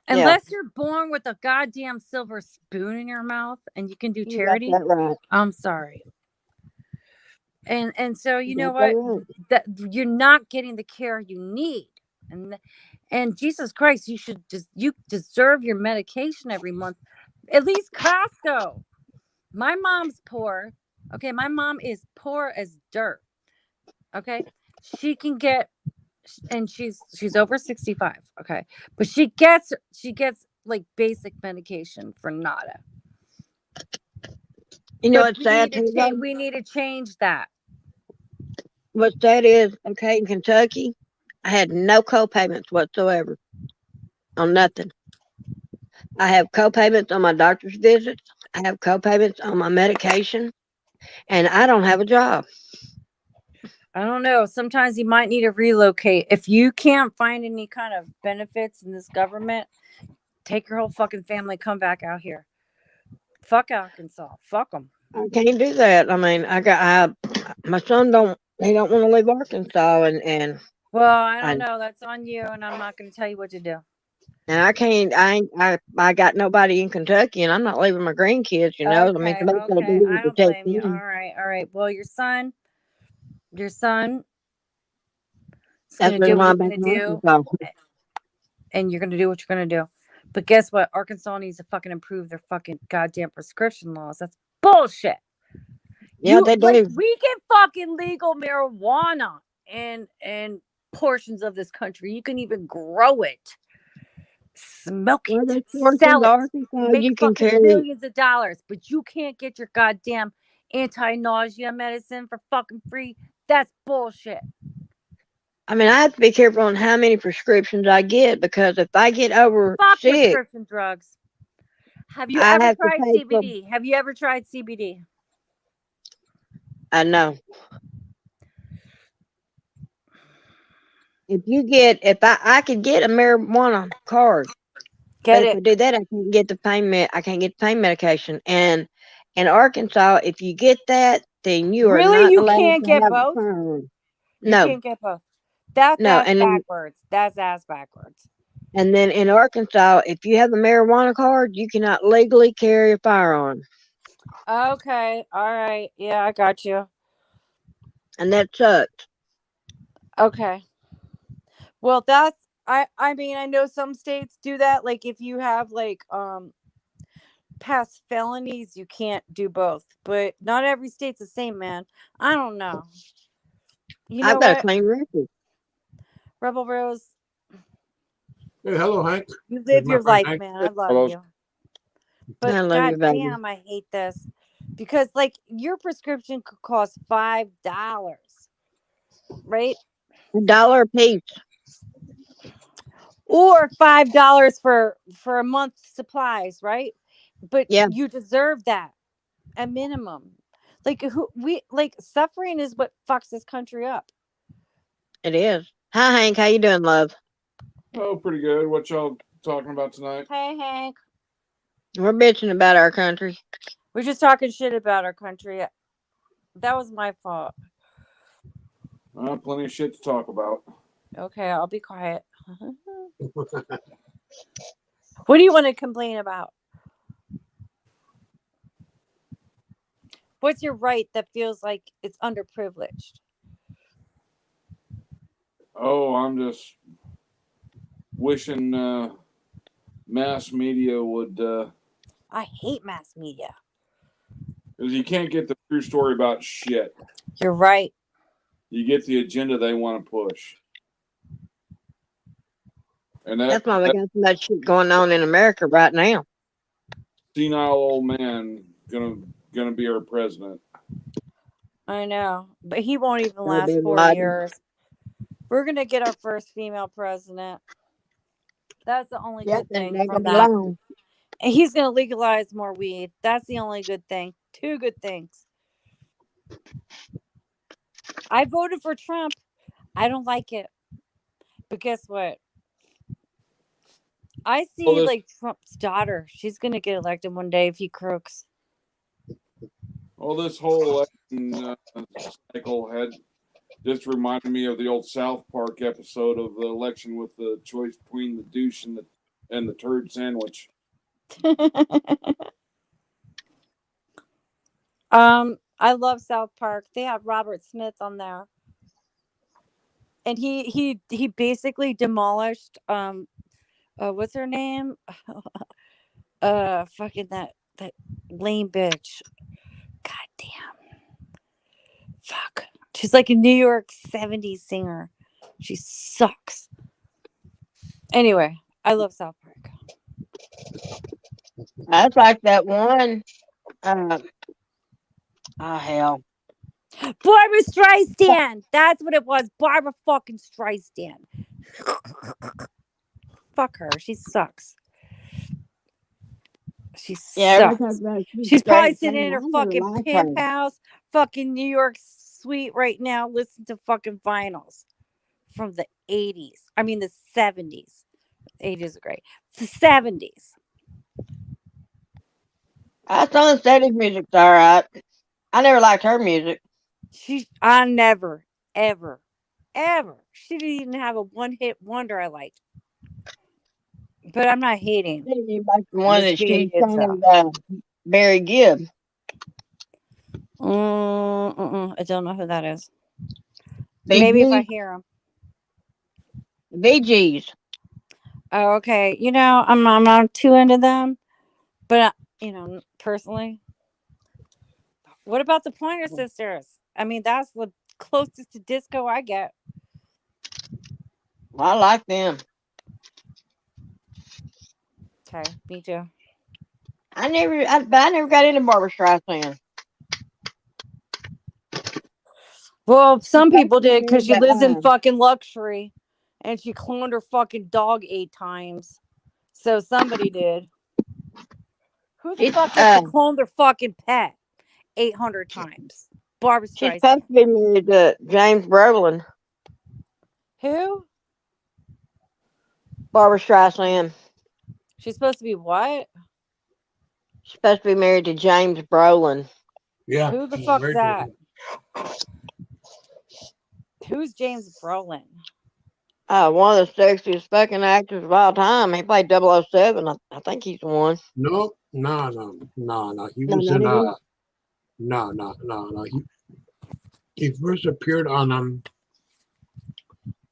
Yeah, Unless you're born with a goddamn silver spoon in your mouth and you can do you got charity, that right. I'm sorry. And so you You know got that what? right. That you're not getting the care you need. And Jesus Christ, you deserve your medication every month. At least Costco. My mom's poor. Okay, my mom is poor as dirt. Okay. She can get and she's over 65, okay? But she gets like basic medication for nada. You know But what's sad too, though? we need to change that. What's sad is, okay, in Kentucky, I had no co-payments whatsoever on nothing. I have co-payments on my doctor's visits. I have co-payments on my medication, and I don't have a job. I don't know. Sometimes you might need to relocate. If you can't find any kind of benefits in this government, take your whole fucking family, come back out here. Fuck Arkansas. Fuck them. I can't do that. I mean, my son he don't want to leave Arkansas, Well, I don't and know. That's on you, and I'm not going to tell you what to do. and I can't. I got nobody in Kentucky, and I'm not leaving my grandkids. I mean, Okay, somebody's got to be okay. here I to don't protect blame you. them. All right, all right. Well, your son is That's going the to do reason what why he's I'm back going in to do, Arkansas. and you're going to do what you're going to do. But guess what? Arkansas needs to fucking improve their fucking goddamn prescription laws. That's bullshit. Yeah, they Like do. we get fucking legal marijuana in portions of this country. You can even grow it, smoke Well, it, those portions sell of it, Arkansas make you can fucking carry. millions of dollars, but you can't get your goddamn anti-nausea medicine for fucking free. That's bullshit. I mean, I have to be careful on how many prescriptions I get because if I get over Fuck 6, prescription drugs. Have you I ever have to tried pay for. CBD? Have you ever tried CBD? I know. If I could get a marijuana card, but Get if I it. do that, I can't get the I can't get the pain medication. And in Arkansas, if you get that, then you are Really? not You allowed can't to get have a both? firearm. You No, can't get both. That's no. ass backwards. That's ass backwards. And then in Arkansas, if you have a marijuana card, you cannot legally carry a firearm, Okay. All right. Yeah, I got you. and that sucks. Okay. Well, that's I mean, I know some states do that. Like if you have like past felonies, you can't do both. But not every state's the same, man. I don't know. You I've know got a what? clean record. Rebel Rose, Hey, hello, Hank. you There's live my your friend life, Hank. man. I love Hello. you. I But love you, god baby. damn, I hate this. Because like your prescription could cost $5, right? $1 a piece. Or $5 for a month's supplies, right? But Yeah, you deserve that at minimum. Like who we like suffering is what fucks this country up. it is. Hi, Hank. How you doing, love? Oh, pretty good. What y'all talking about tonight? Hey Hank, We're bitching about our country. we're just talking shit about our country. That was my fault. Plenty of shit to talk about. Okay, I'll be quiet. What do you want to complain about? What's your right that feels like it's underprivileged? Oh, I'm just wishing mass media would, because I hate mass media. you can't get the true story about shit. You're right. You get the agenda they want to push, and That's why we got so much shit going on in America right now. senile old man gonna be our president. I know, but he won't even Gonna last be 4 years. modern. We're gonna get our first female president. That's the only Yep, good and thing they're from gonna be that. long. And he's gonna legalize more weed. That's the only good thing. Two good things. I voted for Trump. I don't like it. But guess what? I Well, see this like Trump's daughter. She's gonna get elected one day if he crooks. this whole election cycle had just reminded me of the old South Park episode of the election with the choice between the douche and the turd sandwich. I love South Park. They have Robert Smith on there. And he basically demolished what's her name? Fucking that lame bitch. God damn. Fuck. She's like a New York 70s singer. She sucks. Anyway, I love South Park. That's like that one. Oh hell. Barbara Streisand. That's what it was. Barbara fucking Streisand. Fuck her. She sucks. She Yeah, everybody talks sucks. about she's She's probably great sitting singer. in her I never fucking liked her. pimp house, fucking New York suite right now, listening to fucking vinyls from the 80s. I mean, the 70s. 80s are great. The 70s. I thought Sadie's music's alright. I never liked her music. I never, ever, ever. She didn't even have a one hit wonder I liked. But I'm not hating. Sadie liked the I'm one just that being she heads sang up. with Barry Gibb. I don't know who that is. Bee Maybe if I Gees. hear him. Bee Gees. Oh, okay. You know, I'm not too into them, but personally, what about the Pointer Sisters? I mean, that's the closest to disco I get. I like them. Okay, me too. But I never got into Barbara Streisand. Well, some She's people supposed to be did because married she that lives in time. fucking luxury, and she cloned her fucking dog 8 times. So somebody did. Who the She's fuck gets to clone their fucking pet 800 times? Barbara she's supposed Streisand. to be married to James Brolin. Who? Barbara Streisand. She's supposed to be what? She's supposed to be married to James Brolin. Yeah, Who the she's fuck's married that? to Who's James Brolin? One of the sexiest fucking actors of all time. He played 007. I think he's the one. No. He No, was not in him. no. He first appeared on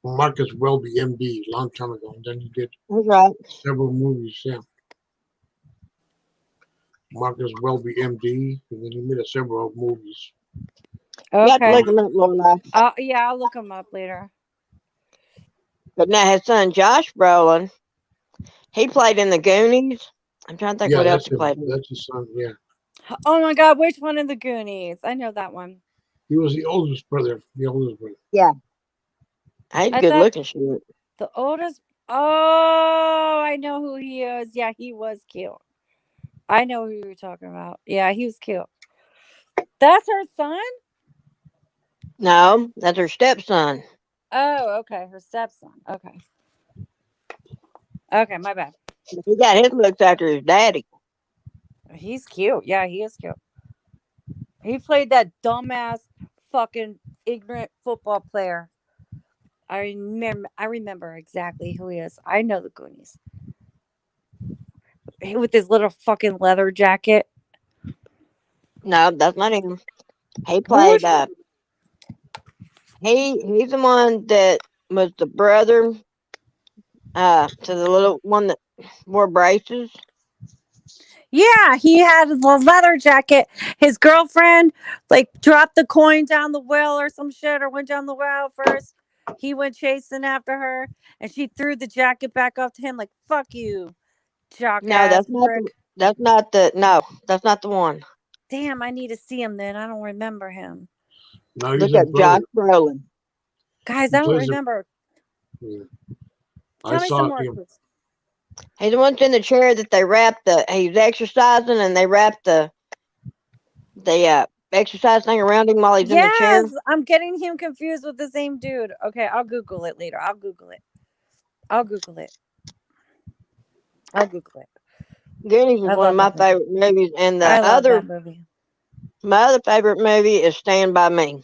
Marcus Welby, MD, a long time ago, and then he did That's right. several movies. Yeah, Marcus Welby, MD, and then he made several movies. You have to Okay. look him up, Lorelai. Yeah, I'll look him up later. But now his son Josh Brolin, he played in the Goonies. I'm trying to think Yeah, what else that's he played in. That's his son. Yeah, Oh my god, which one in the Goonies? I know that one. he was the oldest brother. Yeah. He's I good thought looking shit. the oldest. Oh, I know who he is. Yeah, he was cute. I know who you were talking about. Yeah, he was cute. That's her son? No, that's her stepson. Oh, okay. Her stepson. Okay. Okay, my bad. He got his looks after his daddy. He's cute. Yeah, he is cute. He played that dumbass fucking ignorant football player. I remember exactly who he is. I know the Goonies. With his little fucking leather jacket. No, that's not him. He Who's played he's the one that was the brother to the little one that wore braces. Yeah, he had a leather jacket. His girlfriend like dropped the coin down the well or some shit, or went down the well first. He went chasing after her, and she threw the jacket back up to him like "fuck you, jock No, ass that's not prick." that's not the one. Damn, I need to see him then. I don't remember him. No, he's Look a up Josh brother. Brolin. Guys, He I don't plays remember. yeah. I Tell me some saw more him. clues. He's the one in the chair that they wrapped he's exercising and they wrapped the exercise thing around him while he's in the chair. Yes, I'm getting him confused with the same dude. Okay, I'll Google it later. I'll Google it. Goonies is I one of love my that movie. favorite movies, and I love that movie. my other favorite movie is Stand By Me.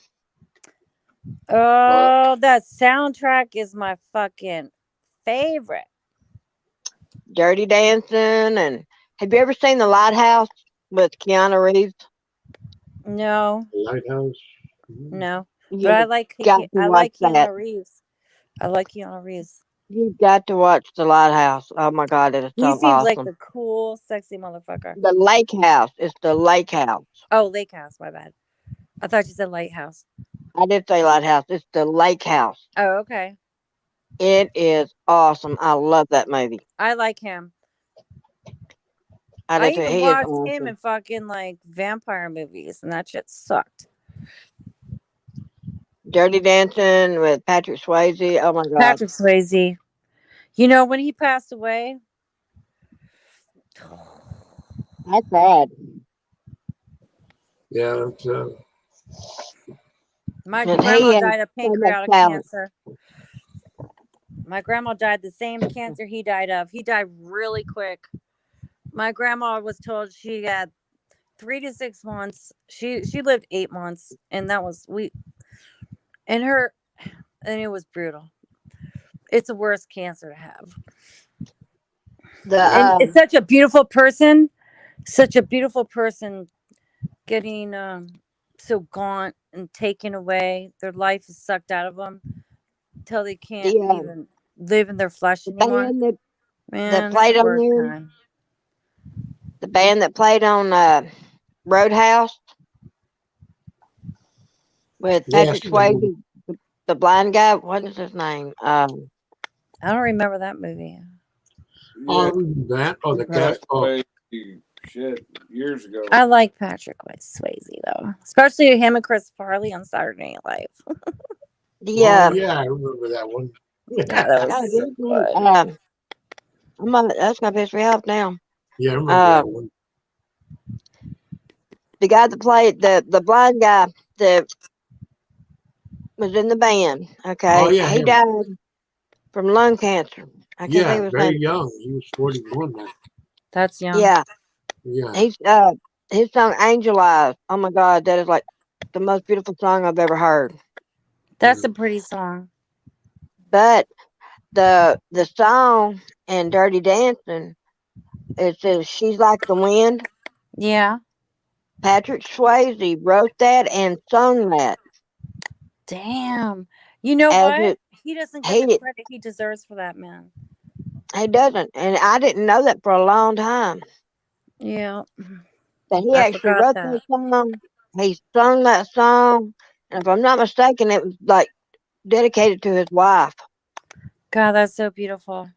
Oh, that soundtrack is my fucking favorite. Dirty Dancing, and have you ever seen The Lighthouse with Keanu Reeves? No, Lighthouse. no, but You've got to I watch like that. Keanu Reeves. I like Keanu Reeves. You've got to watch The Lighthouse. Oh my God, it is He so seems like awesome. a cool, sexy motherfucker. The Lake House. It's the Lake House. Oh, Lake House. My bad. I thought you said Lighthouse. I did say Lighthouse. It's the Lake House. Oh, okay. It is awesome. I love that movie. I like him. I I did too. even He is watched him awesome. in fucking like vampire movies, and that shit sucked. Dirty Dancing with Patrick Swayze. Oh my God. Patrick Swayze. You know when he passed away? That's sad. Yeah, that's My And grandma he has died of so much pancreatic talent. cancer. My grandma died the same cancer he died of. He died really quick. My grandma was told she had 3 to 6 months. She lived 8 months, and that was and it was brutal. It's the worst cancer to have. And it's such a beautiful person, getting so gaunt and taken away. Their life is sucked out of them till they can't even live in their flesh the anymore. band that Man, it's played the on worst there. time. The band that played on Roadhouse with Patrick Swayze, the blind guy. What is his name? I don't remember that movie. Oh, that. Oh, the cat. Oh, shit, years ago. I like Patrick Swayze though, especially him and Chris Farley on Saturday Night Live. Yeah. Oh, yeah, I remember that one. God, that God, was so this one, good. that's gonna piss me off now. Yeah, I remember that one. The guy that played the blind guy that was in the band. Okay, Oh, yeah, he him. died from lung cancer. I can't Yeah, think of his very name. young. He was 41 then. That's young. Yeah, Yeah. he's his song "Angel Eyes." Oh my God, that is like the most beautiful song I've ever heard. That's a pretty song. But the song in Dirty Dancing, it says "She's Like the Wind." Yeah. Patrick Swayze wrote that and sung that. Damn. You know As what? it, He doesn't get the he credit he deserves for that, man. he doesn't, and I didn't know that for a long time. Yeah. That he I actually forgot wrote that. that song. He sung that song, and if I'm not mistaken, it was like dedicated to his wife. God, that's so beautiful.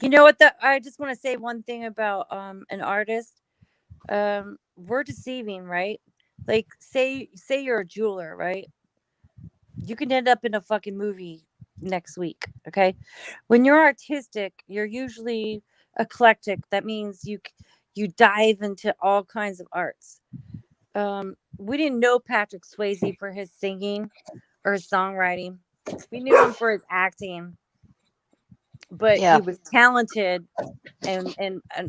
You know what? I just want to say one thing about an artist. We're deceiving, right? Like, say you're a jeweler, right? You can end up in a fucking movie next week. Okay, when you're artistic, you're usually eclectic. That means you dive into all kinds of arts. We didn't know Patrick Swayze for his singing or his songwriting. We knew him for his acting, but Yeah, he was talented. And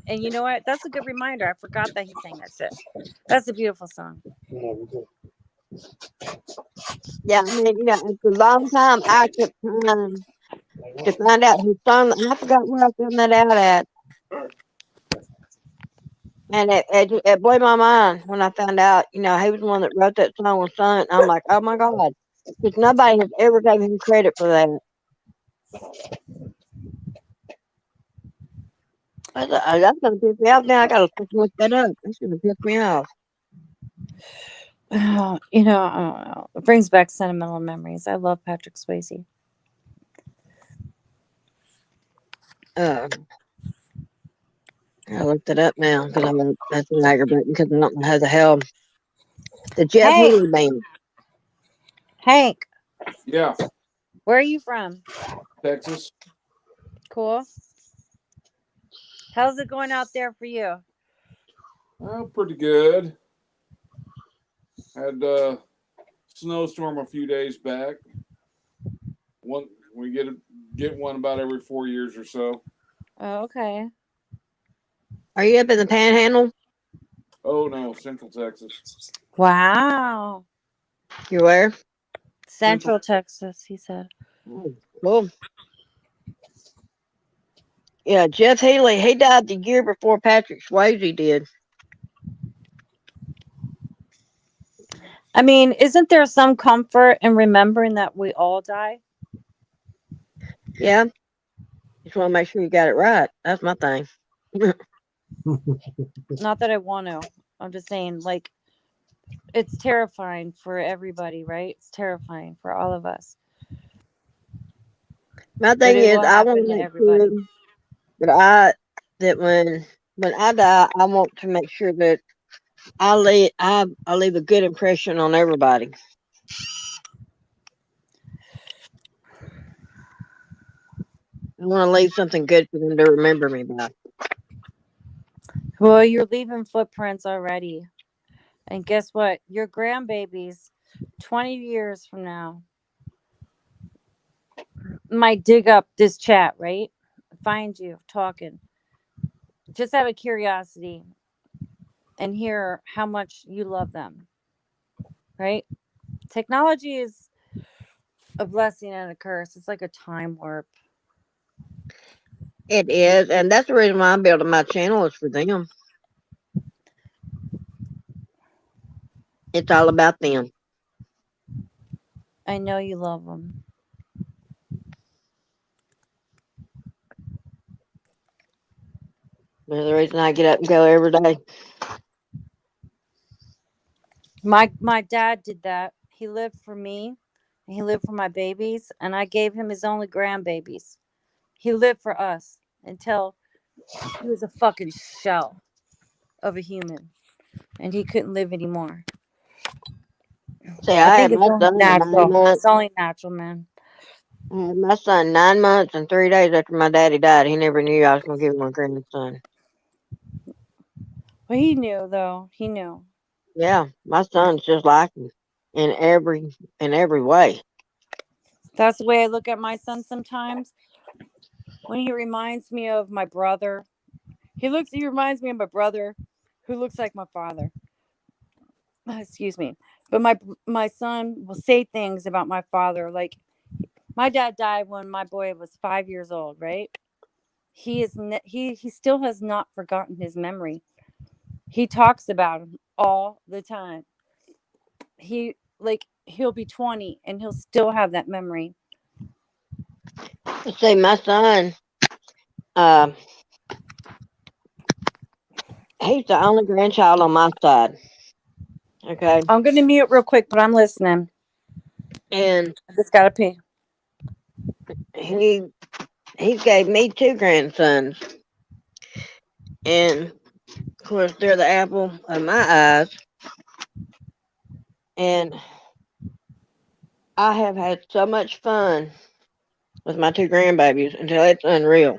you know what? That's a good reminder. I forgot that he sang that shit. That's a beautiful song. yeah. I mean, it's a long time I took time to find out who sung, and I forgot where I found that out at. And it blew my mind when I found out, he was the one that wrote that song and sung it. And I'm like, oh my God, because nobody has ever gave him credit for that. That's gonna piss me off now. I gotta fucking look that up. That's gonna piss me off. I don't know. It brings back sentimental memories. I love Patrick Swayze. Uh, I looked it up now because that's an aggravating because I don't know how the hell the Jeff Hey, Healey band. Hank, Yeah, where are you from? Texas. Cool. How's it going out there for you? Well, pretty good. Had a snowstorm a few days back. One we get one about every 4 years or so. Oh, okay. Are you up in the Panhandle? Oh no, Central Texas. Wow. You where? Central Texas, he said. Oh, cool. Yeah, Jeff Healey. He died the year before Patrick Swayze did. I mean, isn't there some comfort in remembering that we all die? Yeah, just want to make sure you got it right. That's my thing. Not that I want to. I'm just saying, like, it's terrifying for everybody, right? It's terrifying for all of us. My But thing it is, will I want happen to to make sure everybody. that when I die, I want to make sure that I leave a good impression on everybody. I want to leave something good for them to remember me by. Well, you're leaving footprints already. And guess what? Your grandbabies, 20 years from now, might dig up this chat, right? Find you talking. Just out of curiosity and hear how much you love them, right? Technology is a blessing and a curse. It's like a time warp. It is, and that's the reason why I'm building my channel is for them. It's all about them. I know you love them. That's the reason I get up and go every day. My dad did that. He lived for me. And he lived for my babies, and I gave him his only grandbabies. He lived for us until he was a fucking shell. of a human, and he couldn't live anymore. See, I I think had it's my only son at 9 natural. months. It's only natural, man. I had my son 9 months and 3 days after my daddy died. He never knew I was going to give him a grandson. Well, he knew though. He knew. Yeah, my son's just like him in every way. That's the way I look at my son sometimes. When he reminds me of my brother, he reminds me of my brother, who looks like my father. Excuse me. But my son will say things about my father, like my dad died when my boy was 5 years old, right? He still has not forgotten his memory. He talks about him all the time. He'll be 20 and he'll still have that memory. See, my son, uh, he's the only grandchild on my side. Okay, I'm gonna mute real quick, but I'm listening. and I just gotta pee. he gave me 2 grandsons, and of course they're the apple of my eyes. And I have had so much fun with my 2 grandbabies until it's unreal.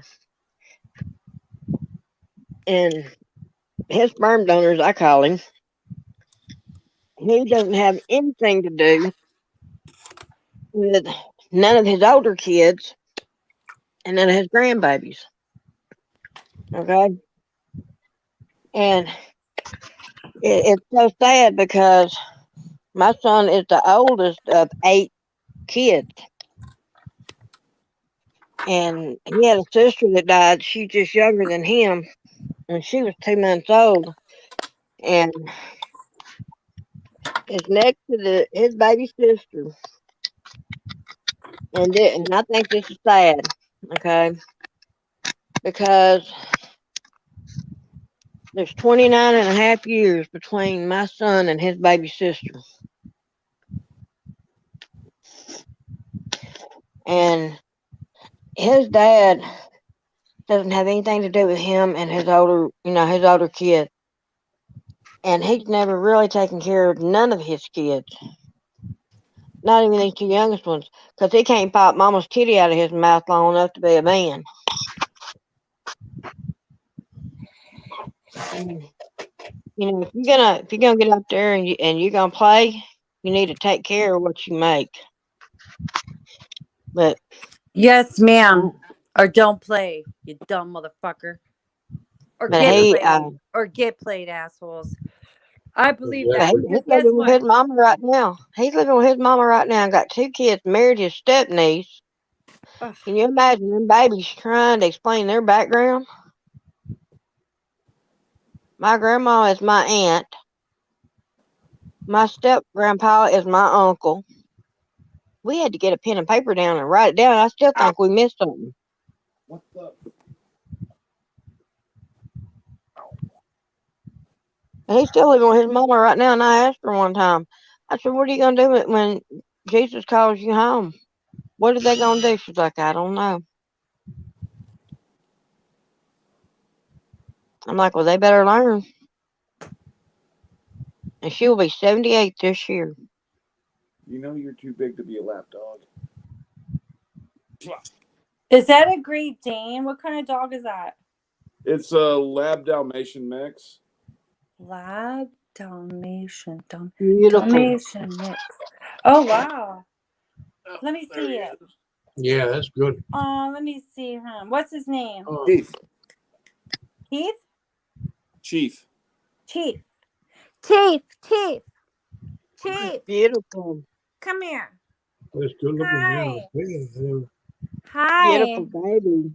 And his sperm donors, I call him, he doesn't have anything to do with none of his older kids and none of his grandbabies. Okay? And it's so sad because my son is the oldest of 8 kids. And he had a sister that died. She's just younger than him. And she was 2 months old. And it's next to his baby sister. And I think this is sad. Okay? Because there's 29 and a half years between my son and his baby sister. And his dad doesn't have anything to do with him and his older kid. And he's never really taken care of none of his kids. Not even these 2 youngest ones. Because he can't pop mama's titty out of his mouth long enough to be a man. And, if you're gonna get up there and you're gonna play, you need to take care of what you make. But Yes, ma'am. Or don't play, you dumb motherfucker. Or but get he played. Or get played, assholes. I believe that Exactly. he's because guess living with what? his mama right now. He's living with his mama right now and got 2 kids, married his step niece. Ugh. Can you imagine them babies trying to explain their background? My grandma is my aunt. My step grandpa is my uncle. We had to get a pen and paper down and write it down. I still think we missed something. What the? And he's still living with his mama right now. And I asked her one time, I said, "What are you going to do when Jesus calls you home? What are they going to do?" She's like, "I don't know." I'm like, "Well, they better learn." And she'll be 78 this year. You know you're too big to be a lap dog. Is that a Great Dane? What kind of dog is that? It's a Lab Dalmatian mix. Lab Dalmatian. Beautiful. Dalmatian mix. Oh, wow. Let me There see he it. is. Yeah, that's good. Oh, let me see him. What's his name? Chief. Keith? Chief. Chief. Chief. Beautiful. Come here. That's good looking now. Hi. Yeah, Beautiful Hi. baby.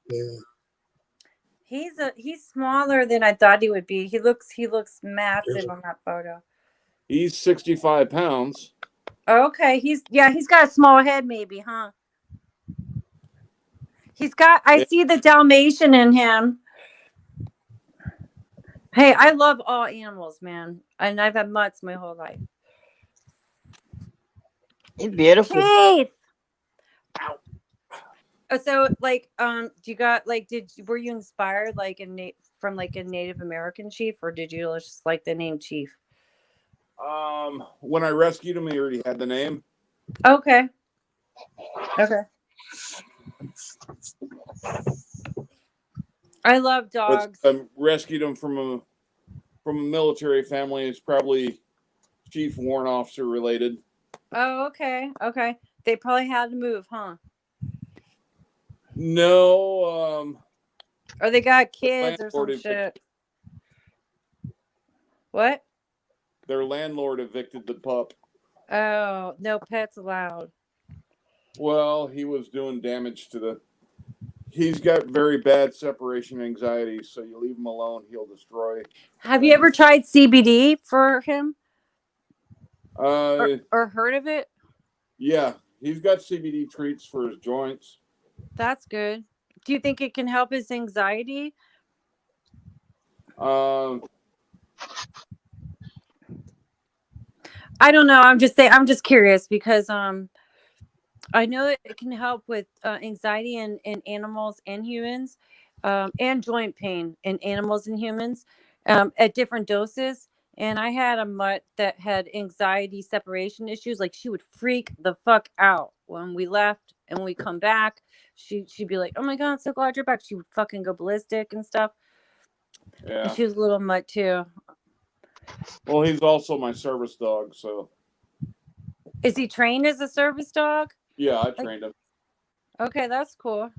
yeah. He's smaller than I thought he would be. He looks massive on that photo. He's 65 pounds. Okay, he's got a small head maybe, huh? I see the Dalmatian in him. Hey, I love all animals, man. And I've had mutts my whole life. He's beautiful. Keith! So like you got like were you inspired like from like a Native American chief, or did you just like the name Chief? When I rescued him, he already had the name. Okay. Okay. I love dogs. But rescued him from a military family. It's probably chief warrant officer related. Oh, okay. Okay. They probably had to move, huh? No, Or they got kids or some landlord shit. What? their landlord evicted the pup. Oh, no pets allowed. Well, he was doing damage to the. He's got very bad separation anxiety, so you leave him alone, he'll destroy. Have you ever tried CBD for him Uh, or heard of it? yeah, he's got CBD treats for his joints. That's good. Do you think it can help his anxiety? Um, I don't know. I'm just saying. I'm just curious because I know it can help with anxiety in animals and humans, and joint pain in animals and humans at different doses. And I had a mutt that had anxiety separation issues. Like she would freak the fuck out when we left, and when we come back, she'd be like, "Oh my god, I'm so glad you're back." She would fucking go ballistic and stuff. yeah. And she was a little mutt too. Well, he's also my service dog, so Is he trained as a service dog? yeah, I trained him. Okay, that's cool.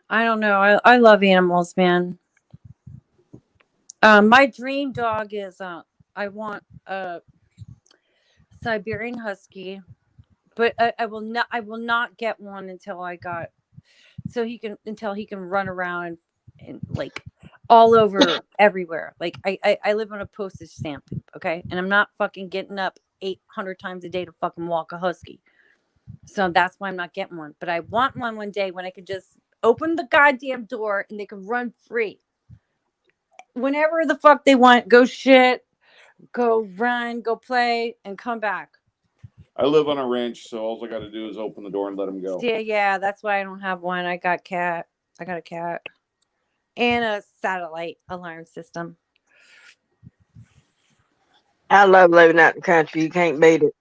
I don't know. I love animals, man. My dream dog is I want a Siberian Husky, but I will not get one until he can run around and like all over everywhere. Like I live on a postage stamp, okay, and I'm not fucking getting up 800 times a day to fucking walk a husky. So that's why I'm not getting one. But I want one day when I could just open the goddamn door and they can run free whenever the fuck they want. Go shit, go run, go play, and come back. I live on a ranch, so all I got to do is open the door and let him go. Yeah, that's why I don't have one. I got a cat and a satellite alarm system. I love living out in the country. You can't beat it.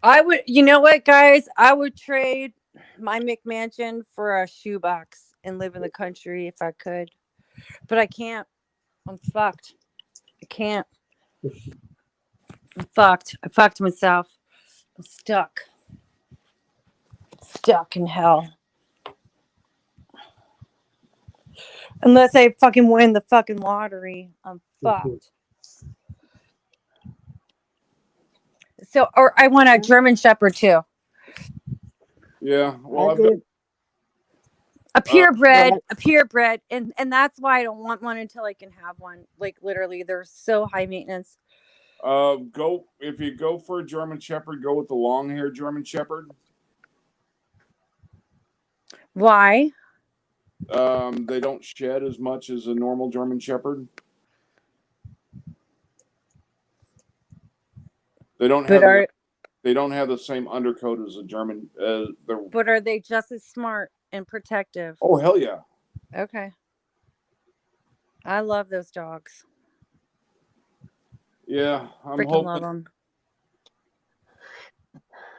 I would, you know what, guys? I would trade my McMansion for a shoebox and live in the country if I could, but I can't. I'm fucked. I can't. I'm fucked. I fucked myself. I'm stuck. Stuck in hell. Unless I fucking win the fucking lottery, I'm fucked. So, or I want a German Shepherd too. Yeah, well, I I've got did. A purebred, Right. a purebred, and that's why I don't want one until I can have one. Like literally, they're so high maintenance. go if you go for a German Shepherd, go with the long-haired German Shepherd. Why? They don't shed as much as a normal German Shepherd. They don't But have they don't have the same undercoat as a German. but are they just as smart and protective? Oh hell yeah! Okay. I love those dogs. Yeah, I'm Freaking love hoping.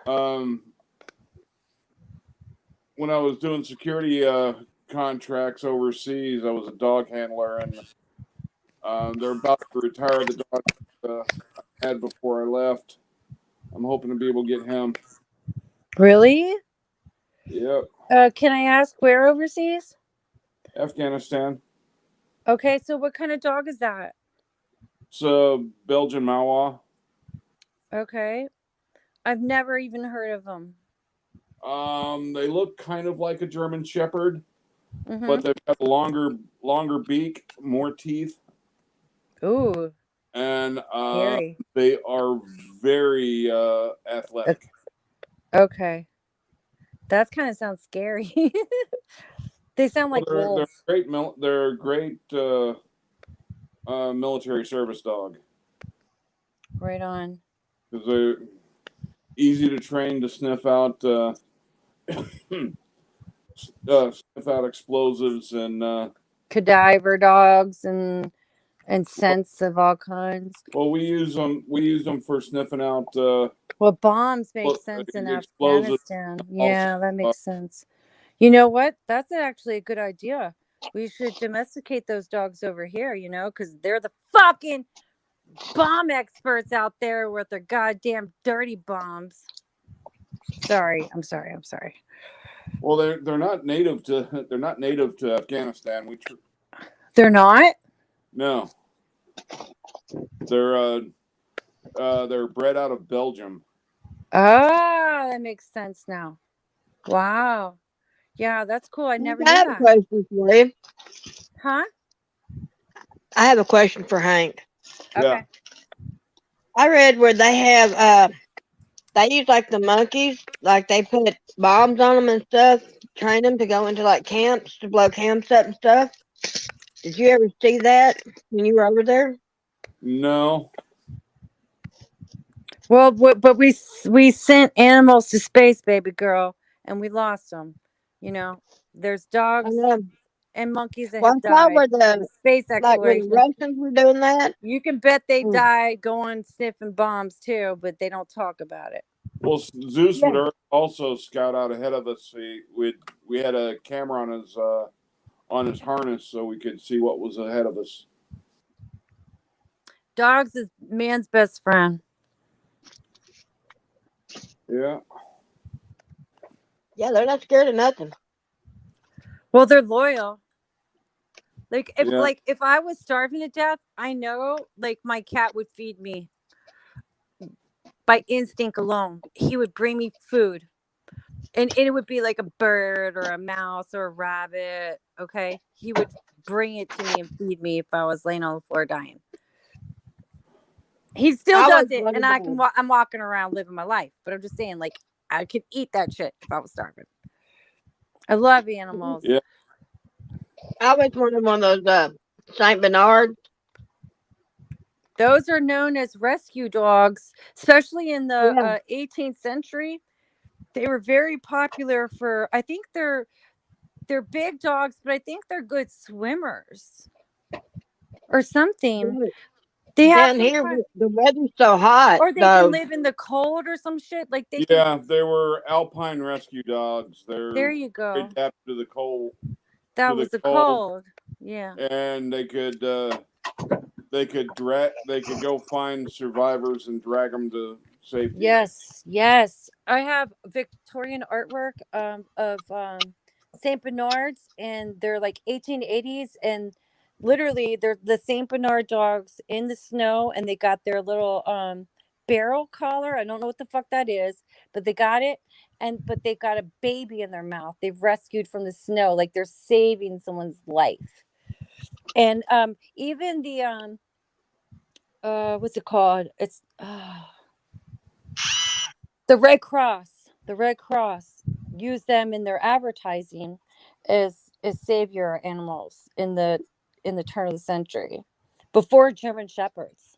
them. When I was doing security contracts overseas, I was a dog handler, and they're about to retire the dog I had before I left. I'm hoping to be able to get him. Really? Yep. Can I ask where overseas? Afghanistan. Okay, so what kind of dog is that? It's a Belgian Malinois. Okay. I've never even heard of them. They look kind of like a German Shepherd, Mm-hmm. but they've got a longer beak, more teeth, Ooh, and scary. they are very athletic. Okay. That kind of sounds scary. They sound like wolves. They're great military service dog. Right on. Because easy to train to sniff out explosives and Cadaver dogs and scents of all kinds. well, we use them. We use them for sniffing out Well, bombs make well, sense in explosives. Afghanistan. Also, Yeah, that makes sense. You know what? That's actually a good idea. We should domesticate those dogs over here, because they're the fucking bomb experts out there with their goddamn dirty bombs. Sorry. well, they're not native to Afghanistan. They're not? No, they're bred out of Belgium. Ah, that makes sense now. Wow. Yeah, that's cool. I never I knew have a that. question for you. Huh? I have a question for Hank. Okay. Yeah. I read where they have they use like the monkeys, like they put bombs on them and stuff, train them to go into like camps to blow camps up and stuff. Did you ever see that when you were over there? No. Well, but we sent animals to space, baby girl, and we lost them. There's I dogs know. and monkeys that Well, have I saw died where in space where the exploration. Russians were doing that. You can bet they Mm. died going sniffing bombs too, but they don't talk about it. Well, Zeus Yeah. would also scout out ahead of us. We had a camera on his harness so we could see what was ahead of us. Dogs is man's best friend. Yeah. Yeah, they're not scared of nothing. Well, they're loyal. Yeah. If I was starving to death, I know my cat would feed me by instinct alone. He would bring me food. And it would be like a bird or a mouse or a rabbit. Okay. He would bring it to me and feed me if I was laying on the floor dying. He still I does always it, and wondered I'm walking around living my life. But I'm just saying, I could eat that shit if I was starving. I love animals. Yeah. I always wanted one of those Saint Bernards. Those are known as rescue dogs, especially in the Yeah. 18th century. They were very popular for. I think they're big dogs, but I think they're good swimmers or something. Yeah. They have Down some here, kind, the weather's so hot, or they can though. live in the cold or some shit. Like they can. Yeah, they were alpine rescue dogs. There you go. Adapted to the cold. That was the cold. Yeah. And they could go find survivors and drag them to safety. Yes. I have Victorian artwork of Saint Bernards, and they're like 1880s, and literally they're the Saint Bernard dogs in the snow, and they got their little barrel collar. I don't know what the fuck that is, but they got it, but they got a baby in their mouth. They've rescued from the snow, like they're saving someone's life. And even the what's it called? It's the Red Cross. The Red Cross use them in their advertising as savior animals in the turn of the century, before German Shepherds.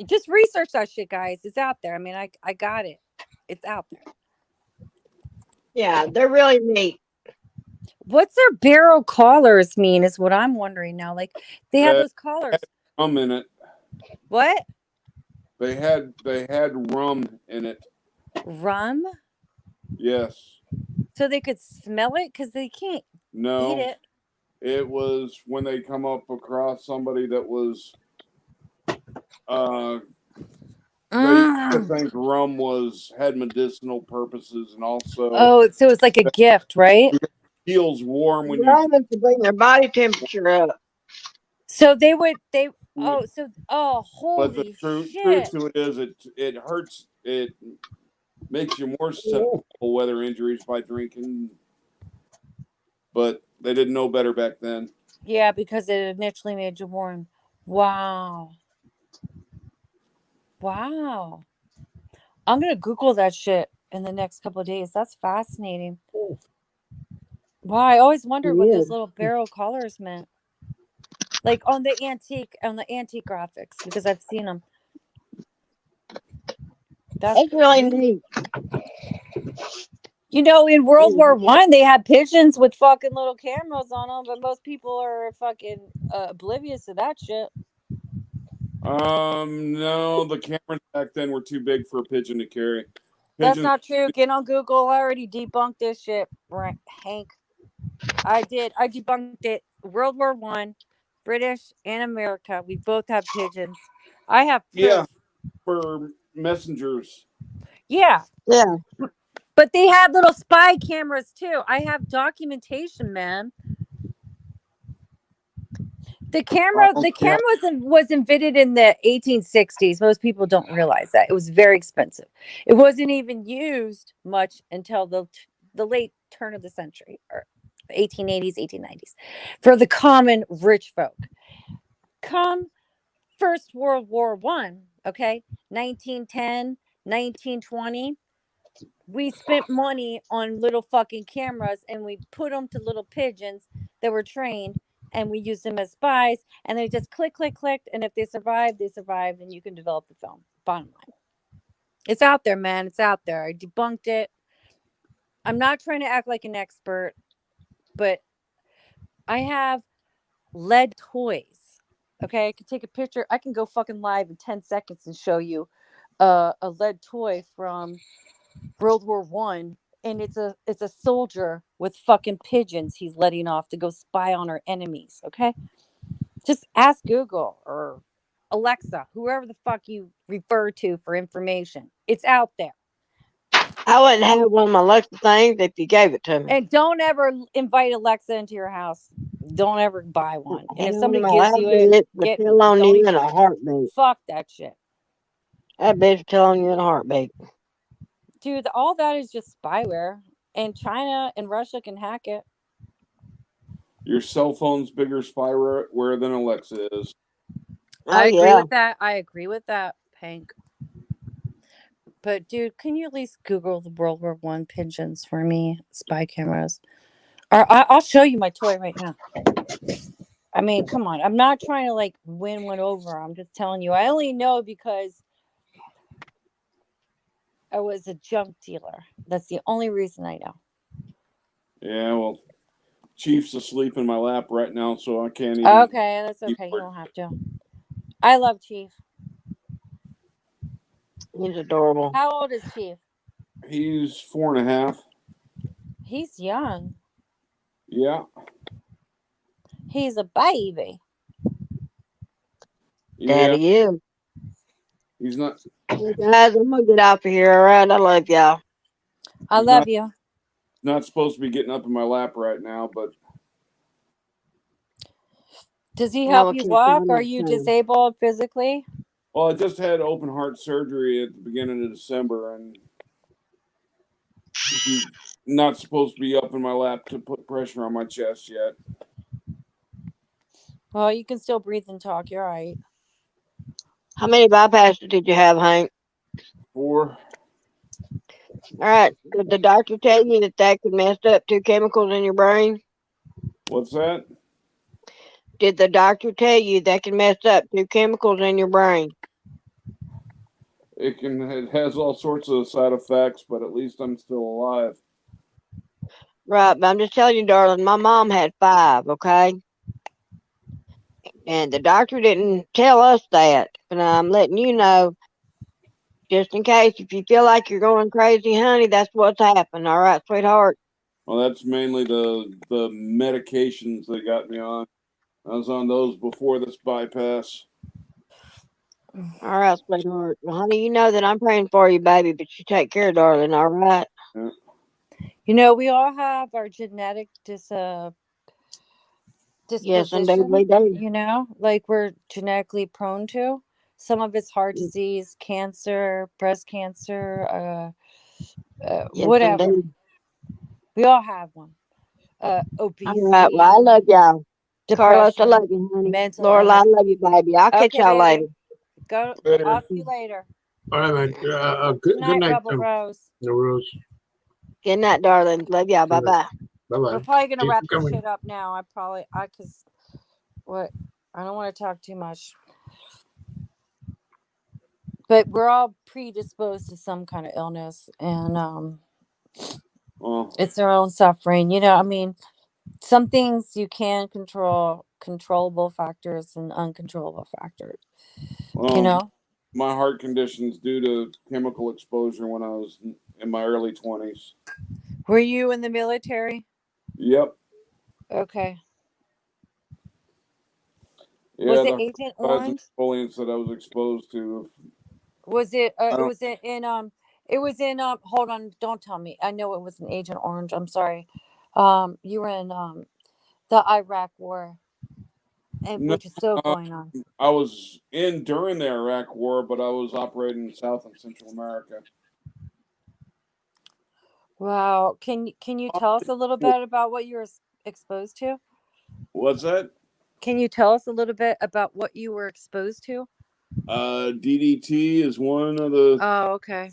Just research that shit, guys. It's out there. I mean, I got it. It's out there. Yeah, they're really neat. What's their barrel collars mean is what I'm wondering now. Like they have those collars. Rum in it. What? They had rum in it. Rum? Yes. So they could smell it because they can't eat it. It was when they come up across somebody that was they think rum had medicinal purposes, and also so it's like a gift, right? It feels warm when Rum is to bring their body temperature up. So holy but the truth to it is it hurts. It makes you more susceptible to weather injuries by drinking, but they didn't know better back then. Yeah, because it initially made you warm. Wow. I'm gonna Google that shit in the next couple of days. That's fascinating. Wow, I always wondered what those little barrel collars meant. Like on the antique graphics, because I've seen them. That's It's really neat. You know, in World War One, they had pigeons with fucking little cameras on them, but most people are fucking oblivious to that shit. No, the cameras back then were too big for a pigeon to carry. That's Pigeons. not true. Get on Google. I already debunked this shit, Hank. I did. I debunked it. World War One, British and America. We both have pigeons. I have proof. Yeah, for messengers. Yeah. Yeah. But they had little spy cameras too. I have documentation, man. The camera was invented in the 1860s. Most people don't realize that. It was very expensive. It wasn't even used much until the late turn of the century, or 1880s, 1890s, for the common rich folk. Come First World War One, okay, 1910, 1920. We spent money on little fucking cameras and we put them to little pigeons that were trained, and we used them as spies, and they just clicked, and if they survived, and you can develop the film. Bottom line. It's out there, man. It's out there. I debunked it. I'm not trying to act like an expert, but I have lead toys. Okay, I can take a picture. I can go fucking live in 10 seconds and show you a lead toy from World War One, and it's a soldier with fucking pigeons he's letting off to go spy on our enemies. Okay, just ask Google or Alexa, whoever the fuck you refer to for information. It's out there. I wouldn't have one of my Alexa things if you gave it to me. And don't ever invite Alexa into your house. Don't ever buy one. And if Hell somebody no, gives that you bitch it, would tell on don't you even in a heartbeat. fuck that shit. That bitch would tell on you in a heartbeat. Dude, all that is just spyware. And China and Russia can hack it. Your cell phone's bigger spyware than Alexa is. Oh, I agree yeah. with that. I agree with that, Hank. But dude, can you at least Google the World War One pigeons for me? Spy cameras. Or I'll show you my toy right now. I mean, come on. I'm not trying to like win one over. I'm just telling you. I only know because I was a junk dealer. That's the only reason I know. Yeah, well, Chief's asleep in my lap right now, so I can't even. Okay, that's okay. You don't have to. I love Chief. He's adorable. How old is Chief? He's 4.5. He's young. Yeah. He's a baby. Yeah. Daddy is. He's not. Hey guys, I'm gonna get off of here, alright? I love y'all. I love you. Not supposed to be getting up in my lap right now, but. Does he I help will you catch walk? y'all Are next you time. disabled physically? Well, I just had open heart surgery at the beginning of December, and he's not supposed to be up in my lap to put pressure on my chest yet. Well, you can still breathe and talk. You're all right. How many bypasses did you have, Hank? 4. Alright, did the doctor tell you that could mess up 2 chemicals in your brain? What's that? Did the doctor tell you that can mess up 2 chemicals in your brain? It has all sorts of side effects, but at least I'm still alive. Right, but I'm just telling you, darling, my mom had 5, okay? And the doctor didn't tell us that, but I'm letting you know, just in case, if you feel like you're going crazy, honey, that's what's happened, all right, sweetheart? Well, that's mainly the medications they got me on. I was on those before this bypass. All right, sweetheart. Well, honey, you know that I'm praying for you, baby, but you take care, darling, all right? Yeah. You know, we all have our genetic Yes, disposition, indeed we do. you know, like we're genetically prone to. Some of it's heart disease, cancer, breast cancer, Yes, whatever. indeed. We all have one. All Obesity, right, well, I love y'all. Carlos, I depression, love you, honey. mental Laura, I illness. love you, baby. I'll catch Okay, y'all baby. later. Go. Later. I'll see you later. All right, man. Good Good night, night, Rebel Rose. No Rose. Good night, darling. Love y'all. Good night. Bye-bye. Bye We're bye. probably gonna Keep wrap this coming. shit up now. Cause what? I don't want to talk too much. But we're all predisposed to some kind of illness, and Well, it's their own suffering. I mean, some things you can control, controllable factors and uncontrollable factors. well, my heart condition's due to chemical exposure when I was in my early 20s. Were you in the military? Yep. Okay. Yeah, Was it the Agent poison Orange? exfoliants that I was exposed to. Was it? I don't. Was it in? It was in. Hold on. Don't tell me. I know it was an Agent Orange. I'm sorry. You were in the Iraq War, and No, which is still uh, going on. I was in during the Iraq War, but I was operating in South and Central America. Wow. Can you tell us a little bit about what you were exposed to? What's that? Can you tell us a little bit about what you were exposed to? DDT is one of the. Oh, okay.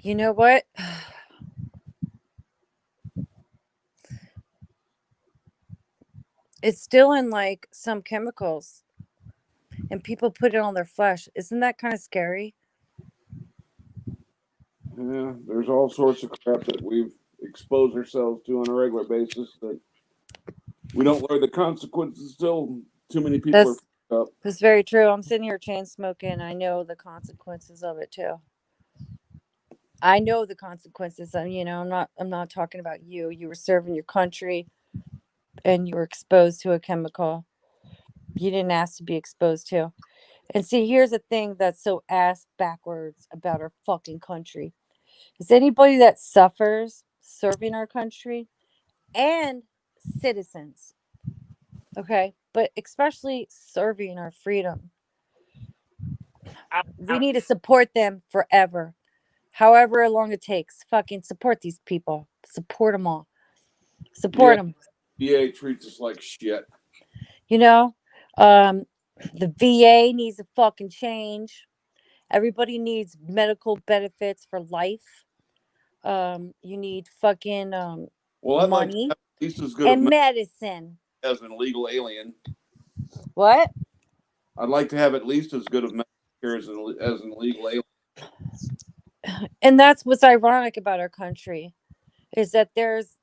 You know what? It's still in like some chemicals, and people put it on their flesh. Isn't that kind of scary? Yeah, there's all sorts of crap that we've exposed ourselves to on a regular basis that we don't learn the consequences till too many people are That's fucked up. that's very true. I'm sitting here chain smoking. I know the consequences of it too. I know the consequences. I'm not talking about you. You were serving your country and you were exposed to a chemical you didn't ask to be exposed to. And see, here's the thing that's so ass backwards about our fucking country. Is anybody that suffers serving our country and citizens, okay? But especially serving our freedom. We need to support them forever. However long it takes. Fucking support these people. Support them all. Yeah, Support them. VA treats us like shit. You know, um, the VA needs to fucking change. Everybody needs medical benefits for life. You need fucking Well, I'd like to money have at least as good of and medicine. as an illegal alien. What? I'd like to have at least as good of medical care as an illegal alien. And that's what's ironic about our country is that there's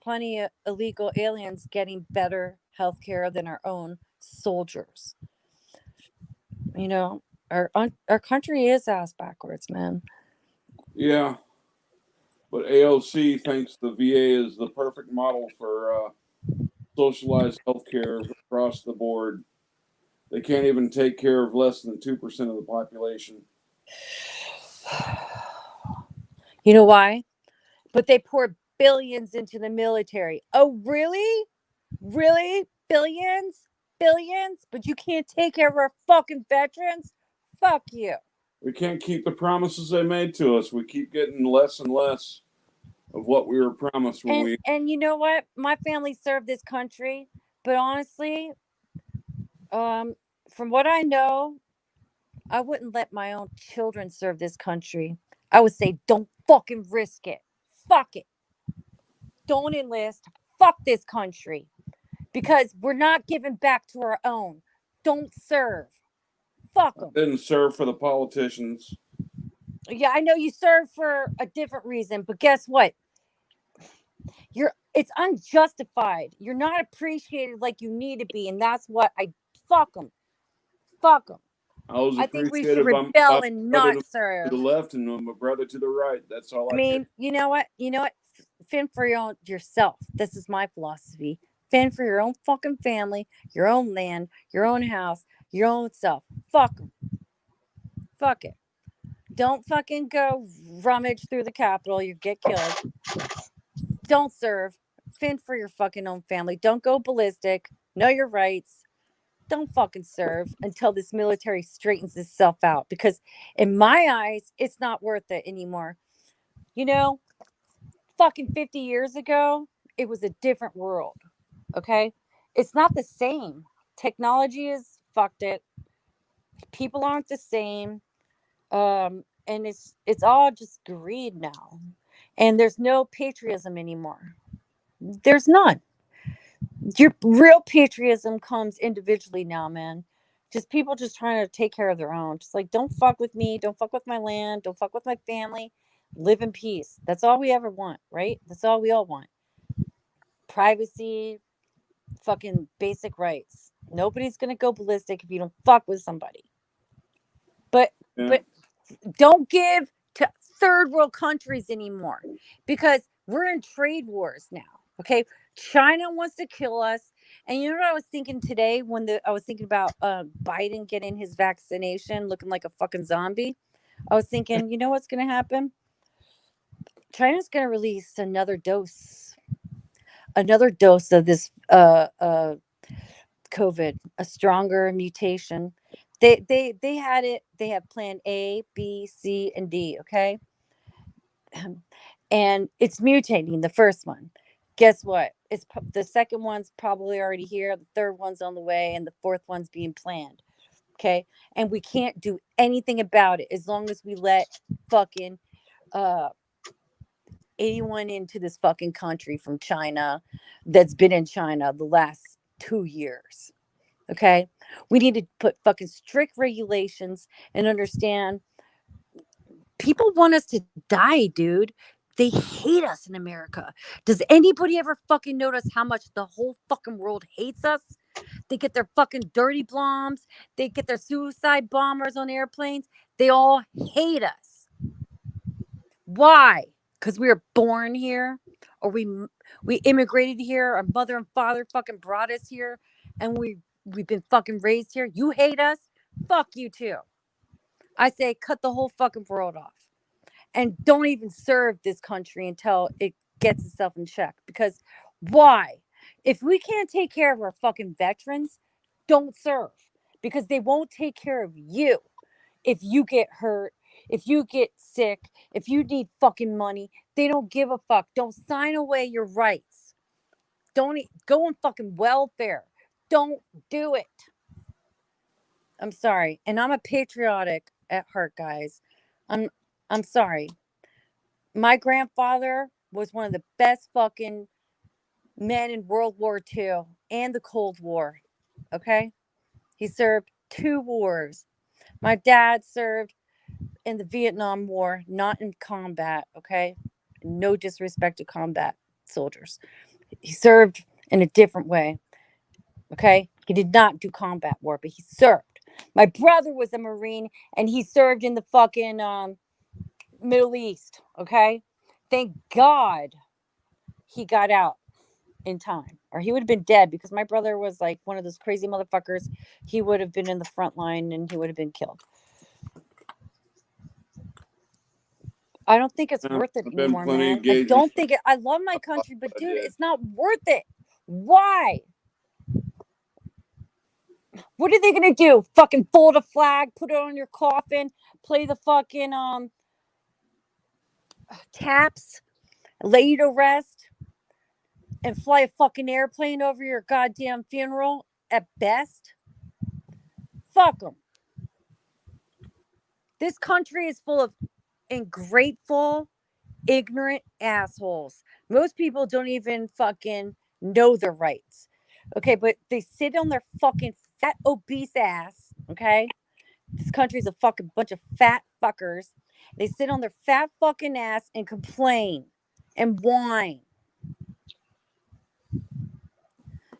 plenty of illegal aliens getting better health care than our own soldiers. You know, our country is ass backwards, man. Yeah, but AOC thinks the VA is the perfect model for socialized health care across the board. They can't even take care of less than 2% of the population. You know why? But they pour billions into the military. Oh, really? Really? Billions? Billions? But you can't take care of our fucking veterans? Fuck you. We can't keep the promises they made to us. We keep getting less and less of what we were promised when we. And you know what? My family served this country, but honestly, um, from what I know, I wouldn't let my own children serve this country. I would say, don't fucking risk it. Fuck it. Don't enlist. Fuck this country. Because we're not giving back to our own. Don't serve. Fuck I them. didn't serve for the politicians. Yeah, I know you serve for a different reason, but guess what? It's unjustified. You're not appreciated like you need to be, and that's what I fuck them. Fuck them. I was I think we should appreciated by rebel my and brother not to the serve. left and my brother to the right. That's all I I care. mean, you know what? Fend for yourself. This is my philosophy. Fend for your own fucking family, your own land, your own house, your own self. Fuck them. Fuck it. Don't fucking go rummage through the Capitol. You get killed. Don't serve. Fend for your fucking own family. Don't go ballistic. Know your rights. Don't fucking serve until this military straightens itself out. Because in my eyes, it's not worth it anymore. You know, fucking 50 years ago, it was a different world. Okay? It's not the same. Technology is fucked it. People aren't the same. And it's all just greed now. And there's no patriotism anymore. There's none. Your real patriotism comes individually now, man. Just people just trying to take care of their own. Just like, don't fuck with me. Don't fuck with my land. Don't fuck with my family. Live in peace. That's all we ever want, right? That's all we all want. Privacy, fucking basic rights. Nobody's gonna go ballistic if you don't fuck with somebody. But Yeah. but don't give to third world countries anymore, because we're in trade wars now. Okay, China wants to kill us. And you know what I was thinking today when I was thinking about Biden getting his vaccination, looking like a fucking zombie. I was thinking, you know what's going to happen? China's going to release another dose of this COVID, a stronger mutation. They had it. They have plan A, B, C, and D. Okay, and it's mutating. The first one. Guess what? The second one's probably already here. The third one's on the way, and the fourth one's being planned. Okay, and we can't do anything about it as long as we let fucking uh anyone into this fucking country from China that's been in China the last 2 years. Okay, we need to put fucking strict regulations and understand people want us to die, dude. They hate us in America. Does anybody ever fucking notice how much the whole fucking world hates us? They get their fucking dirty bombs. They get their suicide bombers on airplanes. They all hate us. Why? Because we were born here, or we immigrated here. Our mother and father fucking brought us here, and we've been fucking raised here. You hate us? Fuck you too. I say cut the whole fucking world off. And don't even serve this country until it gets itself in check. Because why? If we can't take care of our fucking veterans, don't serve, because they won't take care of you if you get hurt, if you get sick, if you need fucking money. They don't give a fuck. Don't sign away your rights. Don't go on fucking welfare. Don't do it. I'm sorry. And I'm a patriotic at heart, guys. I'm I'm sorry. My grandfather was one of the best fucking men in World War II and the Cold War. Okay? He served 2 wars. My dad served in the Vietnam War, not in combat. Okay? No disrespect to combat soldiers. He served in a different way. Okay? He did not do combat war, but he served. My brother was a Marine and he served in the fucking Middle East. Okay? Thank God he got out in time, or he would have been dead, because my brother was like one of those crazy motherfuckers. He would have been in the front line and he would have been killed. I don't think it's worth it I've been anymore, plenty man. I engaged. don't think it. I love my country, but dude, it's not worth it. Why? What are they gonna do? Fucking fold a flag, put it on your coffin, play the fucking taps, lay you to rest, and fly a fucking airplane over your goddamn funeral at best? Fuck them. This country is full of ungrateful, ignorant assholes. Most people don't even fucking know their rights. Okay, but they sit on their fucking fat, obese ass. Okay, this country's a fucking bunch of fat fuckers. They sit on their fat fucking ass and complain and whine.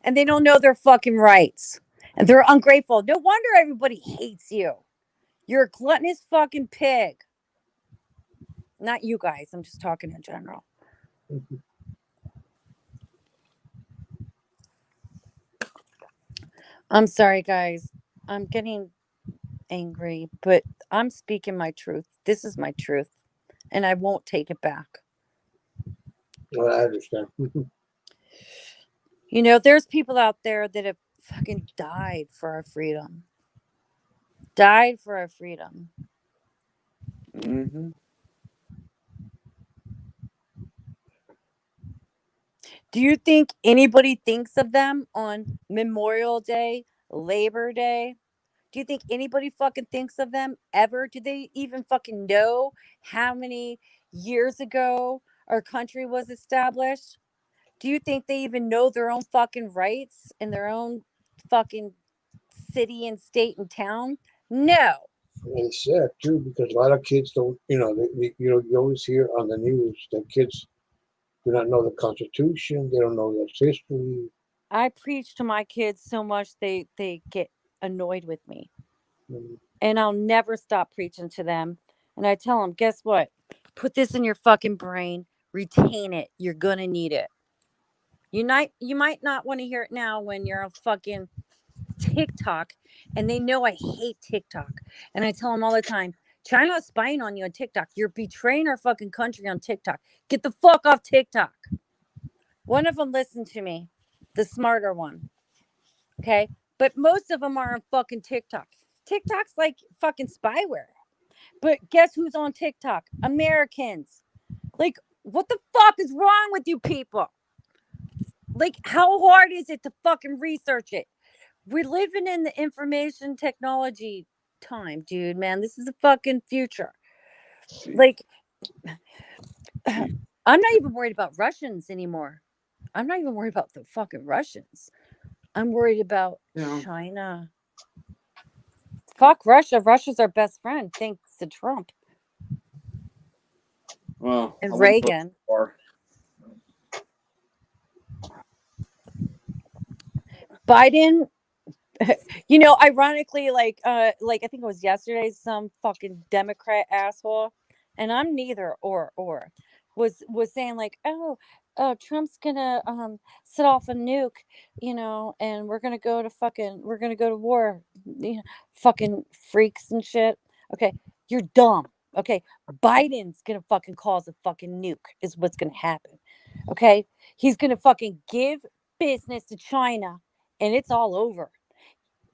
And they don't know their fucking rights. And they're ungrateful. No wonder everybody hates you. You're a gluttonous fucking pig. Not you guys. I'm just talking in general. I'm sorry, guys. I'm getting angry, but I'm speaking my truth. This is my truth, and I won't take it back. Well, I understand. You know, there's people out there that have fucking died for our freedom. Died for our freedom. Mm-hmm. Do you think anybody thinks of them on Memorial Day, Labor Day? Do you think anybody fucking thinks of them ever? Do they even fucking know how many years ago our country was established? Do you think they even know their own fucking rights in their own fucking city and state and town? No. And it's sad too because a lot of kids don't. You always hear on the news that kids do not know the Constitution. They don't know their history. I preach to my kids so much they get annoyed with me. Mm. And I'll never stop preaching to them. And I tell them, guess what? Put this in your fucking brain. Retain it. You're gonna need it. You might not want to hear it now when you're on fucking TikTok, and they know I hate TikTok. And I tell them all the time, China's spying on you on TikTok. You're betraying our fucking country on TikTok. Get the fuck off TikTok. One of them listened to me, the smarter one. Okay. But most of them are on fucking TikTok. TikTok's like fucking spyware. But guess who's on TikTok? Americans. Like, what the fuck is wrong with you people? Like, how hard is it to fucking research it? We're living in the information technology time, dude, man. This is the fucking future. Like, I'm not even worried about Russians anymore. I'm not even worried about the fucking Russians. I'm worried about China. Fuck Russia. Russia's our best friend, thanks to Trump Well, and I wouldn't go Reagan. too far. Biden, ironically, like I think it was yesterday, some fucking Democrat asshole, and I'm neither or was saying like, Trump's gonna set off a nuke, and we're gonna go to war, fucking freaks and shit. Okay, you're dumb. Okay, Biden's gonna fucking cause a fucking nuke is what's gonna happen. Okay, he's gonna fucking give business to China, and it's all over.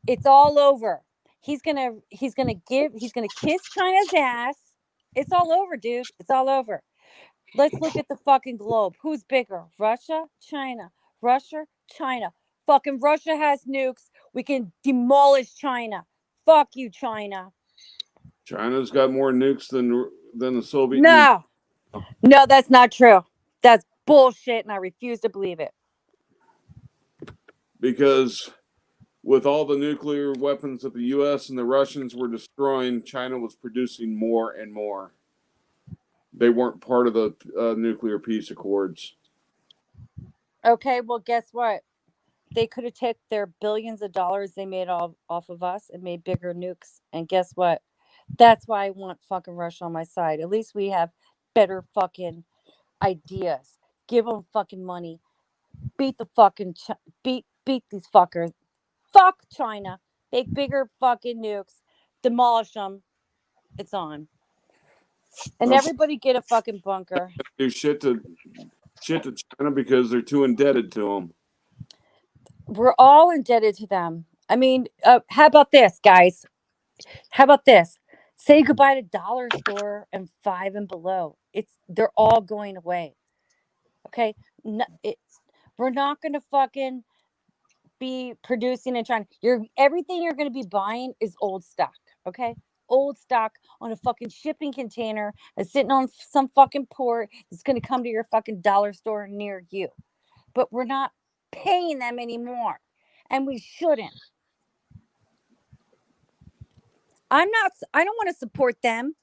It's all over. He's gonna kiss China's ass. It's all over, dude. It's all over. Let's look at the fucking globe. Who's bigger? Russia, China. Russia, China. Fucking Russia has nukes. We can demolish China. Fuck you, China. China's got more nukes than the Soviet Union. No, that's not true. That's bullshit, and I refuse to believe it. Because with all the nuclear weapons that the U.S. and the Russians were destroying, China was producing more and more. They weren't part of the nuclear peace accords. Okay, well, guess what? They could have taken their billions of dollars they made off of us and made bigger nukes. And guess what? That's why I want fucking Russia on my side. At least we have better fucking ideas. Give them fucking money. Beat the fucking beat these fuckers. Fuck China. Make bigger fucking nukes. Demolish them. It's on. And everybody get a fucking bunker. Do shit to China because they're too indebted to them. We're all indebted to them. I mean, how about this, guys? How about this? Say goodbye to dollar store and Five and Below. They're all going away. Okay, we're not gonna fucking be producing in China. Everything you're gonna be buying is old stock. Okay, old stock on a fucking shipping container that's sitting on some fucking port. That's gonna come to your fucking dollar store near you. But we're not paying them anymore, and we shouldn't. I don't want to support them.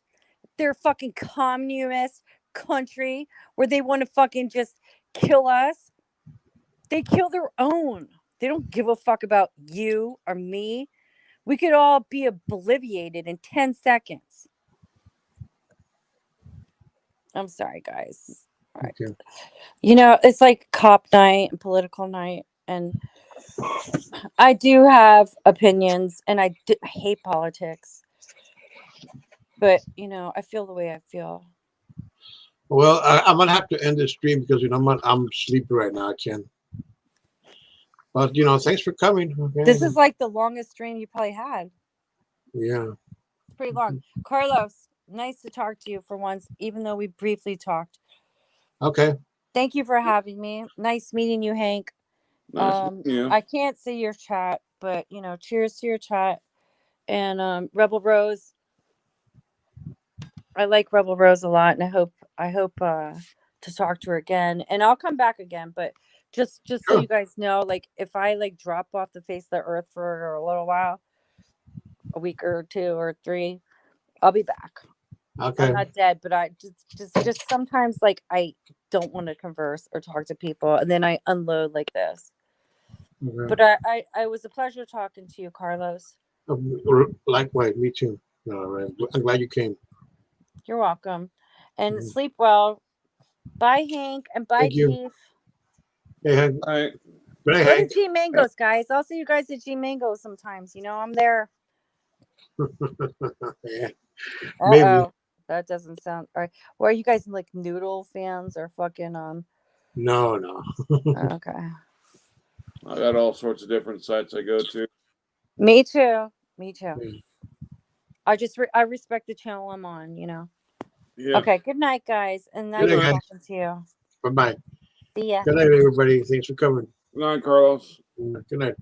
They're a fucking communist country where they want to fucking just kill us. They kill their own. They don't give a fuck about you or me. We could all be obliviated in 10 seconds. I'm sorry, guys. All right. Okay. It's like cop night and political night. And I do have opinions and I hate politics. But, I feel the way I feel. Well, I'm gonna have to end this stream because I'm sleepy right now. I can't. But thanks for coming. Okay. This is like the longest stream you probably had. Yeah. It's pretty long. Carlos, nice to talk to you for once, even though we briefly talked. Okay. Thank you for having me. Nice meeting you, Hank. Nice meeting you. I can't see your chat, but cheers to your chat. And Rebel Rose, I like Rebel Rose a lot, and I hope to talk to her again. And I'll come back again, but Just so Sure. you guys know, like if I like drop off the face of the earth for a little while, a week or 2 or 3, I'll be back. Okay. I'm not dead, but I just sometimes like I don't want to converse or talk to people, and then I unload like this. Okay. But I was a pleasure talking to you, Carlos. Likewise, me too. I'm glad you came. You're welcome, and Mhm. sleep well. Bye, Hank, and bye, Thank you. Keith. Hey, Hank. All right. Good night, Go to Hank. G Mangoes, guys. I'll see you guys at G Mangoes sometimes. You know, I'm there. Yeah, Uh maybe. oh, that doesn't sound all right. Well, are you guys like noodle fans or fucking No. Okay. I got all sorts of different sites I go to. Me too. Me too. Yeah. I respect the channel I'm on. You know. Yeah. Okay. Good night, guys, and Good nice night, guys. talking to you. Bye-bye. See ya. Good night, everybody. Thanks for coming. Good night, Carlos. Good night.